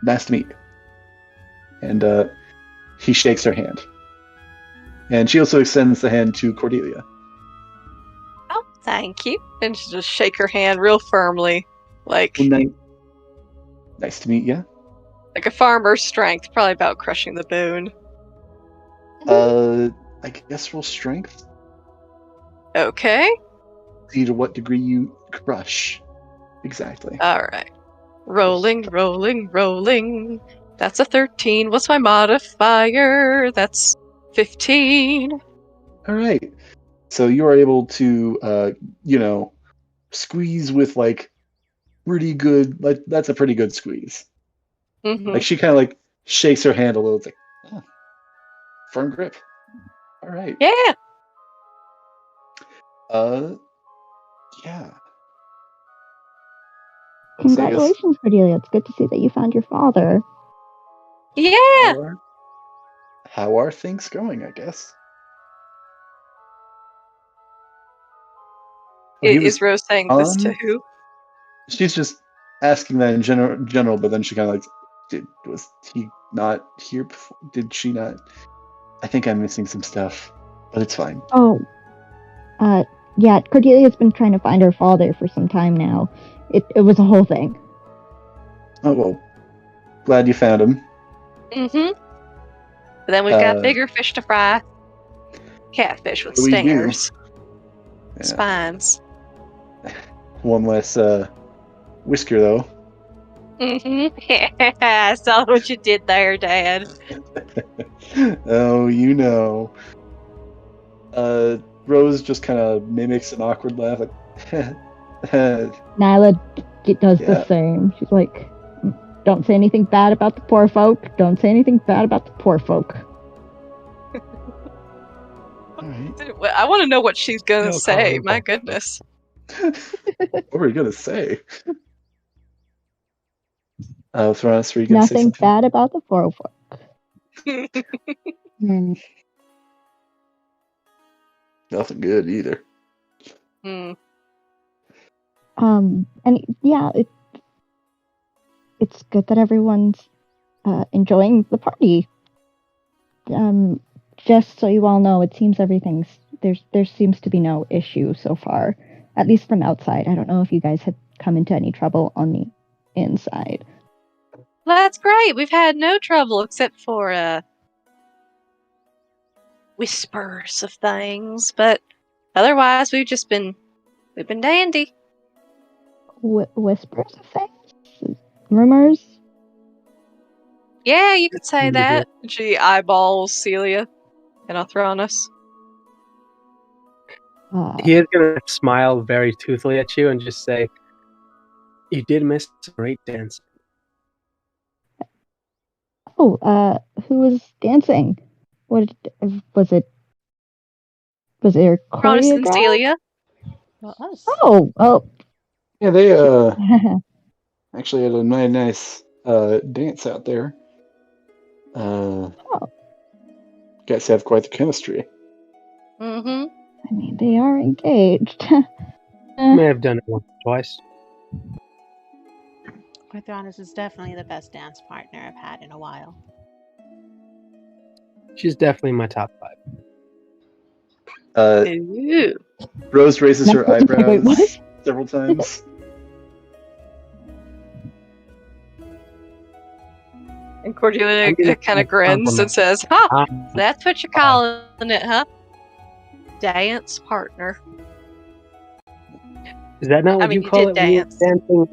Nice to meet you. And he shakes her hand. And she also extends the hand to Cordelia. Oh, thank you. And she just shake her hand real firmly. Like, nice to meet you. Like a farmer's strength, probably about crushing the bone. I guess roll strength. Okay. See to what degree you crush. Exactly. Alright. Rolling. That's a 13. What's my modifier? That's 15. Alright. So you are able to, squeeze with, pretty good, that's a pretty good squeeze. Mm-hmm. She kind of, shakes her hand a little. It's like, oh, firm grip. Alright. Yeah. Yeah. Congratulations, Cordelia. It's good to see that you found your father. Yeah. How are things going, I guess? Is Rose saying this to who? She's just asking that in general, but then she kind of was he not here before? Did she not? I think I'm missing some stuff, but it's fine. Oh, yeah, Cordelia's been trying to find her father for some time now. It was a whole thing. Oh, well, glad you found him. Mm-hmm. But then we've got bigger fish to fry. Catfish with stingers. Yeah. Spines. One less whisker, though. Mm-hmm. I saw what you did there, Dad. Oh, Rose just kind of mimics an awkward laugh. Nyla does the same. She's like, don't say anything bad about the poor folk. Don't say anything bad about the poor folk. Right. I want to know what she's going to say. My goodness. What were you going to say? Thronos, were you going to say something? Nothing bad about the poor folk. Nothing good either. And yeah, it's good that everyone's enjoying the party. Just so you all know, it seems there seems to be no issue so far, at least from outside. I don't know if you guys have come into any trouble on the inside. Well, that's great. We've had no trouble except for whispers of things, but otherwise we've been dandy. Whispers of things? Rumors? Yeah, you could say that. She eyeballs Celia and Athronis. He is going to smile very toothily at you and just say, "You did miss a great dance." Oh, who was dancing? What was it? Was it Athronis and Celia. Well, us. Oh. Yeah, they actually had a nice dance out there. Guys have quite the chemistry. Mm-hmm. I mean, they are engaged. May have done it once or twice. Orthronus is definitely the best dance partner I've had in a while. She's definitely my top 5. Ooh. Rose raises her Wait, eyebrows what? several times. And Cordelia I'm gonna kind of make grins and compliments. says, "Huh, that's what you're calling it, huh? Dance partner." Is that not I what mean, you you call did it when you're dance. dancing with,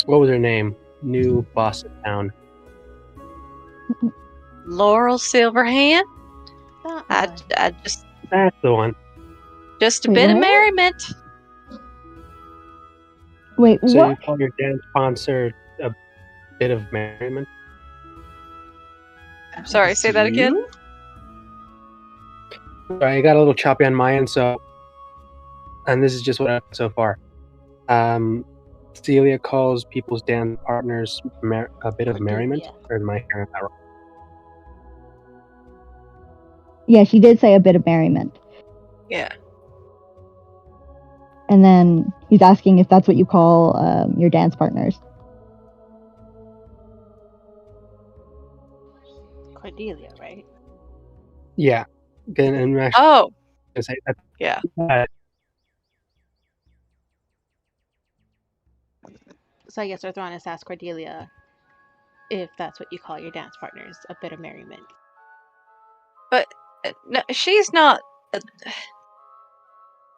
what was her name? New boss of town. Laurel Silverhand. I just That's the one. a Wait, bit of what? merriment. Wait, So what? you call your dance sponsor a bit of merriment? Sorry, say that again. You? Sorry, I got a little choppy on my end, and this is just what I've so far. Celia calls people's dance partners a bit of merriment, or am I hearing that wrong? Yeah, she did say a bit of merriment. Yeah. And then he's asking if that's what you call your dance partners. Cordelia, right? Yeah. And actually, Oh, I say that. yeah. So I guess Orthronus asked Cordelia if that's what you call your dance partners, a bit of merriment. But no, she's not.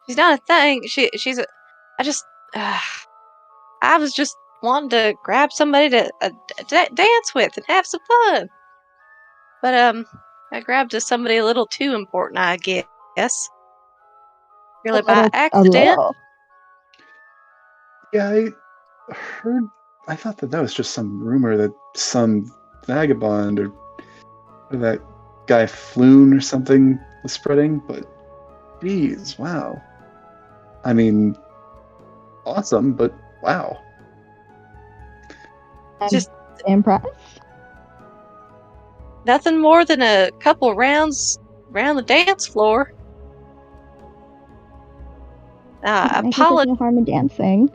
She's not a thing. She's a. I just. I was just wanting to grab somebody to dance with and have some fun. But I grabbed somebody a little too important, I guess. Really by A accident. little. Yeah, I thought that was just some rumor that some vagabond or that guy Floon or something was spreading, but geez, wow. I mean, awesome, but wow. Just impressed. nothing more than a couple rounds around the dance floor. I guess there's Apologize, no harm in dancing.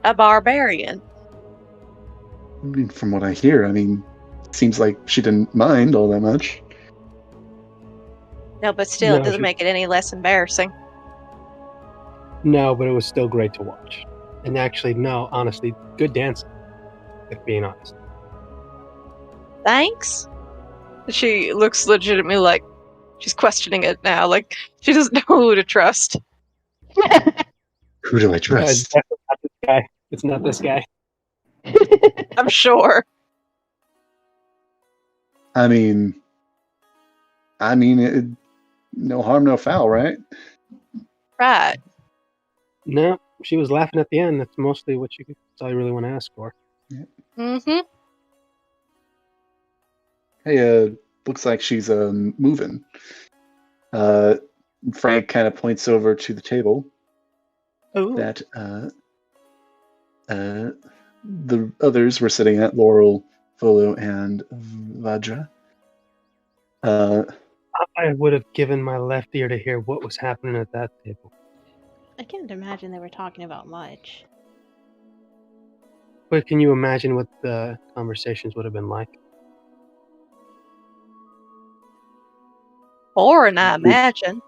a barbarian. I mean, from what I hear, seems like she didn't mind all that much. No, but still, No, it doesn't make it any less embarrassing. No, but it was still great to watch. And actually, no, honestly, good dancing, if being honest. Thanks? She looks legitimately like she's questioning it now. Like, she doesn't know who to trust. Who do I It's trust? definitely not this guy. It's not this guy. I'm sure. No harm, no foul, right? Right. No, she was laughing at the end. That's mostly that's all you really want to ask for. Mm-hmm. Hey, looks like she's moving. Frank kind of points over to the table Ooh. that the others were sitting at, Laurel, Volo, and Vajra. I would have given my left ear to hear what was happening at that table. I can't imagine they were talking about much. But can you imagine what the conversations would have been like? Boring, I imagine.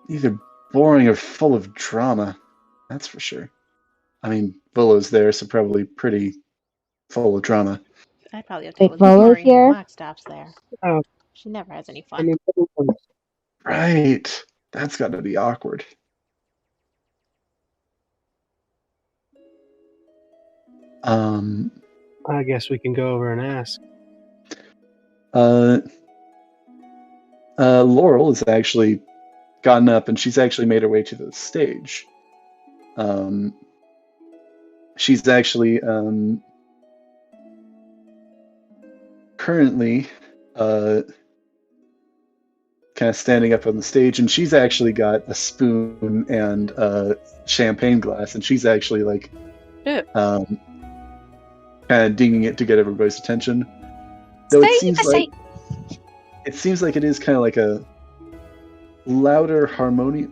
Either boring or full of drama, that's for sure. Volo's there, so probably pretty full of drama. I'd probably have to Wait, go with Volo's Lori here? when Blackstaff's there. Oh, She never has any I fun. mean, Right. That's got to be awkward. I guess we can go over and ask. Laurel has actually gotten up and she's actually made her way to the stage. She's actually currently kind of standing up on the stage, and she's actually got a spoon and a champagne glass, and she's actually like kind of dinging it to get everybody's attention. Though it seems like it is kind of like louder,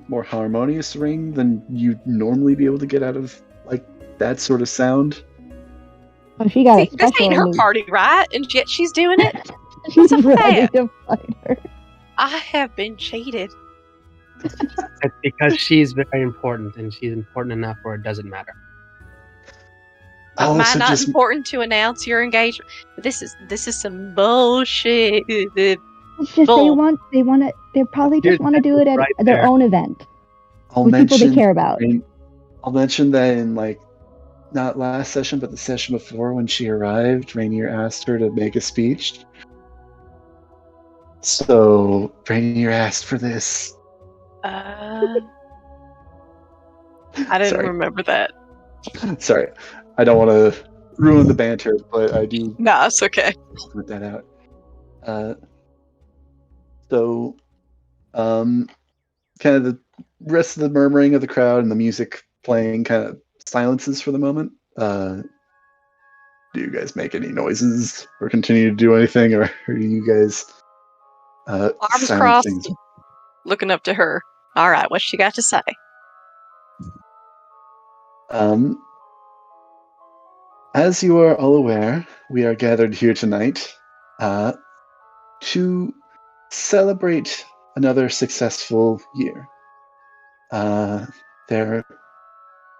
more harmonious ring than you'd normally be able to get out of like that sort of sound. Oh, she got a This special ain't her move. party, right? And yet she's doing it? She's What's up with ready that? to fight her. I have been cheated. It's because she's very important, and she's important enough where it doesn't matter. I'll Am I also not just important to announce your engagement? This is some bullshit. It's just Bull. they probably Here's just want to do it at right their there. own event I'll with people they mention care about. I'll mention that in like not last session, but the session before when she arrived, Rainier asked her to make a speech. So Rainier asked for this. I didn't Sorry. remember that. Sorry, I don't want to ruin the banter, but I do Nah, it's okay. put that out. So, kind of the rest of the murmuring of the crowd and the music playing kind of silences for the moment. Do you guys make any noises or continue to do anything, or are you guys Arms silent crossed, things? looking up to her. All right, what's she got to say? As you are all aware, we are gathered here tonight to celebrate another successful year. There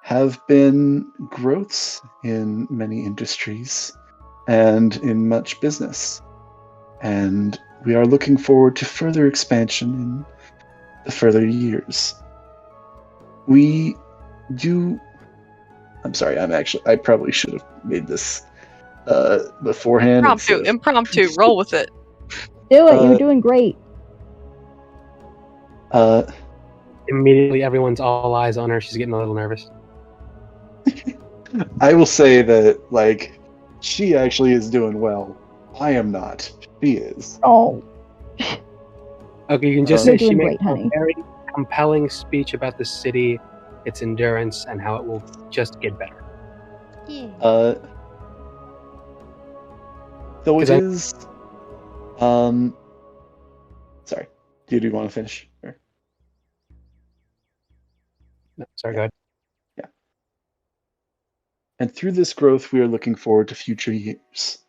have been growths in many industries and in much business, and we are looking forward to further expansion in the further years. We do. I'm sorry. I probably should have made this beforehand. Impromptu. Roll with it. Do it. You're doing great. Immediately, everyone's all eyes on her. She's getting a little nervous. I will say that, like, she actually is doing well. I am not. She is. Oh, Okay, you can just You're say she doing made great, honey. a very compelling speech about the city, its endurance, and how it will just get better. Yeah. Though it 'Cause I- is. Sorry. Do you want to finish? Or? No, sorry, go ahead. And through this growth, we are looking forward to future years.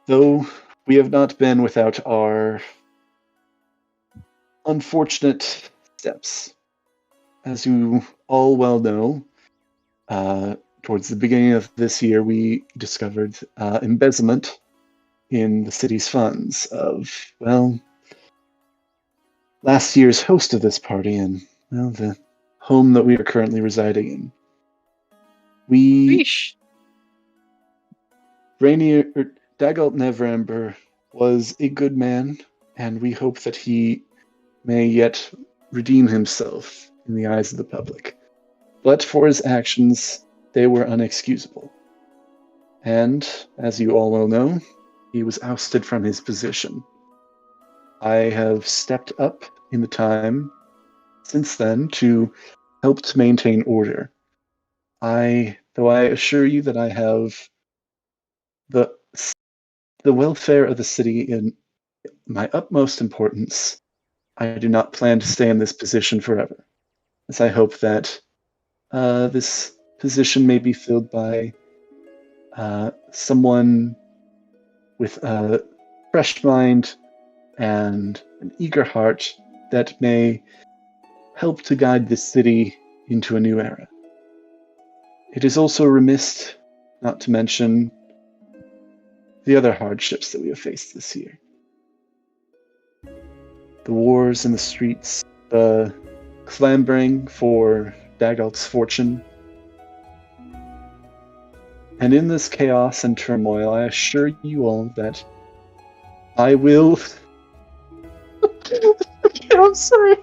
Though we have not been without our unfortunate steps. As you all well know, towards the beginning of this year, we discovered embezzlement in the city's funds of, well, last year's host of this party and, well, the home that we are currently residing in. Dagalt Neverember was a good man, and we hope that he may yet redeem himself in the eyes of the public. But for his actions, they were unexcusable. And, as you all well know, he was ousted from his position. I have stepped up in the time since then to help to maintain order. Though I assure you that I have the welfare of the city in my utmost importance, I do not plan to stay in this position forever, as I hope that this position may be filled by someone with a fresh mind and an eager heart that may help to guide this city into a new era. It is also remiss not to mention the other hardships that we have faced this year. The wars in the streets, the clambering for Dagalt's fortune. And in this chaos and turmoil, I assure you all that I will... I'm sorry.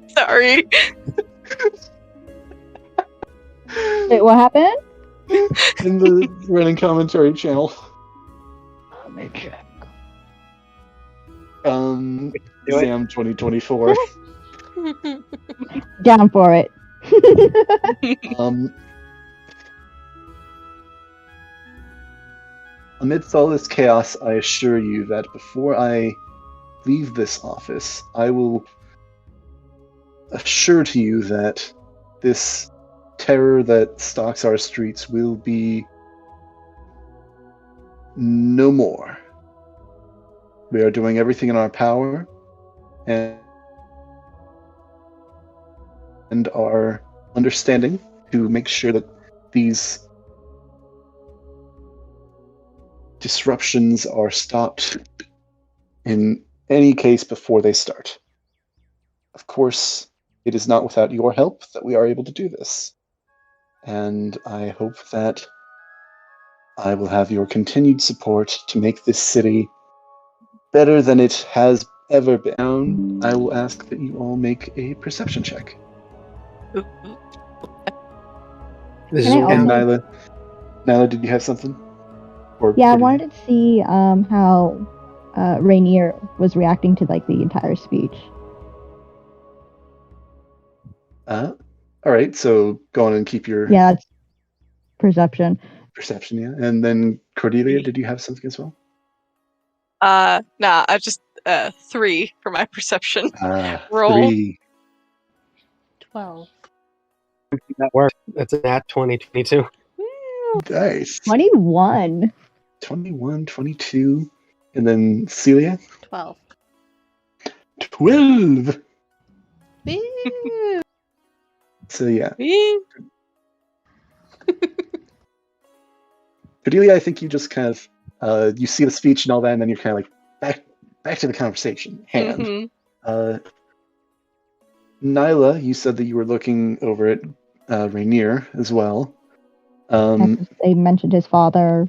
Sorry. Wait, what happened? In the running commentary channel. Let me check. Exam 2024. Down for it. Amidst all this chaos, I assure you that before I leave this office, I will assure to you that this terror that stalks our streets will be no more. We are doing everything in our power and our understanding to make sure that these disruptions are stopped in any case before they start. Of course, it is not without your help that we are able to do this. And I hope that I will have your continued support to make this city better than it has ever been. I will ask that you all make a perception check. This Can I is also- Nyla, did you have something? Or Yeah, I Cordelia? wanted to see how Rainier was reacting to like the entire speech. All right, so go on and keep your Yeah, it's perception. perception, yeah. And then Cordelia, did you have something as well? Nah, I just 3 for my perception. Roll. 3. 12. that work. That's a nat 20, 22. Nice. 21. 21, 22. And then Celia? 12. 12. Woo! So yeah. Wee. Cordelia, I think you just kind of you see the speech and all that, and then you're kind of like back to the conversation hand. Mhm. Nyla, you said that you were looking over at Rainier as well. They mentioned his father.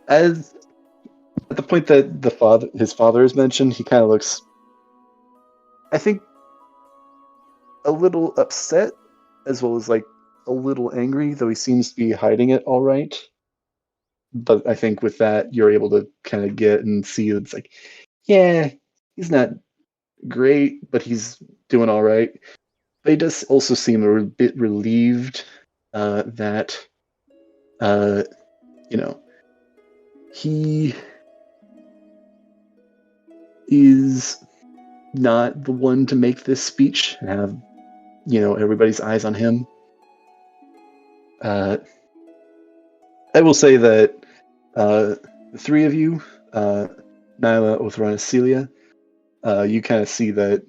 As at the point that his father is mentioned, he kind of looks, I think, a little upset, as well as like a little angry, though he seems to be hiding it all right. But I think with that, you're able to kind of get and see it's like, yeah, he's not great, but he's doing all right. But he does also seem a bit relieved that, he is not the one to make this speech and have, everybody's eyes on him. I will say that the three of you, Nyla, Othrana, Celia, you kind of see that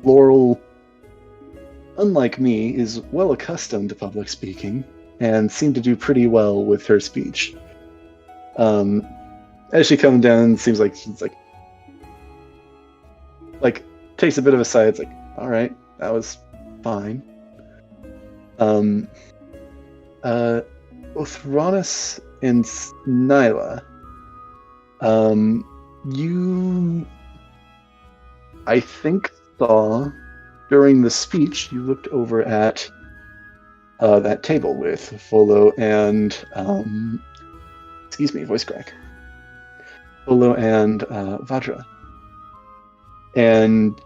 Laurel, unlike me, is well accustomed to public speaking and seemed to do pretty well with her speech. As she comes down, it seems like she's like takes a bit of a sigh. It's like, all right, that was fine. Othranus and Nyla, you, I think, saw during the speech, you looked over at that table with Volo and, excuse me, voice crack. Volo and Vajra. And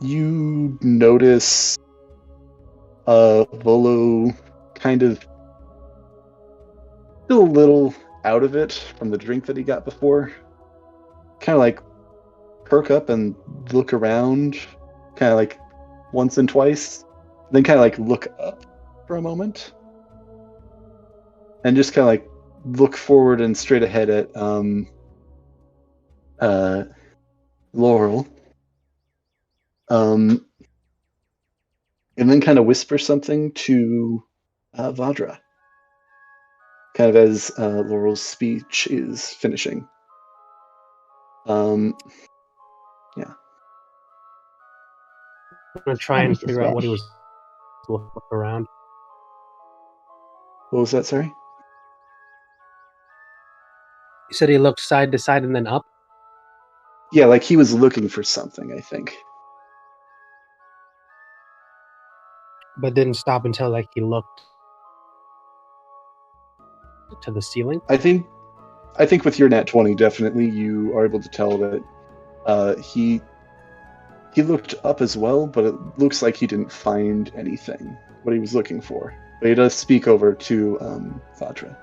you notice Volo kind of still a little out of it from the drink that he got before. Kind of like perk up and look around, kind of like once and twice, then kind of like look up for a moment, and just kind of like look forward and straight ahead at Laurel, and then kind of whisper something to Vadra, kind of as Laurel's speech is finishing. Yeah. I'm gonna try and figure out what he was looking around. What was that? Sorry. You said he looked side to side and then up? Yeah, like he was looking for something, I think. But didn't stop until like he looked to the ceiling? I think with your nat 20, definitely you are able to tell that he looked up as well, but it looks like he didn't find anything, what he was looking for. But he does speak over to Vajra.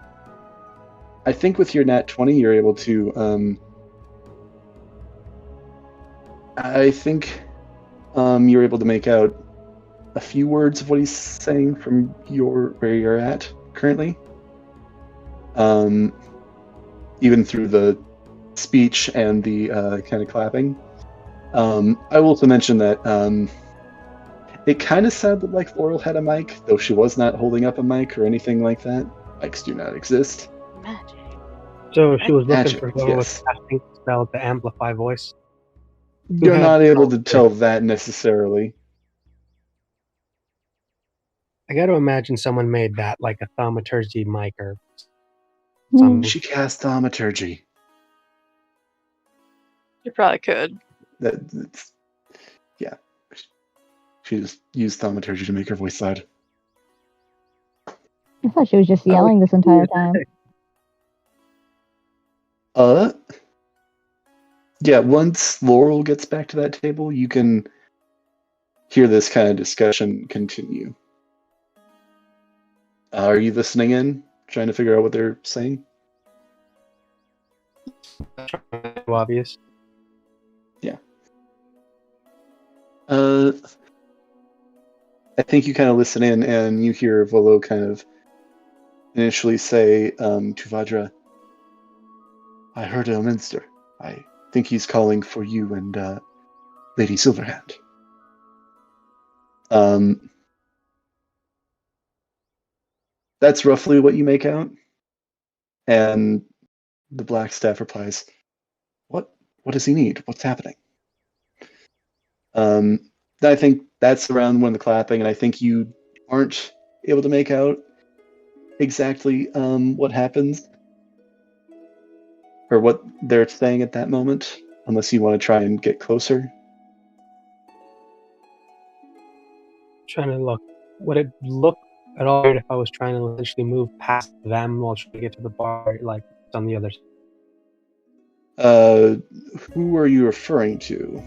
I think with your nat 20, you're able to. I think you're able to make out a few words of what he's saying from where you're at currently. Even through the speech and the kind of clapping. I will also mention that it kind of sounded like Laurel had a mic, though she was not holding up a mic or anything like that. Mics do not exist. Magic. So she was looking Magic, for whoever was yes. casting the spell to amplify voice. You're had not able to thaumaturgy. tell that necessarily. I got to imagine someone made that like a thaumaturgy mic or Hmm. something. She cast thaumaturgy. You probably could. Yeah. She just used thaumaturgy to make her voice loud. I thought she was just yelling this entire time. Yeah, once Laurel gets back to that table, you can hear this kind of discussion continue. Are you listening in? Trying to figure out what they're saying? Obvious. Yeah. I think you kind of listen in and you hear Volo kind of initially say to Vajra, I heard Elminster. I think he's calling for you and Lady Silverhand. That's roughly what you make out. And the Black Staff replies, What does he need? What's happening? I think that's around when the clapping, and I think you aren't able to make out exactly what happens or what they're saying at that moment, unless you want to try and get closer. Trying to look. Would it look at all weird if I was trying to essentially move past them while trying to get to the bar, like on the other side? Who are you referring to?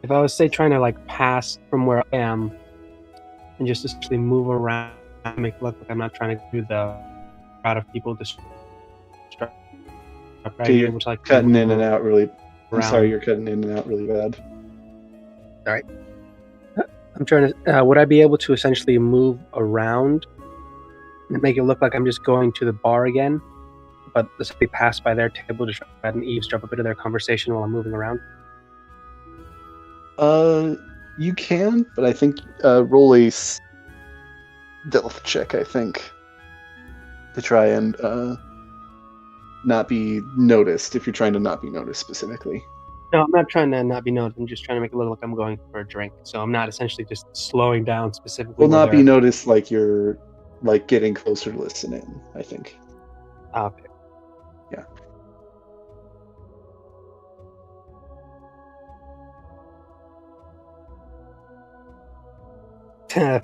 If I was, say, trying to like pass from where I am and just essentially move around, make it look like I'm not trying to do the crowd of people distract. Okay, you're cutting in and out really. I'm sorry, you're cutting in and out really bad. All right. I'm trying to. Would I be able to essentially move around and make it look like I'm just going to the bar again, but essentially pass by their table to try and eavesdrop a bit of their conversation while I'm moving around? You can, but I think roll a stealth check, I think, to try and not be noticed, if you're trying to not be noticed specifically. No, I'm not trying to not be noticed. I'm just trying to make it look like I'm going for a drink. So I'm not essentially just slowing down specifically. Will not be noticed like you're like getting closer to listen in, I think. Okay. Yeah. Damn.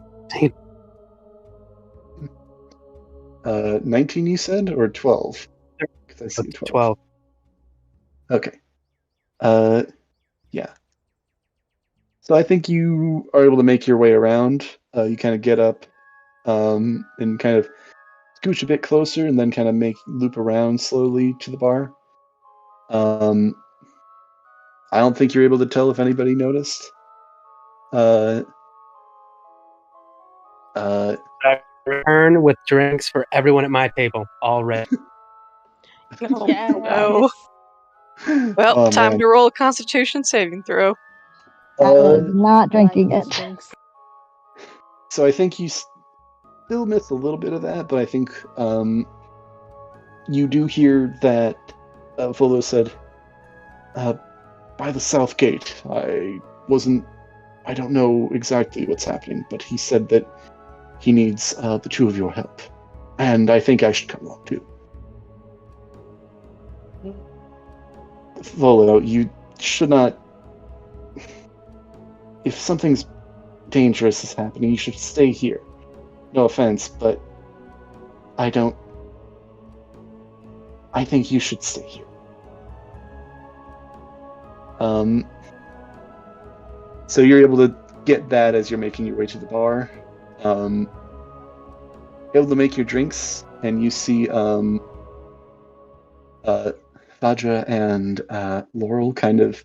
19 you said, or 12? Because I see 12. Okay. Yeah. So I think you are able to make your way around. You kind of get up and kind of scooch a bit closer and then kind of loop around slowly to the bar. I don't think you're able to tell if anybody noticed. I return with drinks for everyone at my table, all red. No. Yes. No. Well, time to roll a Constitution saving throw. I was not drinking it. So I think you still miss a little bit of that, but I think you do hear that Volo said, by the south gate. I don't know exactly what's happening, but he said that he needs the two of your help. And I think I should come along too. Volo, you should not... If something's dangerous is happening, you should stay here. No offense, but I think you should stay here. So you're able to get that as you're making your way to the bar. Able to make your drinks. and you see Vajra and Laurel kind of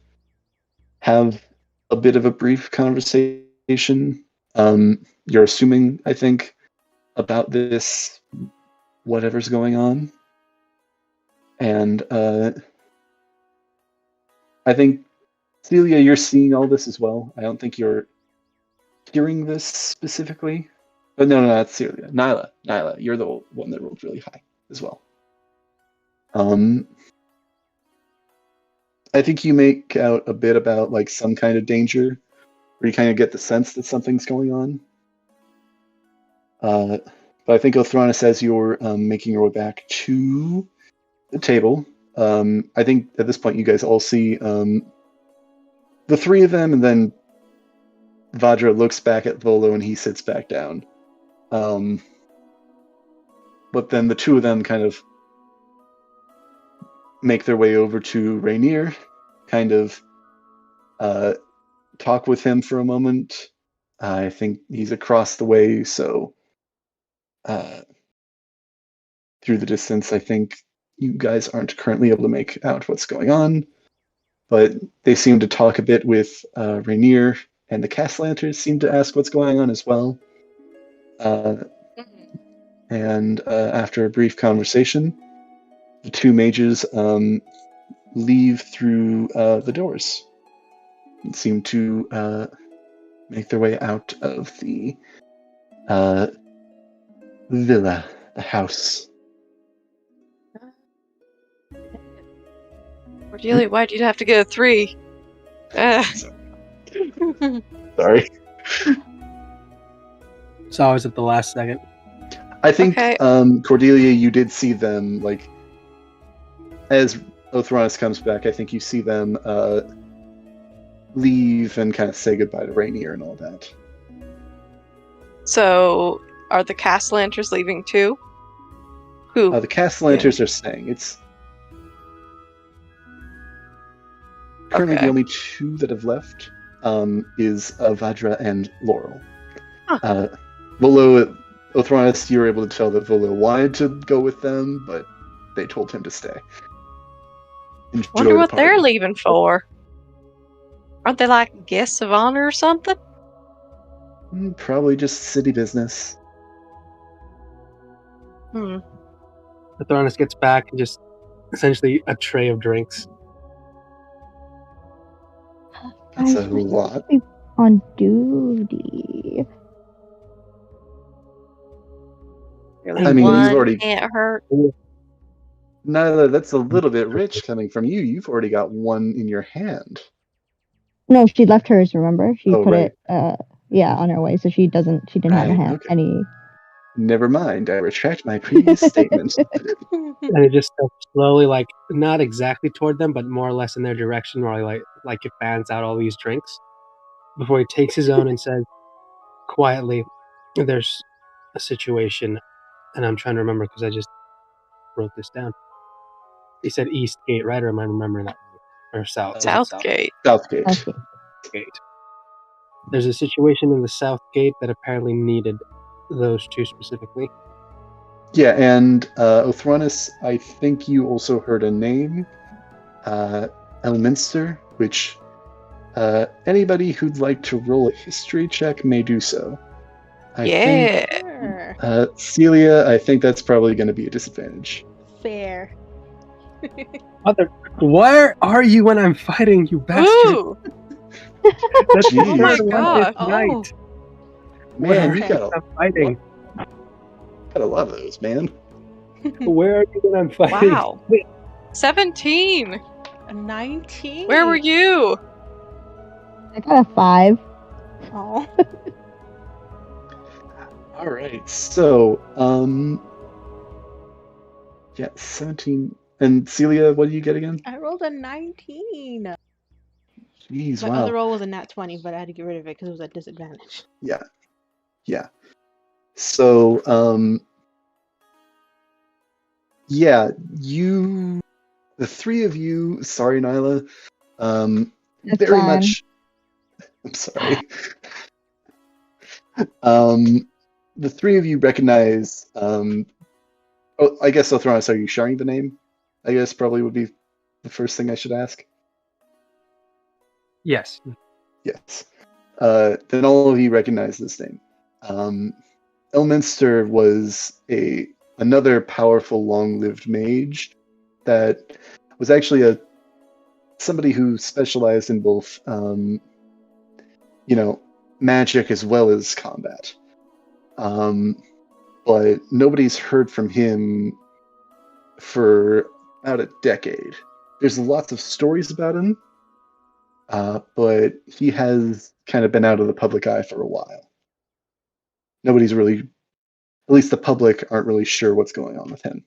have a bit of a brief conversation. You're assuming, I think, about this, whatever's going on. And I think, Celia, you're seeing all this as well. I don't think you're hearing this specifically. But no, that's Celia. Nyla, you're the one that rolled really high as well. I think you make out a bit about like some kind of danger, where you kind of get the sense that something's going on. But I think Othranis, as you're making your way back to the table, I think at this point you guys all see the three of them, and then Vajra looks back at Volo and he sits back down. But then the two of them kind of make their way over to Rainier, kind of talk with him for a moment. I think he's across the way, so through the distance, I think you guys aren't currently able to make out what's going on, but they seem to talk a bit with Rainier, and the Castlanters seem to ask what's going on as well. And after a brief conversation, the two mages leave through the doors and seem to make their way out of the villa, the house. Cordelia, why'd you have to get a 3? Sorry. It's always at the last second. I think, Okay. Cordelia, you did see them, like, as Othranis comes back, I think you see them leave and kind of say goodbye to Rainier and all that. So, are the Castlanters leaving too? Who? The Castlanters are staying. It's currently Okay. the only two that have left is Vajra and Laurel. Huh. Volo, Othranis, you were able to tell that Volo wanted to go with them, but they told him to stay. Enjoy Wonder the what they're party. leaving for. Aren't they like guests of honor or something? Probably just city business. Athronis gets back and just essentially a tray of drinks. That's Guys, a we're lot. supposed to be on duty. Really, I mean, one you've already- can't hurt. Nyla, that's a little bit rich coming from you. You've already got one in your hand. No, she left hers, remember? She Oh, put right. it on her way, so she didn't have a Right, hand okay. any. Never mind. I retract my previous statement. And it just steps slowly, like not exactly toward them, but more or less in their direction, while he like it fans out all these drinks before he takes his own and says quietly, "There's a situation," and I'm trying to remember because I just wrote this down. He said East Gate, right? Or am I remembering that wrong? Or South? Was it Southgate. Southgate. Okay. Gate. There's a situation in the South Gate that apparently needed those two specifically. Yeah, and Othranis, I think you also heard a name, Elminster, which anybody who'd like to roll a history check may do so. I Yeah. think, Celia, I think that's probably going to be a disadvantage. Fair. Mother, where are you when I'm fighting, you bastard? Ooh! That's the Jeez. Oh my third one God. this night. Man, Where you got I'm fighting. a lot of those, man. Where are you when I'm fighting? Wow. 17! A 19? Where were you? I got a 5. Oh. All right, so, yeah, 17. And Celia, what do you get again? I rolled a 19. Jeez, My wow. other roll was a nat 20, but I had to get rid of it because it was at disadvantage. Yeah. So, yeah, the three of you, sorry, Nyla, That's very fine. much, I'm sorry. The three of you recognize Oh, I guess Othronus, are you sharing the name? I guess probably would be the first thing I should ask. Yes. Yes. Then all of you recognize this name. Elminster was another powerful, long-lived mage that was actually somebody who specialized in both, magic as well as combat. But nobody's heard from him for about a decade. There's lots of stories about him, but he has kind of been out of the public eye for a while. Nobody's really, at least the public, aren't really sure what's going on with him.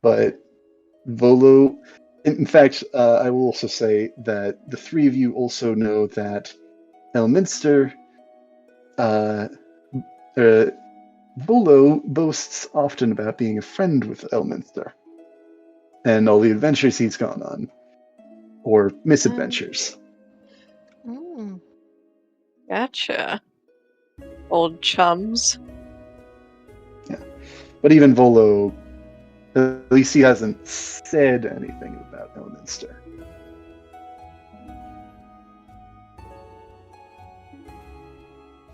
But Volo, in fact, I will also say that the three of you also know that Elminster, Volo boasts often about being a friend with Elminster and all the adventures he's gone on, or misadventures. Gotcha. Old chums. Yeah, but even Volo, at least he hasn't said anything about Elminster.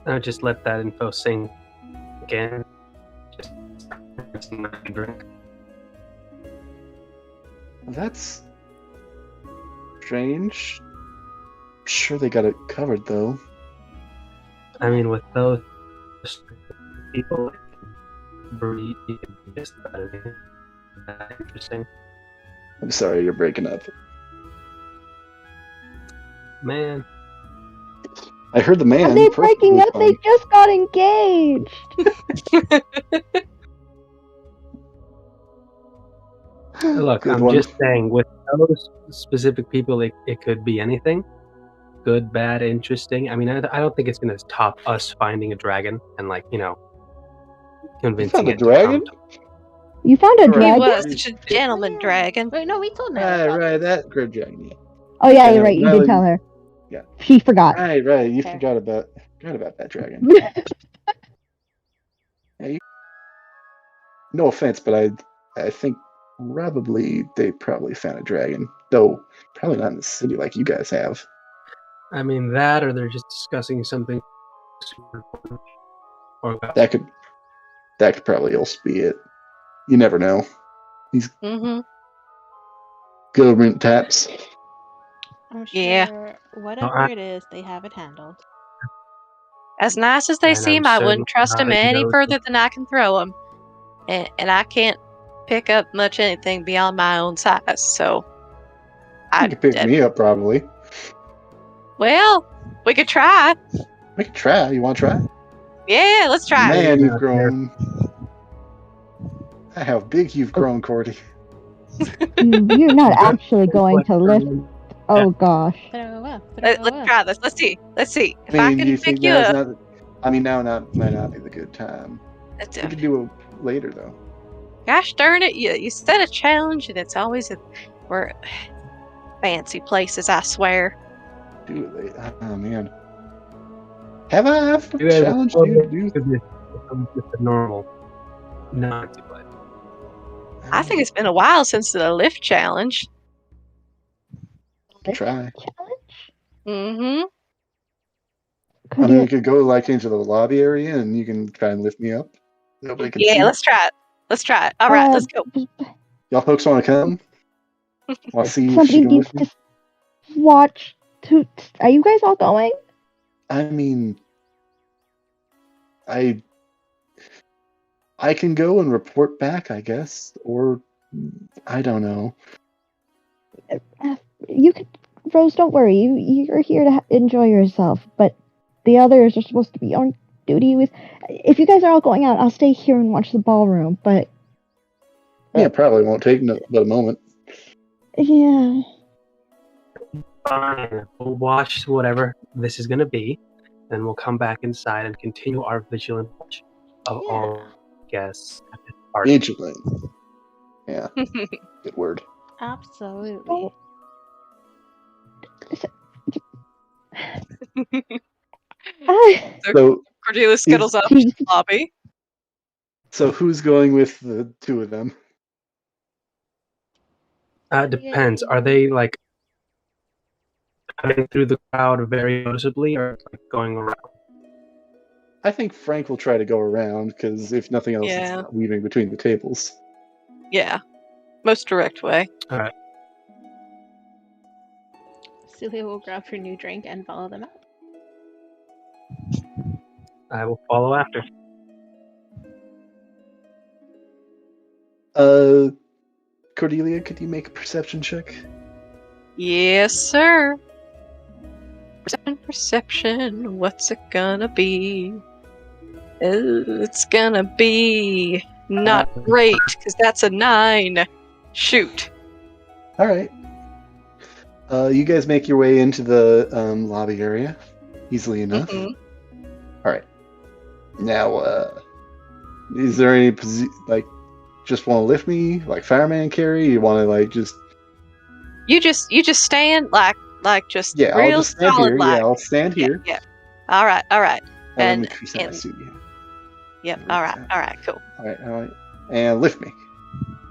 I'll just let that info sink again. Just drink. That's strange. I'm sure they got it covered, though. I mean, with those people, breathe just about anything. Interesting. I'm sorry, you're breaking up. Man. I heard the man. Are they breaking up? They just got engaged. Look, Good I'm one. just saying, with those specific people, it could be anything. Good, bad, interesting. I mean, I don't think it's going to top us finding a dragon and, convincing it to come. You found a He dragon? was such a gentleman dragon. Wait, no, we told Natalie. Right, that great dragon, yeah. Oh yeah, you're Yeah, right. You Natalie- did tell her. Yeah. She forgot. Right. You Okay. forgot about that dragon. No offense, but I think they probably found a dragon, though probably not in the city like you guys have. I mean, that, or they're just discussing something super important. Or That could probably also be it. You never know. These government taps. I'm sure Yeah. whatever it is, they have it handled. As nice as they And seem, I'm I wouldn't trust certain them any knows further than I can throw them. And I can't pick up much anything beyond my own size, so... You could pick me up, probably. Well, we could try. We could try. You want to try? Yeah, let's try. Man, you've grown. How big you've grown, Cordy. You're not actually going to lift. Oh gosh. Let's try this. Let's see. If I do can you pick think you now's up... now might not be the good time. We could do it later, though. Gosh darn it, you set a challenge and it's always we're fancy places, I swear. Do it later. Oh, man. Have I ever challenged you to do just a normal, not play. I think it's been a while since the lift challenge. Try. Mm-hmm. I mean, we could go into the lobby area and you can try and lift me up. Nobody can see. Let's try it. All right, let's go. Y'all folks want to come? Want to see if Somebody she can needs lift me? to watch. Are you guys all going? I mean, I can go and report back, I guess, or I don't know. You could, Rose. Don't worry. You're here to enjoy yourself, but the others are supposed to be on duty with. If you guys are all going out, I'll stay here and watch the ballroom. But Yeah, probably won't take but a moment. yeah. Fine. We'll watch whatever this is going to be, and we'll come back inside and continue our vigilant watch of all guests at this party. Vigilant. Yeah, good word. Absolutely. So Cordelia scuttles up to the lobby. So who's going with the two of them? Depends. Are they like cutting through the crowd very noticeably, or like going around? I think Frank will try to go around because if nothing else, it's not weaving between the tables. Yeah, most direct way. All right. Celia will grab her new drink and follow them out. I will follow after. Cordelia, could you make a perception check? Yes, sir. Perception. What's it gonna be? It's gonna be not great because that's a 9. Shoot. All right. You guys make your way into the lobby area easily enough. Mm-hmm. All right. Now, is there any just want to lift me like fireman carry? You want to like just? You just stand just yeah. real I'll just stand solid here. like. Yeah, I'll stand here. Yeah. All right. And my suit. Yep. All right. Cool. All right. And lift me.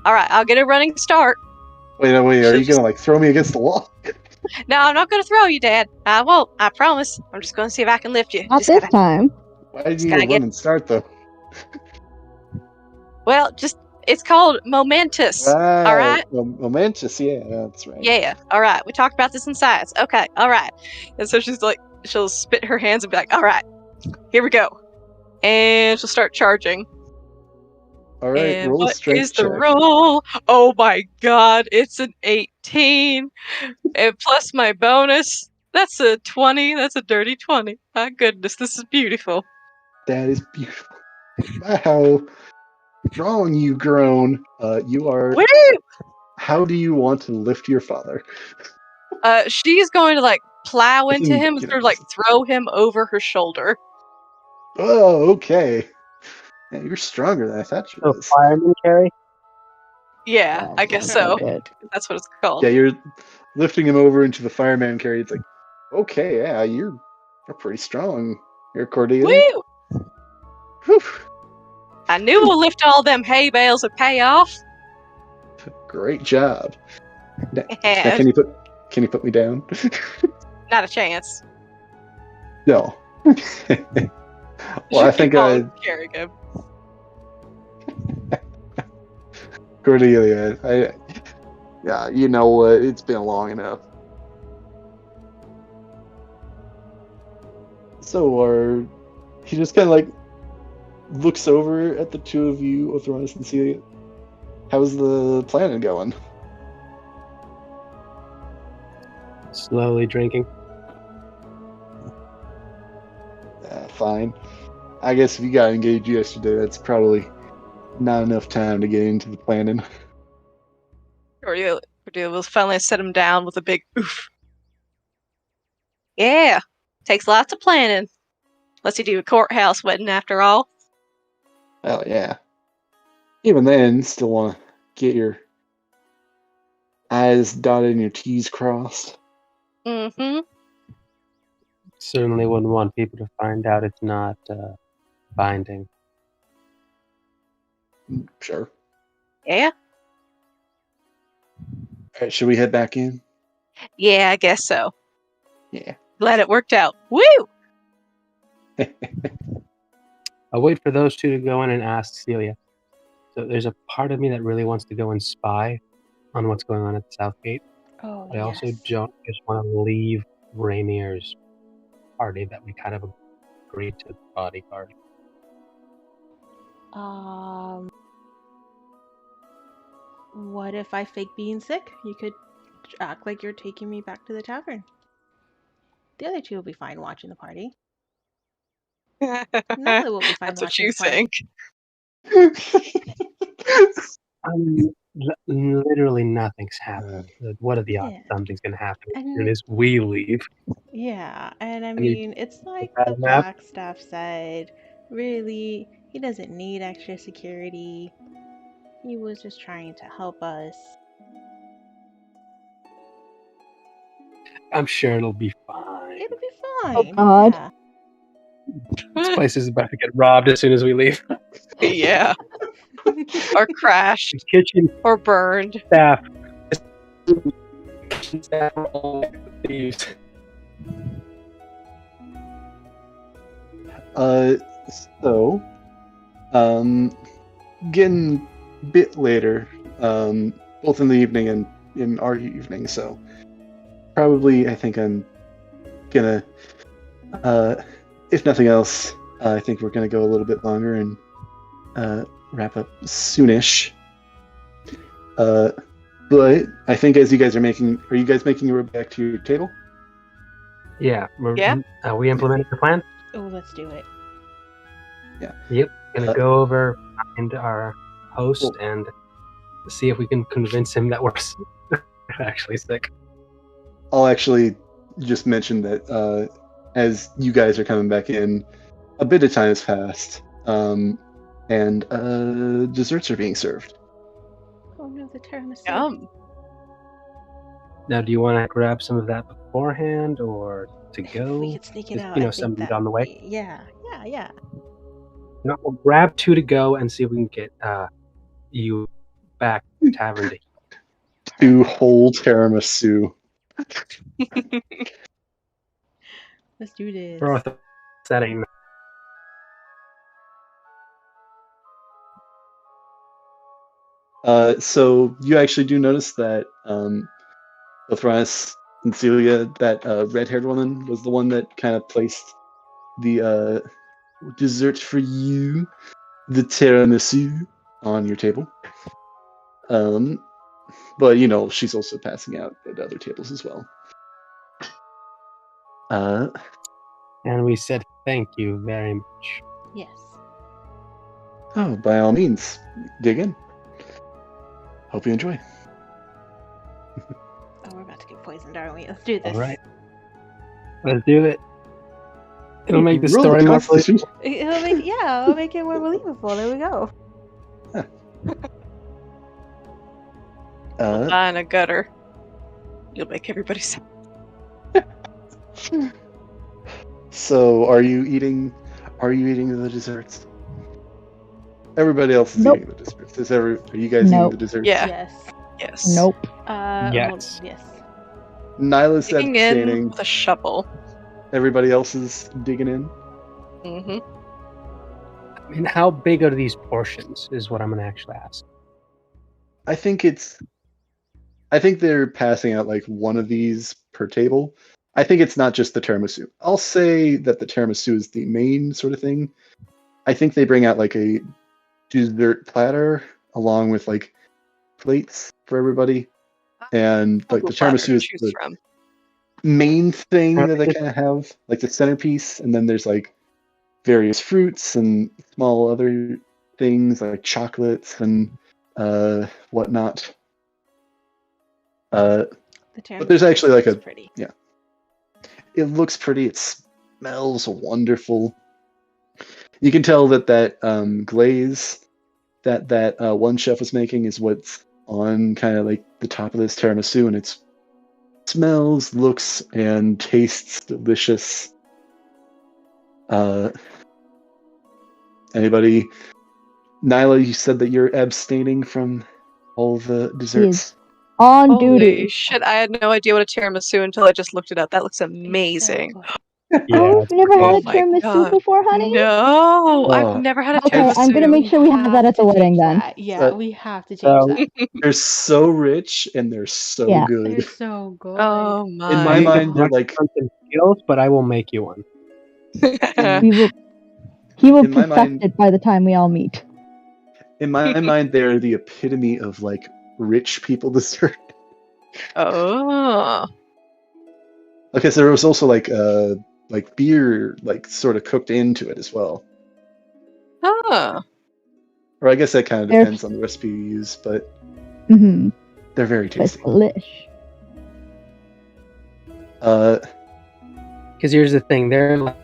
All right. I'll get a running start. Wait. Are you gonna like throw me against the wall? No, I'm not gonna throw you, Dad. I won't. I promise. I'm just gonna see if I can lift you. Not just this time. Why did you run and start though? Well, it's called momentous. Right. All right. Momentous. Yeah, that's right. Yeah. All right. We talked about this in science. Okay. All right. And so she'll spit her hands and be like, "All right, here we go," and she'll start charging. All right. And roll what strength is the check. roll? Oh my God! It's an 18, and plus my bonus. That's a 20. That's a dirty 20. My goodness, this is beautiful. That is beautiful. How strong you grown. You are. Woo! How do you want to lift your father? She's going to like plow into him and sort of like throw him over her shoulder. Oh, okay. Yeah, you're stronger than I thought you was. Fireman carry? Yeah, I guess so. Good. That's what it's called. Yeah, you're lifting him over into the fireman carry. It's like, okay, yeah, you're pretty strong. You're Cordelia. Woo! Whew. I knew we'll lift all them hay bales would pay off. Great job. Now, And can you put me down? not a chance. No. Well, I think carrying him. Cordelia, yeah, you know what? It's been long enough. So, he just kind of like looks over at the two of you, Othronus and Celia. How's the planning going? Slowly drinking. Fine. I guess if you got engaged yesterday, that's probably not enough time to get into the planning. Cordelia will finally set him down with a big oof. Yeah, takes lots of planning. Unless you do a courthouse wedding after all. Oh, yeah. Even then, still want to get your I's dotted and your T's crossed. Mm-hmm. Certainly wouldn't want people to find out it's not binding. Sure. Yeah? Alright, should we head back in? Yeah, I guess so. Yeah. Glad it worked out. Woo! I'll wait for those two to go in and ask Celia. So there's a part of me that really wants to go and spy on what's going on at the South Gate. Oh, I also don't just want to leave Rainier's party that we kind of agreed to bodyguard. What if I fake being sick? You could act like you're taking me back to the tavern. The other two will be fine watching the party. Natalie will be fine That's what watching you the party. think. Literally nothing's happened. What are the odds something's going to happen as soon as we leave? Yeah, and I mean, it's like the Black Staff said, really, he doesn't need extra security. He was just trying to help us. I'm sure it'll be fine. It'll be fine. Oh, God. Yeah. This place is about to get robbed as soon as we leave. Yeah. Or crashed. Kitchen Or burned. staff. Kitchen staff are all thieves. So, getting a bit later, both in the evening and in our evening, so probably I think I'm gonna, if nothing else, I think we're gonna go a little bit longer and wrap up soonish. But I think as you guys are you guys making your way back to your table? Yeah. Yeah. We implemented the plan? Oh, let's do it. Yep. Gonna go over, find our host, and see if we can convince him that we're actually sick. I'll actually just mention that as you guys are coming back in, a bit of time has passed, and desserts are being served. Oh no, the tiramisu. Yum. Now, do you want to grab some of that beforehand or to go? We could sneak it Just, out. you know, I think somebody's that on the way. Yeah. No, we'll grab 2 to go and see if we can get you back to the tavern to 2 whole tiramisu. Let's do this. throw a setting. So you actually do notice that Othronus and Celia, that red-haired woman, was the one that kind of placed the dessert for you, the tiramisu, on your table. But you know, she's also passing out at other tables as well. And we said thank you very much. Yes. Oh, by all means, dig in. Hope you enjoy. Oh, we're about to get poisoned, aren't we? Let's do this. All right. Let's do it. It'll make the Roll story the more Constitution. It'll make it more believable. There we go. Die in a gutter. You'll make everybody sad. So, are you eating the desserts? Everybody else is Nope. eating the desserts. Are you guys eating Nope. the desserts? Yeah. Yes. Yes. Nope. Yes. Yes. Nyla's Digging in abstaining. with a shovel. Everybody else is digging in. Mm-hmm. I mean, how big are these portions is what I'm going to actually ask. I think they're passing out like one of these per table. I think it's not just the tiramisu. I'll say that the tiramisu is the main sort of thing. I think they bring out like a dessert platter along with like plates for everybody. And like the tiramisu is the from. main thing that they kind of have, like the centerpiece. And then there's like various fruits and small other things like chocolates and whatnot. But there's actually like a pretty. Yeah. It looks pretty. It smells wonderful. You can tell that glaze that one chef was making is what's on kind of like the top of this tiramisu, and it smells, looks, and tastes delicious. Anybody? Nyla, you said that you're abstaining from all the desserts. On Holy duty. shit, I had no idea what a tiramisu until I just looked it up. That looks amazing. Oh, you've never had a my tiramisu God. before, honey? No, I've never had a Okay, tiramisu. I'm gonna make sure we have that at the wedding then. Yeah, we have to change that. They're so rich and they're so Yeah. good. They're so good. Oh my. In my mind, they're like skills, but I will make you one. He will In my perfect mind- it by the time we all meet. in my mind, they're the epitome of like rich people dessert. Oh. Okay, so there was also like beer like sort of cooked into it as well. Ah. Or I guess that kind of They're- depends on the recipe you use, but Mm-hmm. they're very But it's tasty. delish. Because here's the thing, there are like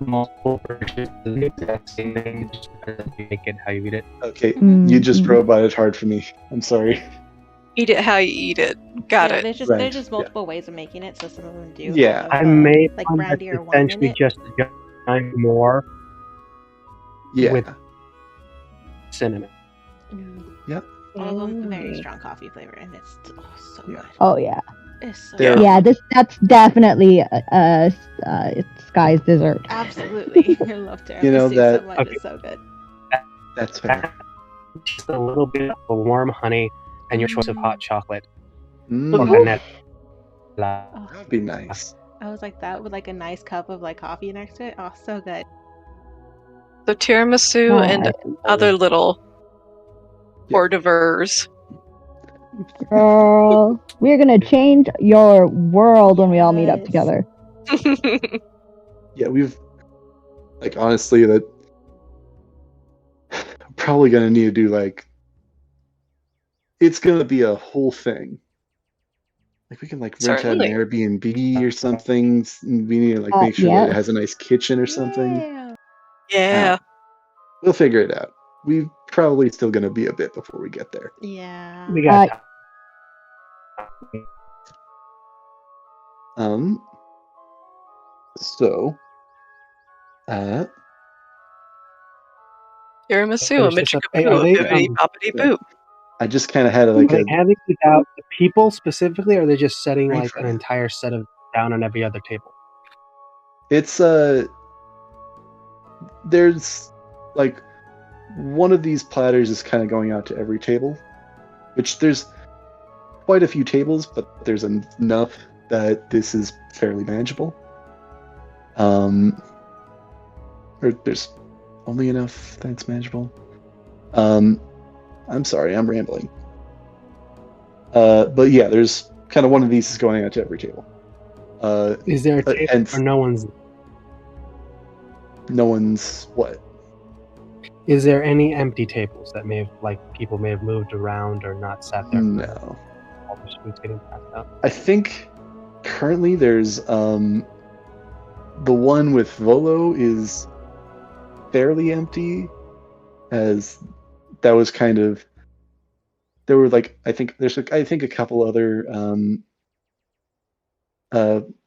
multiple versions of the exact same thing, just because you make it how you eat it. Okay, Mm-hmm. you just roboted hard for me. I'm sorry. Eat it how you eat it. Got it. Right, There's just multiple ways of making it, so some of them do. Yeah. have, I made like one brandy that's or wine in essentially it. just a jar more Yeah. with cinnamon. Yep. All of them very strong coffee flavor, and it's so Yeah. good. Oh yeah. It's so They're- good. Yeah, that's definitely Sky's dessert. Absolutely. I love tiramisu You know that- so much. Okay. It's so good. That's fair. Just a little bit of warm honey and your choice of hot chocolate. Or Mm, canela. Oh, that'd be nice. I was like that with like a nice cup of like coffee next to it. Oh, so good. So tiramisu and other little Yeah. hors d'oeuvres. Girl, we're gonna change your world when we all meet up Yes. together. Yeah, we've like honestly that probably gonna need to do like it's gonna be a whole thing. Like we can like rent out an Certainly. Airbnb or something. We need to like make sure yeah. that it has a nice kitchen or something. Yeah. Yeah. We'll figure it out. We're probably still gonna be a bit before we get there. Yeah. We got time. So Tiramisu, a Finish this up. Hey, are Michigaboo, they, bibbidi boppity boo. I just kinda had like Are a they handing these out to people specifically, or are they just setting Right, like an right. entire set of down on every other table? it's there's like one of these platters is kind of going out to every table, which there's quite a few tables, but there's enough that this is fairly manageable. Or there's only enough that's manageable. I'm sorry, I'm rambling. But yeah, there's kind of one of these is going out to every table. Is there a table and or no one's? no one's what? Is there any empty tables that may have people may have moved around or not sat there? No. All the food's getting passed out. I think currently there's the one with Volo is fairly empty, as that was kind of there were like I think a couple other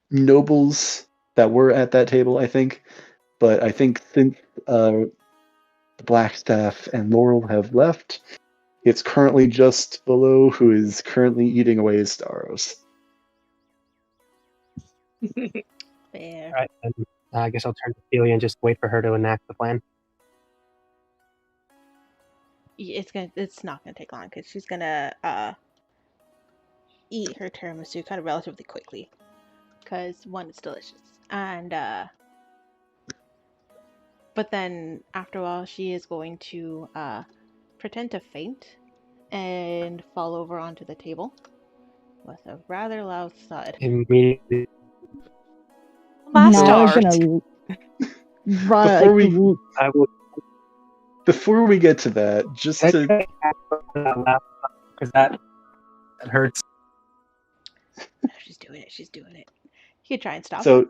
nobles that were at that table, I think, but I think since the Blackstaff and Laurel have left, it's currently just Volo who is currently eating away his Staros. Fair. All right, then I guess I'll turn to Celia and just wait for her to enact the plan. It's not gonna take long because she's gonna eat her tiramisu kind of relatively quickly because one, it's delicious, and but then after a while she is going to pretend to faint and fall over onto the table with a rather loud thud. Immediately, Last Nyla's start. gonna run. Before we- I will Before we get to that, just to because that hurts. Oh, she's doing it. She's doing it. You can try and stop her. so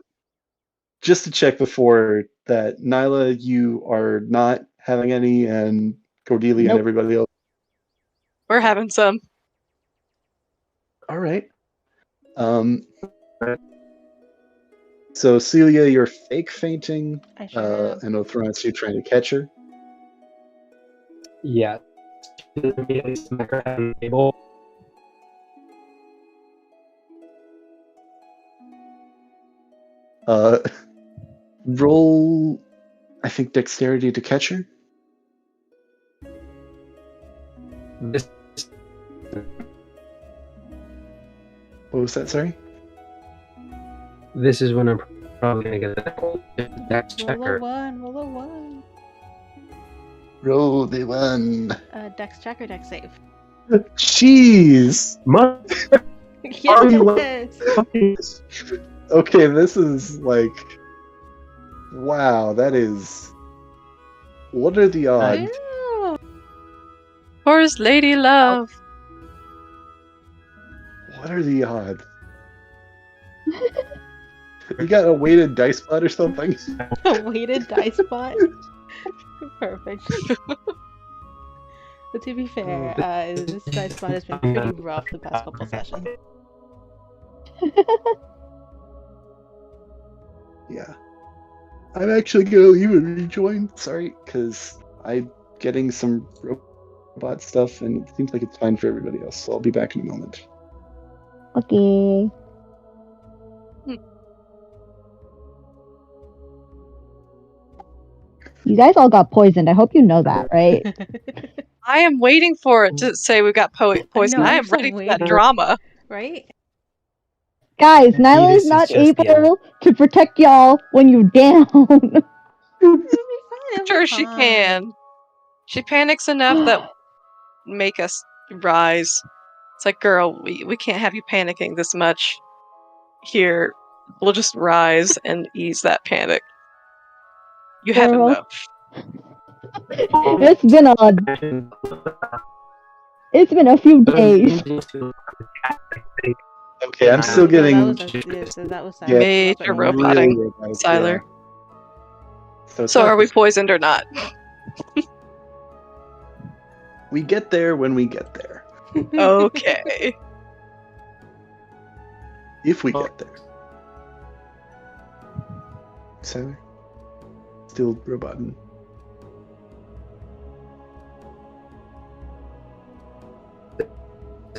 just to check before that, Nyla, you are not having any, and Cordelia Nope. and everybody else. We're having some. All right. So Celia, you're fake fainting, I sure am. and Othronus, you're trying to catch her. Yeah. Immediately smack her head on the table. Roll, I think, dexterity to catch her. This What was that? Sorry. this is when I'm probably gonna get that dex Roll a checker. one. Roll a one. Roll the one. Dex check or dex save? Jeez. Yes. Okay, this is like, wow, that is. What are the odds? Ew. Where's Lady Love? What are the odds? You got a weighted dice pot or something? A weighted dice pot. Perfect. But to be fair, this dice pot has been pretty rough the past couple sessions. Yeah. I'm actually gonna leave and rejoin. Sorry, because I'm getting some robot stuff, and it seems like it's fine for everybody else. So I'll be back in a moment. Okay. You guys all got poisoned. I hope you know that, right? I am waiting for it to say we got poison. I am I'm so ready for that waiting. drama. Right? Guys, Nyla is This not just the end. able to protect y'all when you're down. It'll be fine. It'll Sure be she fine. can. She panics enough that make us rise. It's like, girl, we can't have you panicking this much. Here, we'll just rise and ease that panic. You have Girl. enough. It's been a few days. Okay, I'm still getting that was Yeah, Major roboting. roboting, really robotic, Siler. So, it's So not are we this- poisoned or not? We get there when we get there. Okay. If we get there. So, still roboting.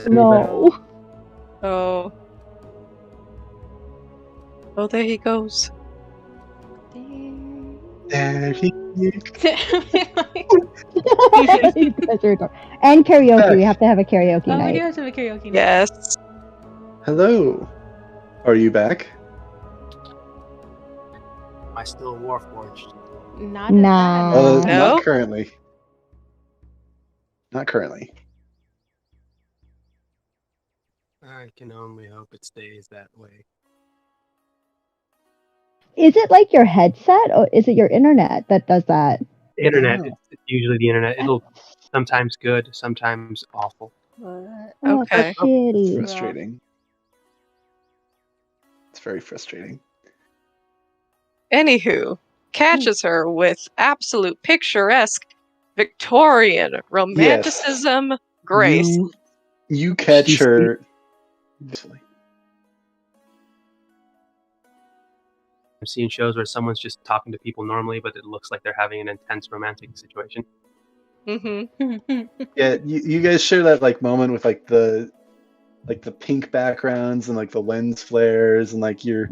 No. Oh. Oh, there he goes. There he is. You guys are adorable. And karaoke. We have to have a karaoke Oh, we night. do have to have a karaoke night. Yes. Hello. Are you back? Am I still Warforged? Not Nah. as bad. No? Not currently. Not currently. I can only hope it stays that way. Is it like your headset or is it your internet that does that? Internet. Oh. It's usually the internet. It'll sometimes good, sometimes awful. What? Oh, Okay. shitty. Frustrating. It's very frustrating. Anywho, catches her with absolute picturesque Victorian romanticism grace. You catch She's- her. I've seen shows where someone's just talking to people normally, but it looks like they're having an intense romantic situation. Mm-hmm. Yeah, you guys share that like moment with like the pink backgrounds and like the lens flares and like your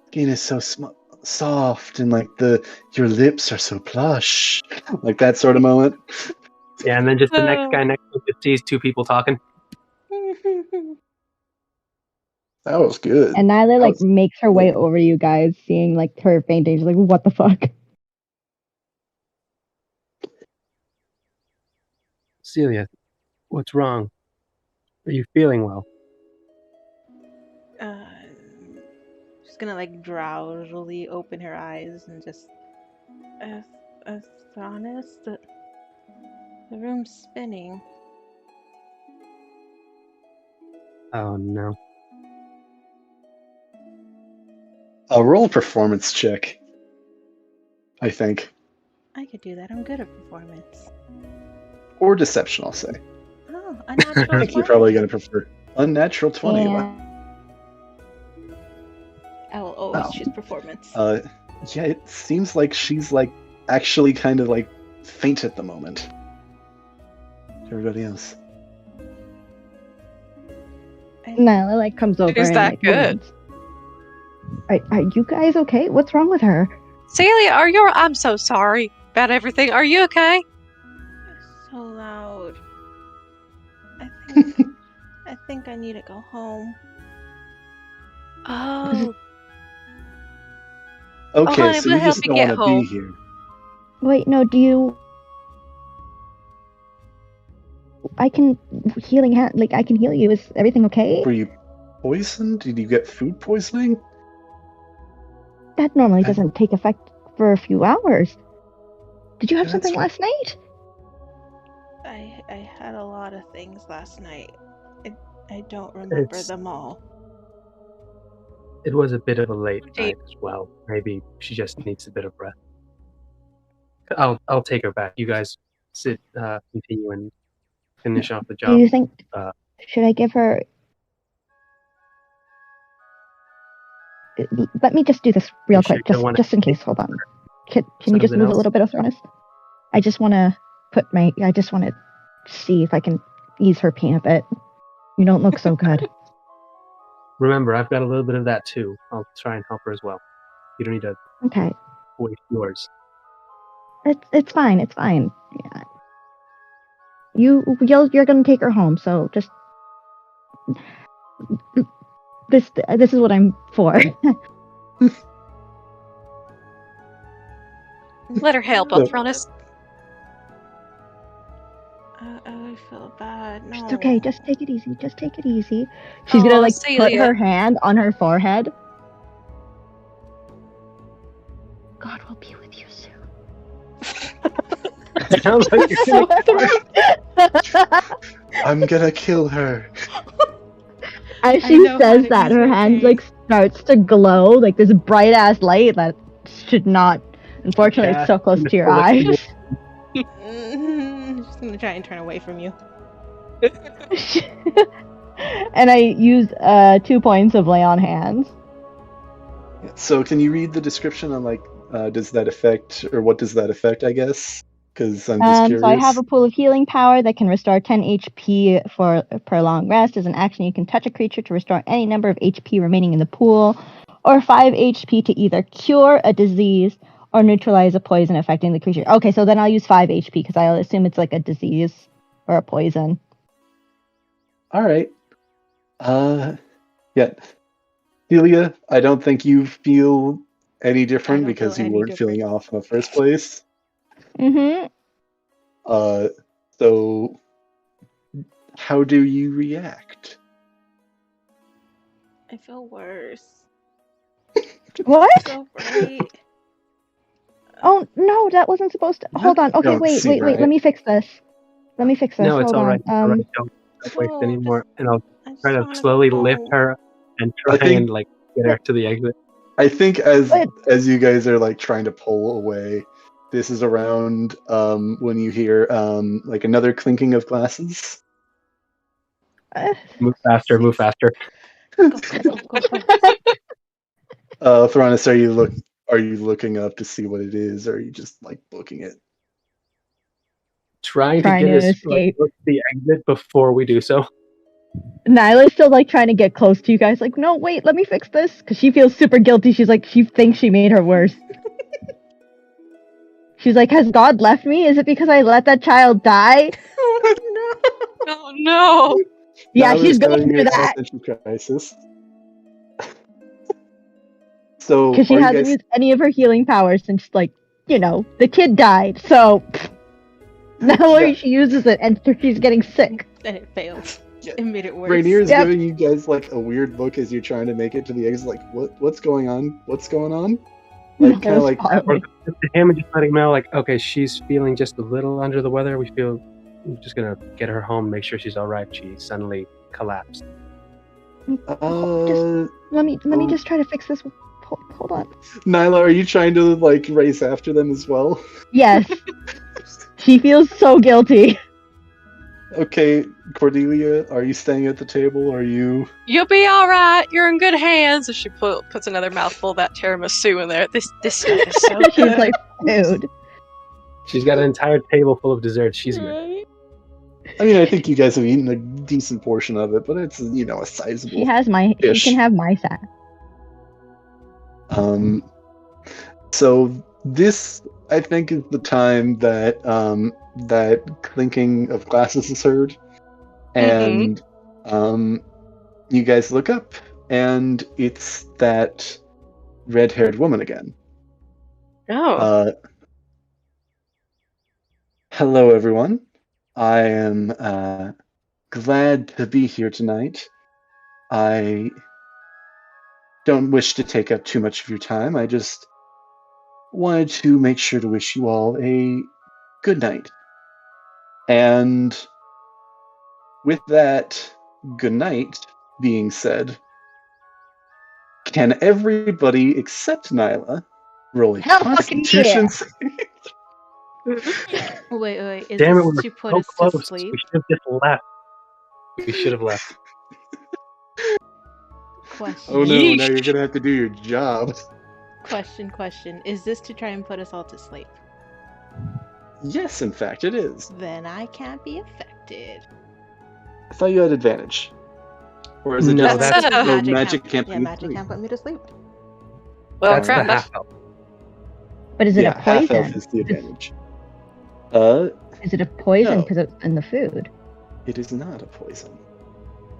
skin is so soft and like your lips are so plush, like that sort of moment. Yeah, and then just the next guy next to him just sees two people talking. That was good. And Nyla like was- makes her way over to you guys, seeing like her fainting. She's like, "What the fuck?" Celia, what's wrong? Are you feeling well? She's gonna like drowsily open her eyes and just. Honest, the room's spinning. Oh no. Roll a performance check. I think, I could do that. I'm good at performance. or deception. I'll say. Oh, a I natural think you're 20. probably gonna prefer unnatural 20. Yeah. I will always Wow. choose performance. Yeah, it seems like she's like actually kind of like faint at the moment. Everybody else. Nyla like comes over Is and that like good? moans. Are you guys okay? What's wrong with her? Celia, I'm so sorry about everything. Are you okay? So loud. I think I need to go home. Oh. Okay, honey, so we'll you help just you don't get want to home. be here. Wait, no. Do you? I can healing hand. Like I can heal you. Is everything okay? Were you poisoned? Did you get food poisoning? That normally doesn't take effect for a few hours. Did you have Yeah, something that's last night? I had a lot of things last night. I don't remember them all. It was a bit of a late Hey. night as well. Maybe she just needs a bit of breath. I'll take her back. You guys continue and finish off the Do job. you think? Should I give her? Let me just do this real You sure quick, you don't wanna- just in case. Hold on. Can you just move a little bit, Othronus? I just want to see if I can ease her pain a bit. You don't look so good. Remember, I've got a little bit of that too. I'll try and help her as well. You don't need to waste yours. It's fine. It's fine. Yeah. You're gonna take her home, so just this is what I'm for. Let her help, Othronus. I feel bad. No. It's okay. Just take it easy. She's gonna put her hand on her forehead. God will be with you soon. Sounds like you're I'm gonna kill her. As she says that, her hand starts to glow, like this bright ass light that should not. Unfortunately, it's so close to your eyes. I'm just gonna try and turn away from you. And I use 2 points of lay on hands. So can you read the description on does that affect, or what does that affect, I guess? Because I'm just curious. So I have a pool of healing power that can restore 10 HP per long rest. As an action, you can touch a creature to restore any number of HP remaining in the pool, or 5 HP to either cure a disease or neutralize a poison affecting the creature. Okay, so then I'll use 5 HP because I'll assume it's like a disease or a poison. All right. Yeah. Celia, I don't think you feel any different because you weren't feeling off in the first place. Mm-hmm. So how do you react? I feel worse. What? So right. Oh no, that wasn't supposed to. Hold on. Okay, wait. Right. Let me fix this. No, it's all right. Don't waste anymore. And I'll try to slowly lift her and try and get her to the exit. I think as you guys are trying to pull away, this is around when you hear another clinking of glasses. Move faster. Go. Thranis, are you looking up to see what it is, or are you just booking it? Trying to get us to the exit before we do so. Nyla's still trying to get close to you guys. No, wait, let me fix this, because she feels super guilty. She's she thinks she made her worse. She's has God left me? Is it because I let that child die? Oh no! Yeah, she's going through that. Crisis. So because she hasn't used any of her healing powers since the kid died. So now she uses it, and she's getting sick. And it failed. It made it worse. Rainier's giving you guys a weird look as you're trying to make it to the exit. What's going on? What's going on? We're going to him and just letting him know, okay, she's feeling just a little under the weather. We're just gonna get her home, make sure she's all right. She suddenly collapsed. Let me just try to fix this. Hold on. Nyla, are you trying to race after them as well? Yes. She feels so guilty. Okay, Cordelia, are you staying at the table? Or are you? You'll be all right. You're in good hands. And she puts another mouthful of that tiramisu in there. This stuff is so good. She's food. She's got an entire table full of desserts. She's good. I mean, I think you guys have eaten a decent portion of it, but it's a sizable. She has she can have my sack. So this, I think, is the time that that clinking of glasses is heard, and you guys look up, and it's that red-haired woman again. Oh. Hello, everyone. I am glad to be here tonight. I don't wish to take up too much of your time. I just wanted to make sure to wish you all a good night. And with that good night being said, can everybody except Nyla roll a Constitution save? Wait. Is Damn it, this we to were put so us close. to sleep? We should have just left. We should have left. Question. Oh no, now you're gonna have to do your job. Question. Is this to try and put us all to sleep? Yes, in fact, it is. Then I can't be affected. I thought you had advantage. Or is it No, just that's- magic can't put Yeah, me magic to can't put me to sleep. Well, That's the crap. half elf. But is it Yeah, a half poison? elf is the advantage. Is it a poison No. because it's in the food? It is not a poison.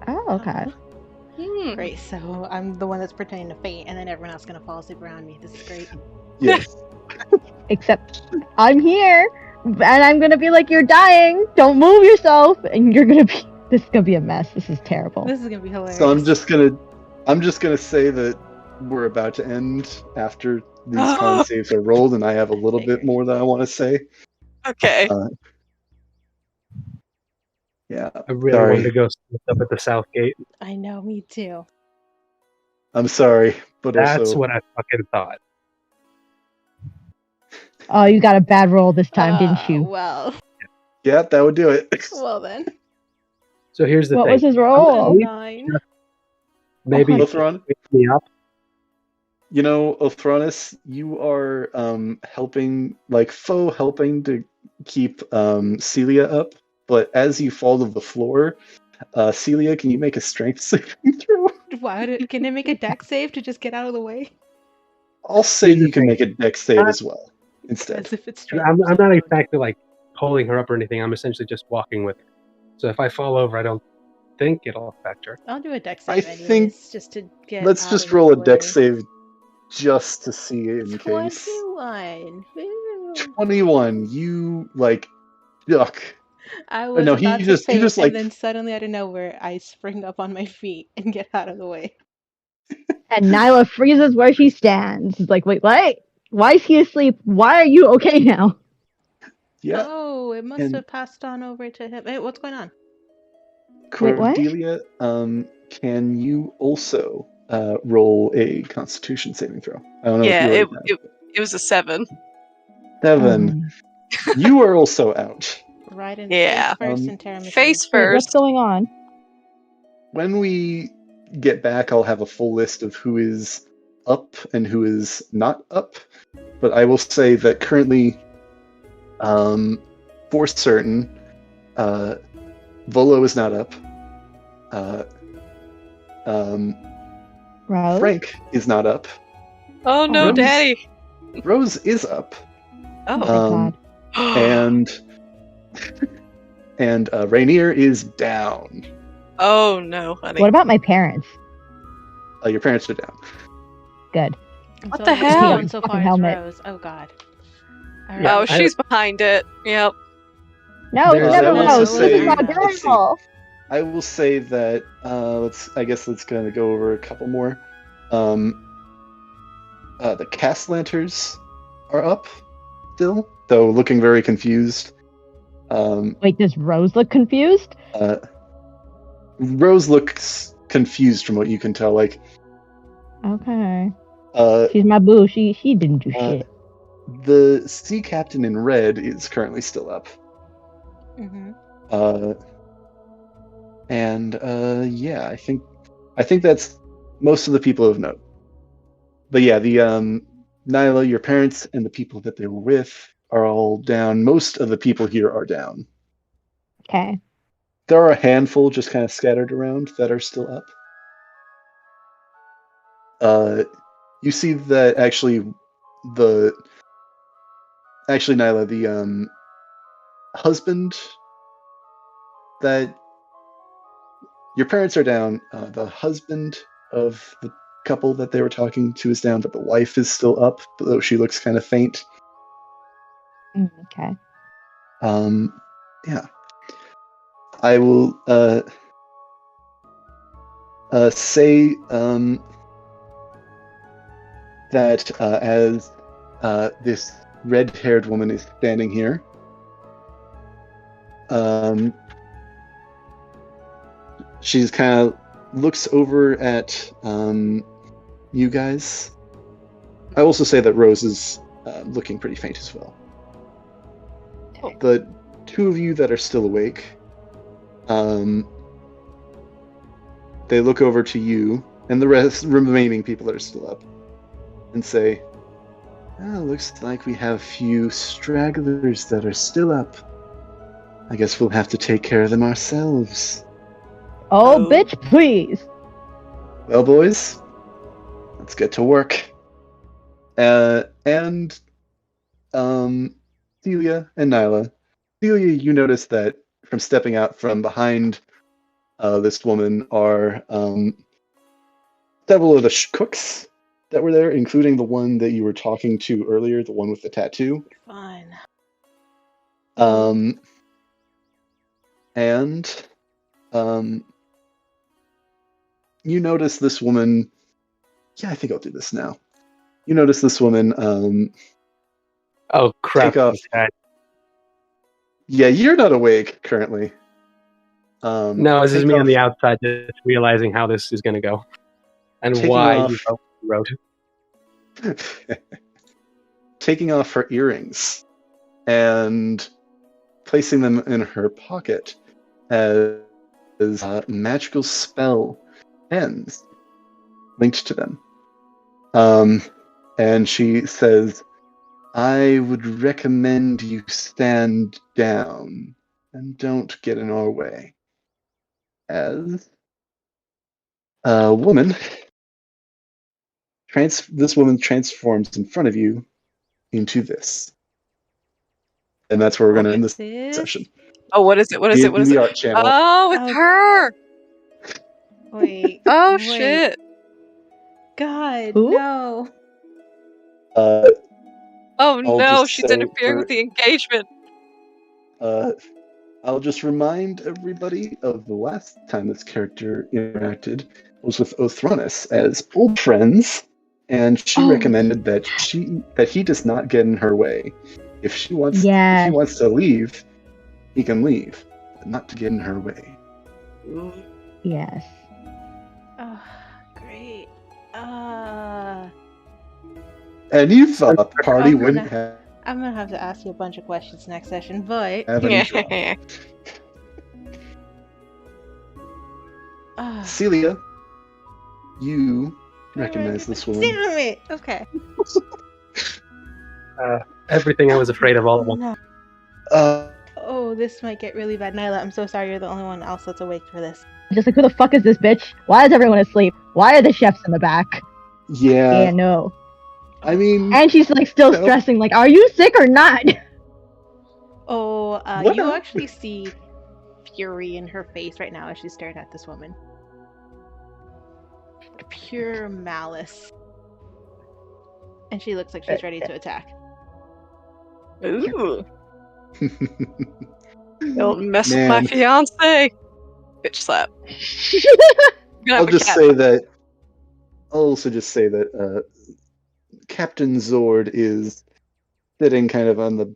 Oh, okay. Great, so I'm the one that's pretending to faint, and then everyone else is gonna fall asleep around me. This is great. Yes. Except I'm here, and I'm gonna be like, "You're dying. Don't move yourself," and you're gonna be. This is gonna be a mess. This is terrible. This is gonna be hilarious. So I'm just gonna say that we're about to end after these con saves are rolled, and I have a little bit more that I want to say. Okay. Yeah. I really Sorry. wanted to go sit up at the south gate. I know, me too. I'm sorry, but That's also what I fucking thought. Oh, you got a bad roll this time, didn't you? Well, yeah, that would do it. well then. So here's the What thing. was his roll? 9. Maybe Oh, Lothron, wake me up. you know, Othronus, you are helping to keep Celia up, but as you fall to the floor, Celia, can you make a strength saving throw? Can I make a deck save to just get out of the way? I'll say Here's the you can thing. make a dex save as well instead. As if it's And straight. I'm not exactly like holding her up or anything. I'm essentially just walking with her. So if I fall over, I don't think it'll affect her. I'll do a deck I save anyways, think- just to get. Let's out just of roll the a dex way. save just to see in case. 21. Woo. 21. You duck. I was no, he about to just- he faint, just, and then suddenly out of nowhere, I spring up on my feet and get out of the way. And Nyla freezes where she stands. It's like, wait, what? Why is he asleep? Why are you okay now? Yeah. Oh, it must and- have passed on over to him. Hey, what's going on? Wait, what? Cordelia, can you also roll a Constitution saving throw? I don't know Yeah, if you already have. it was a 7. 7. You are also out. Right in Yeah. face first and tear him Face Wait, what's first. going on? When we get back, I'll have a full list of who is up and who is not up. But I will say that currently, for certain, Volo is not up. Rose? Frank is not up. Oh no, Rose. Daddy! Rose is up. Oh my Oh. god. and Rainier is down. Oh no, honey. What about my parents? Your parents are down. Good. What So the what's hell? going so Fucking far is helmet. Rose. Oh god. All Yeah, Oh, right. she's behind it. Yep. No, There's- never I will Rose. also This is say- my let's see. girl. I will say that let's kind of go over a couple more. The Castlanters are up still, though looking very confused. Wait, does Rose look confused? Rose looks confused from what you can tell. Like, Okay. uh, She's my boo. She didn't do shit. the Sea Captain in red is currently still up. Mm-hmm. Yeah, I think that's most of the people of note. But yeah, the Nyla, your parents, and the people that they were with are all down. Most of the people here are down. Okay. There are a handful just kind of scattered around that are still up. You see that actually, Nyla, the husband that your parents are down. The husband of the couple that they were talking to is down, but the wife is still up, though she looks kind of faint. Okay. Yeah. I will say that as this red-haired woman is standing here, she's kind of looks over at you guys. I also say that Rose is looking pretty faint as well. The two of you that are still awake, they look over to you and the remaining people that are still up and say, Well, looks like we have a few stragglers that are still up. I guess we'll have to take care of them ourselves. Oh, bitch, please. Well, boys, let's get to work. And Celia and Nyla. Celia, you notice that from stepping out from behind this woman are several of the cooks that were there, including the one that you were talking to earlier, the one with the tattoo. Fine. And you notice this woman. Yeah, I think I'll do this now. You notice this woman. Oh crap! Take off. Yeah, you're not awake currently. No, this is me on the outside, just realizing how this is going to go, and why you wrote. Taking off her earrings and placing them in her pocket as magical spell pens linked to them. And she says, I would recommend you stand down and don't get in our way. As a woman, this woman transforms in front of you into this. And that's where we're going to end this session. Oh, what is it? What is it? What is it? Art channel. Oh, it's her! Wait. Oh, wait. shit. God, Who? no. Oh, I'll no, she's interfering with the engagement. I'll just remind everybody of the last time this character interacted was with Othronus as old friends, and she recommended that he does not get in her way. If he wants to leave, he can leave, but not to get in her way. Yes. Oh, great. And you thought the party wouldn't have. I'm gonna have to ask you a bunch of questions next session, but Celia, you recognize this woman. Damn it! Okay. Everything I was afraid of all at once. Oh, this might get really bad. Nyla, I'm so sorry you're the only one else that's awake for this. Just like, who the fuck is this bitch? Why is everyone asleep? Why are the chefs in the back? Yeah, no. I mean... And she's like still stressing, like, are you sick or not? Oh, you actually see fury in her face right now as she's staring at this woman. Pure malice. And she looks like she's ready to attack. Ooh. Don't mess with my fiance. Bitch slap. I'll also just say that Captain Zord is sitting kind of on the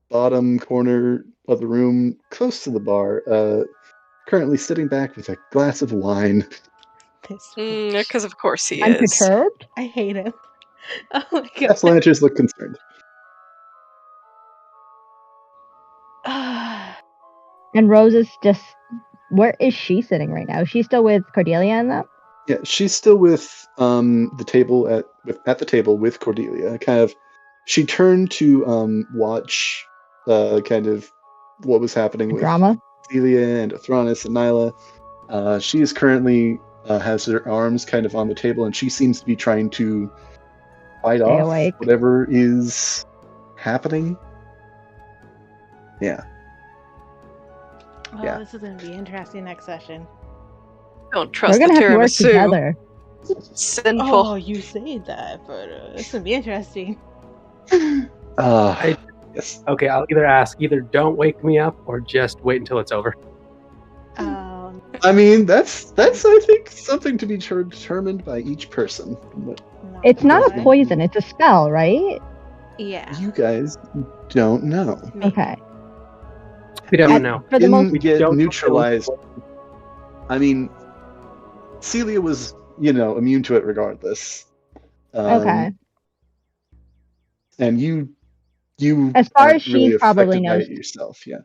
bottom corner of the room, close to the bar, currently sitting back with a glass of wine. Because of course he I'm is. perturbed. I hate him. Oh my god. Planters look concerned. And Rose is just... Where is she sitting right now? Is she still with Cordelia and them? Yeah, she's still with the table at the table with Cordelia. Kind of, she turned to watch kind of what was happening with drama. Celia and Othronus and Nyla. She is currently has her arms kind of on the table, and she seems to be trying to fight off whatever is happening. Yeah. Oh, yeah. This is going to be interesting next session. Don't trust We're the gonna have to work tiramisu. together. Sinful. Oh, you say that, but it's going to be interesting. Yes. Okay, I'll either don't wake me up or just wait until it's over. I mean, that's I think something to be determined by each person. But it's not a poison; it's a spell, right? Yeah. You guys don't know. Okay. We don't know. For the most, we get neutralized. I mean, Celia was, immune to it regardless. Okay. And you. As far as really she probably knows it yourself, yeah.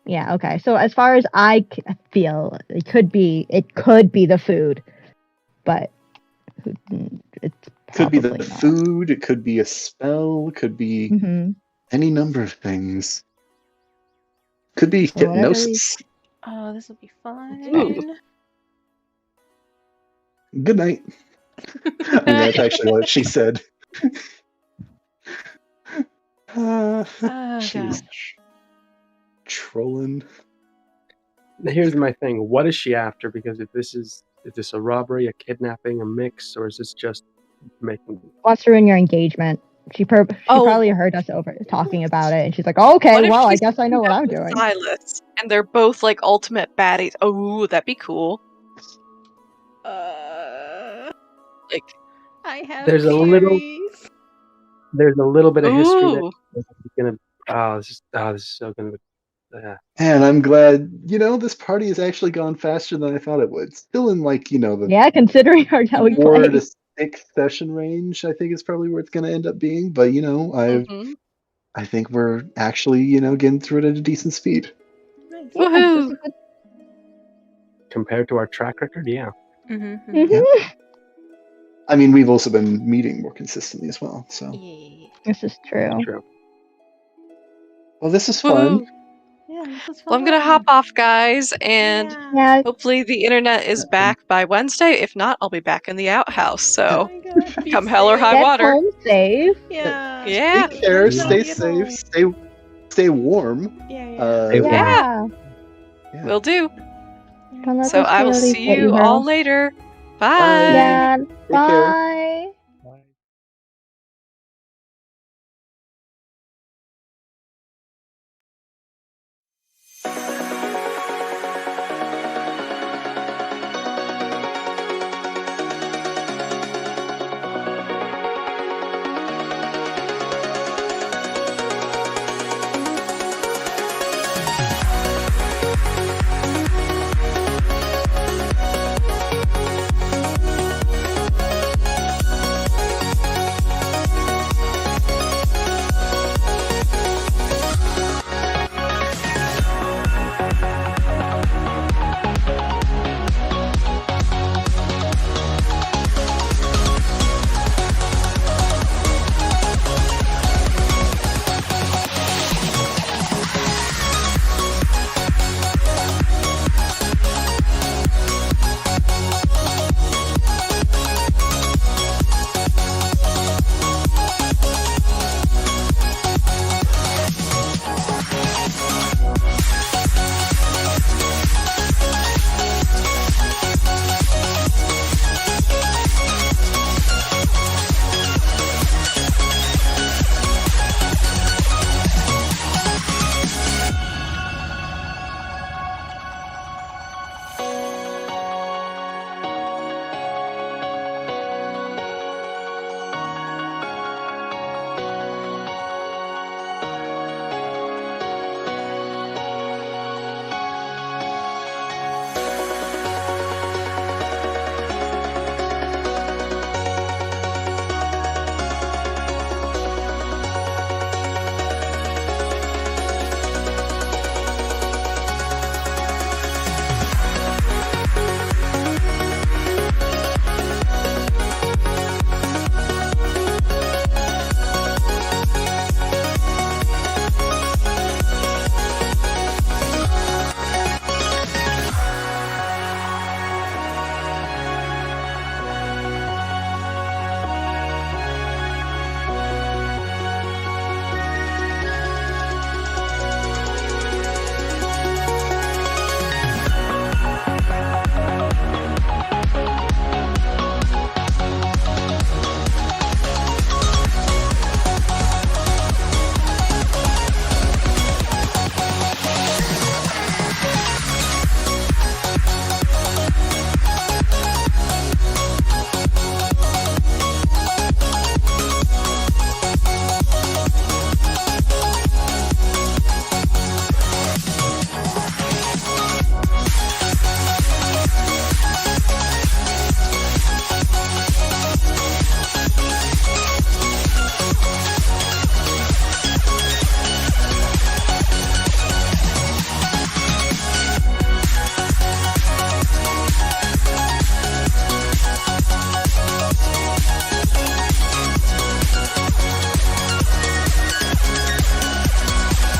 Yeah. Okay. So as far as I feel, it could be the food, but it's Could be the Probably not. food, it could be a spell, it could be Mhm. any number of things. Could be So whatever hypnosis. Oh, this will be fun. Ooh. Good night. I mean, that's actually what she said. Oh, She's God. trolling. Here's my thing. What is she after? Because if this is a robbery, a kidnapping, a mix, or is this just making? Wants to ruin your engagement. She Oh. probably heard us over talking about it, and she's like, oh, "Okay, What if well, I she's guess I know what I'm teamed up with doing." Silas, and they're both like ultimate baddies. Oh, that'd be cool. Like, I have There's a little bit of history ooh. that is gonna. Oh, this is so gonna. And I'm glad, this party has actually gone faster than I thought it would. Still in the Yeah, considering how we 4 to play. 6 session range, I think is probably where it's going to end up being. But Mhm. I think we're actually getting through it at a decent speed. Nice. Yeah, Woohoo. this is good. Compared to our track record, yeah. Mm-hmm. Mhm. I mean, we've also been meeting more consistently as well. So, Yeah. This is true. True. well, this is fun. Woohoo. Yeah, this is fun. Well, I'm gonna hop off, guys, and Yeah, hopefully the internet is back by Wednesday. If not, I'll be back in the outhouse. So Oh my God, be come hell or high get water. home safe. Yeah. Yeah. Take care. Yeah. Stay Get home. safe. Stay warm. Yeah. Stay warm. Yeah. Yeah. Will do. Don't let So those I will coyotes see get you girl. all later. Bye. Yeah. Take care. Bye.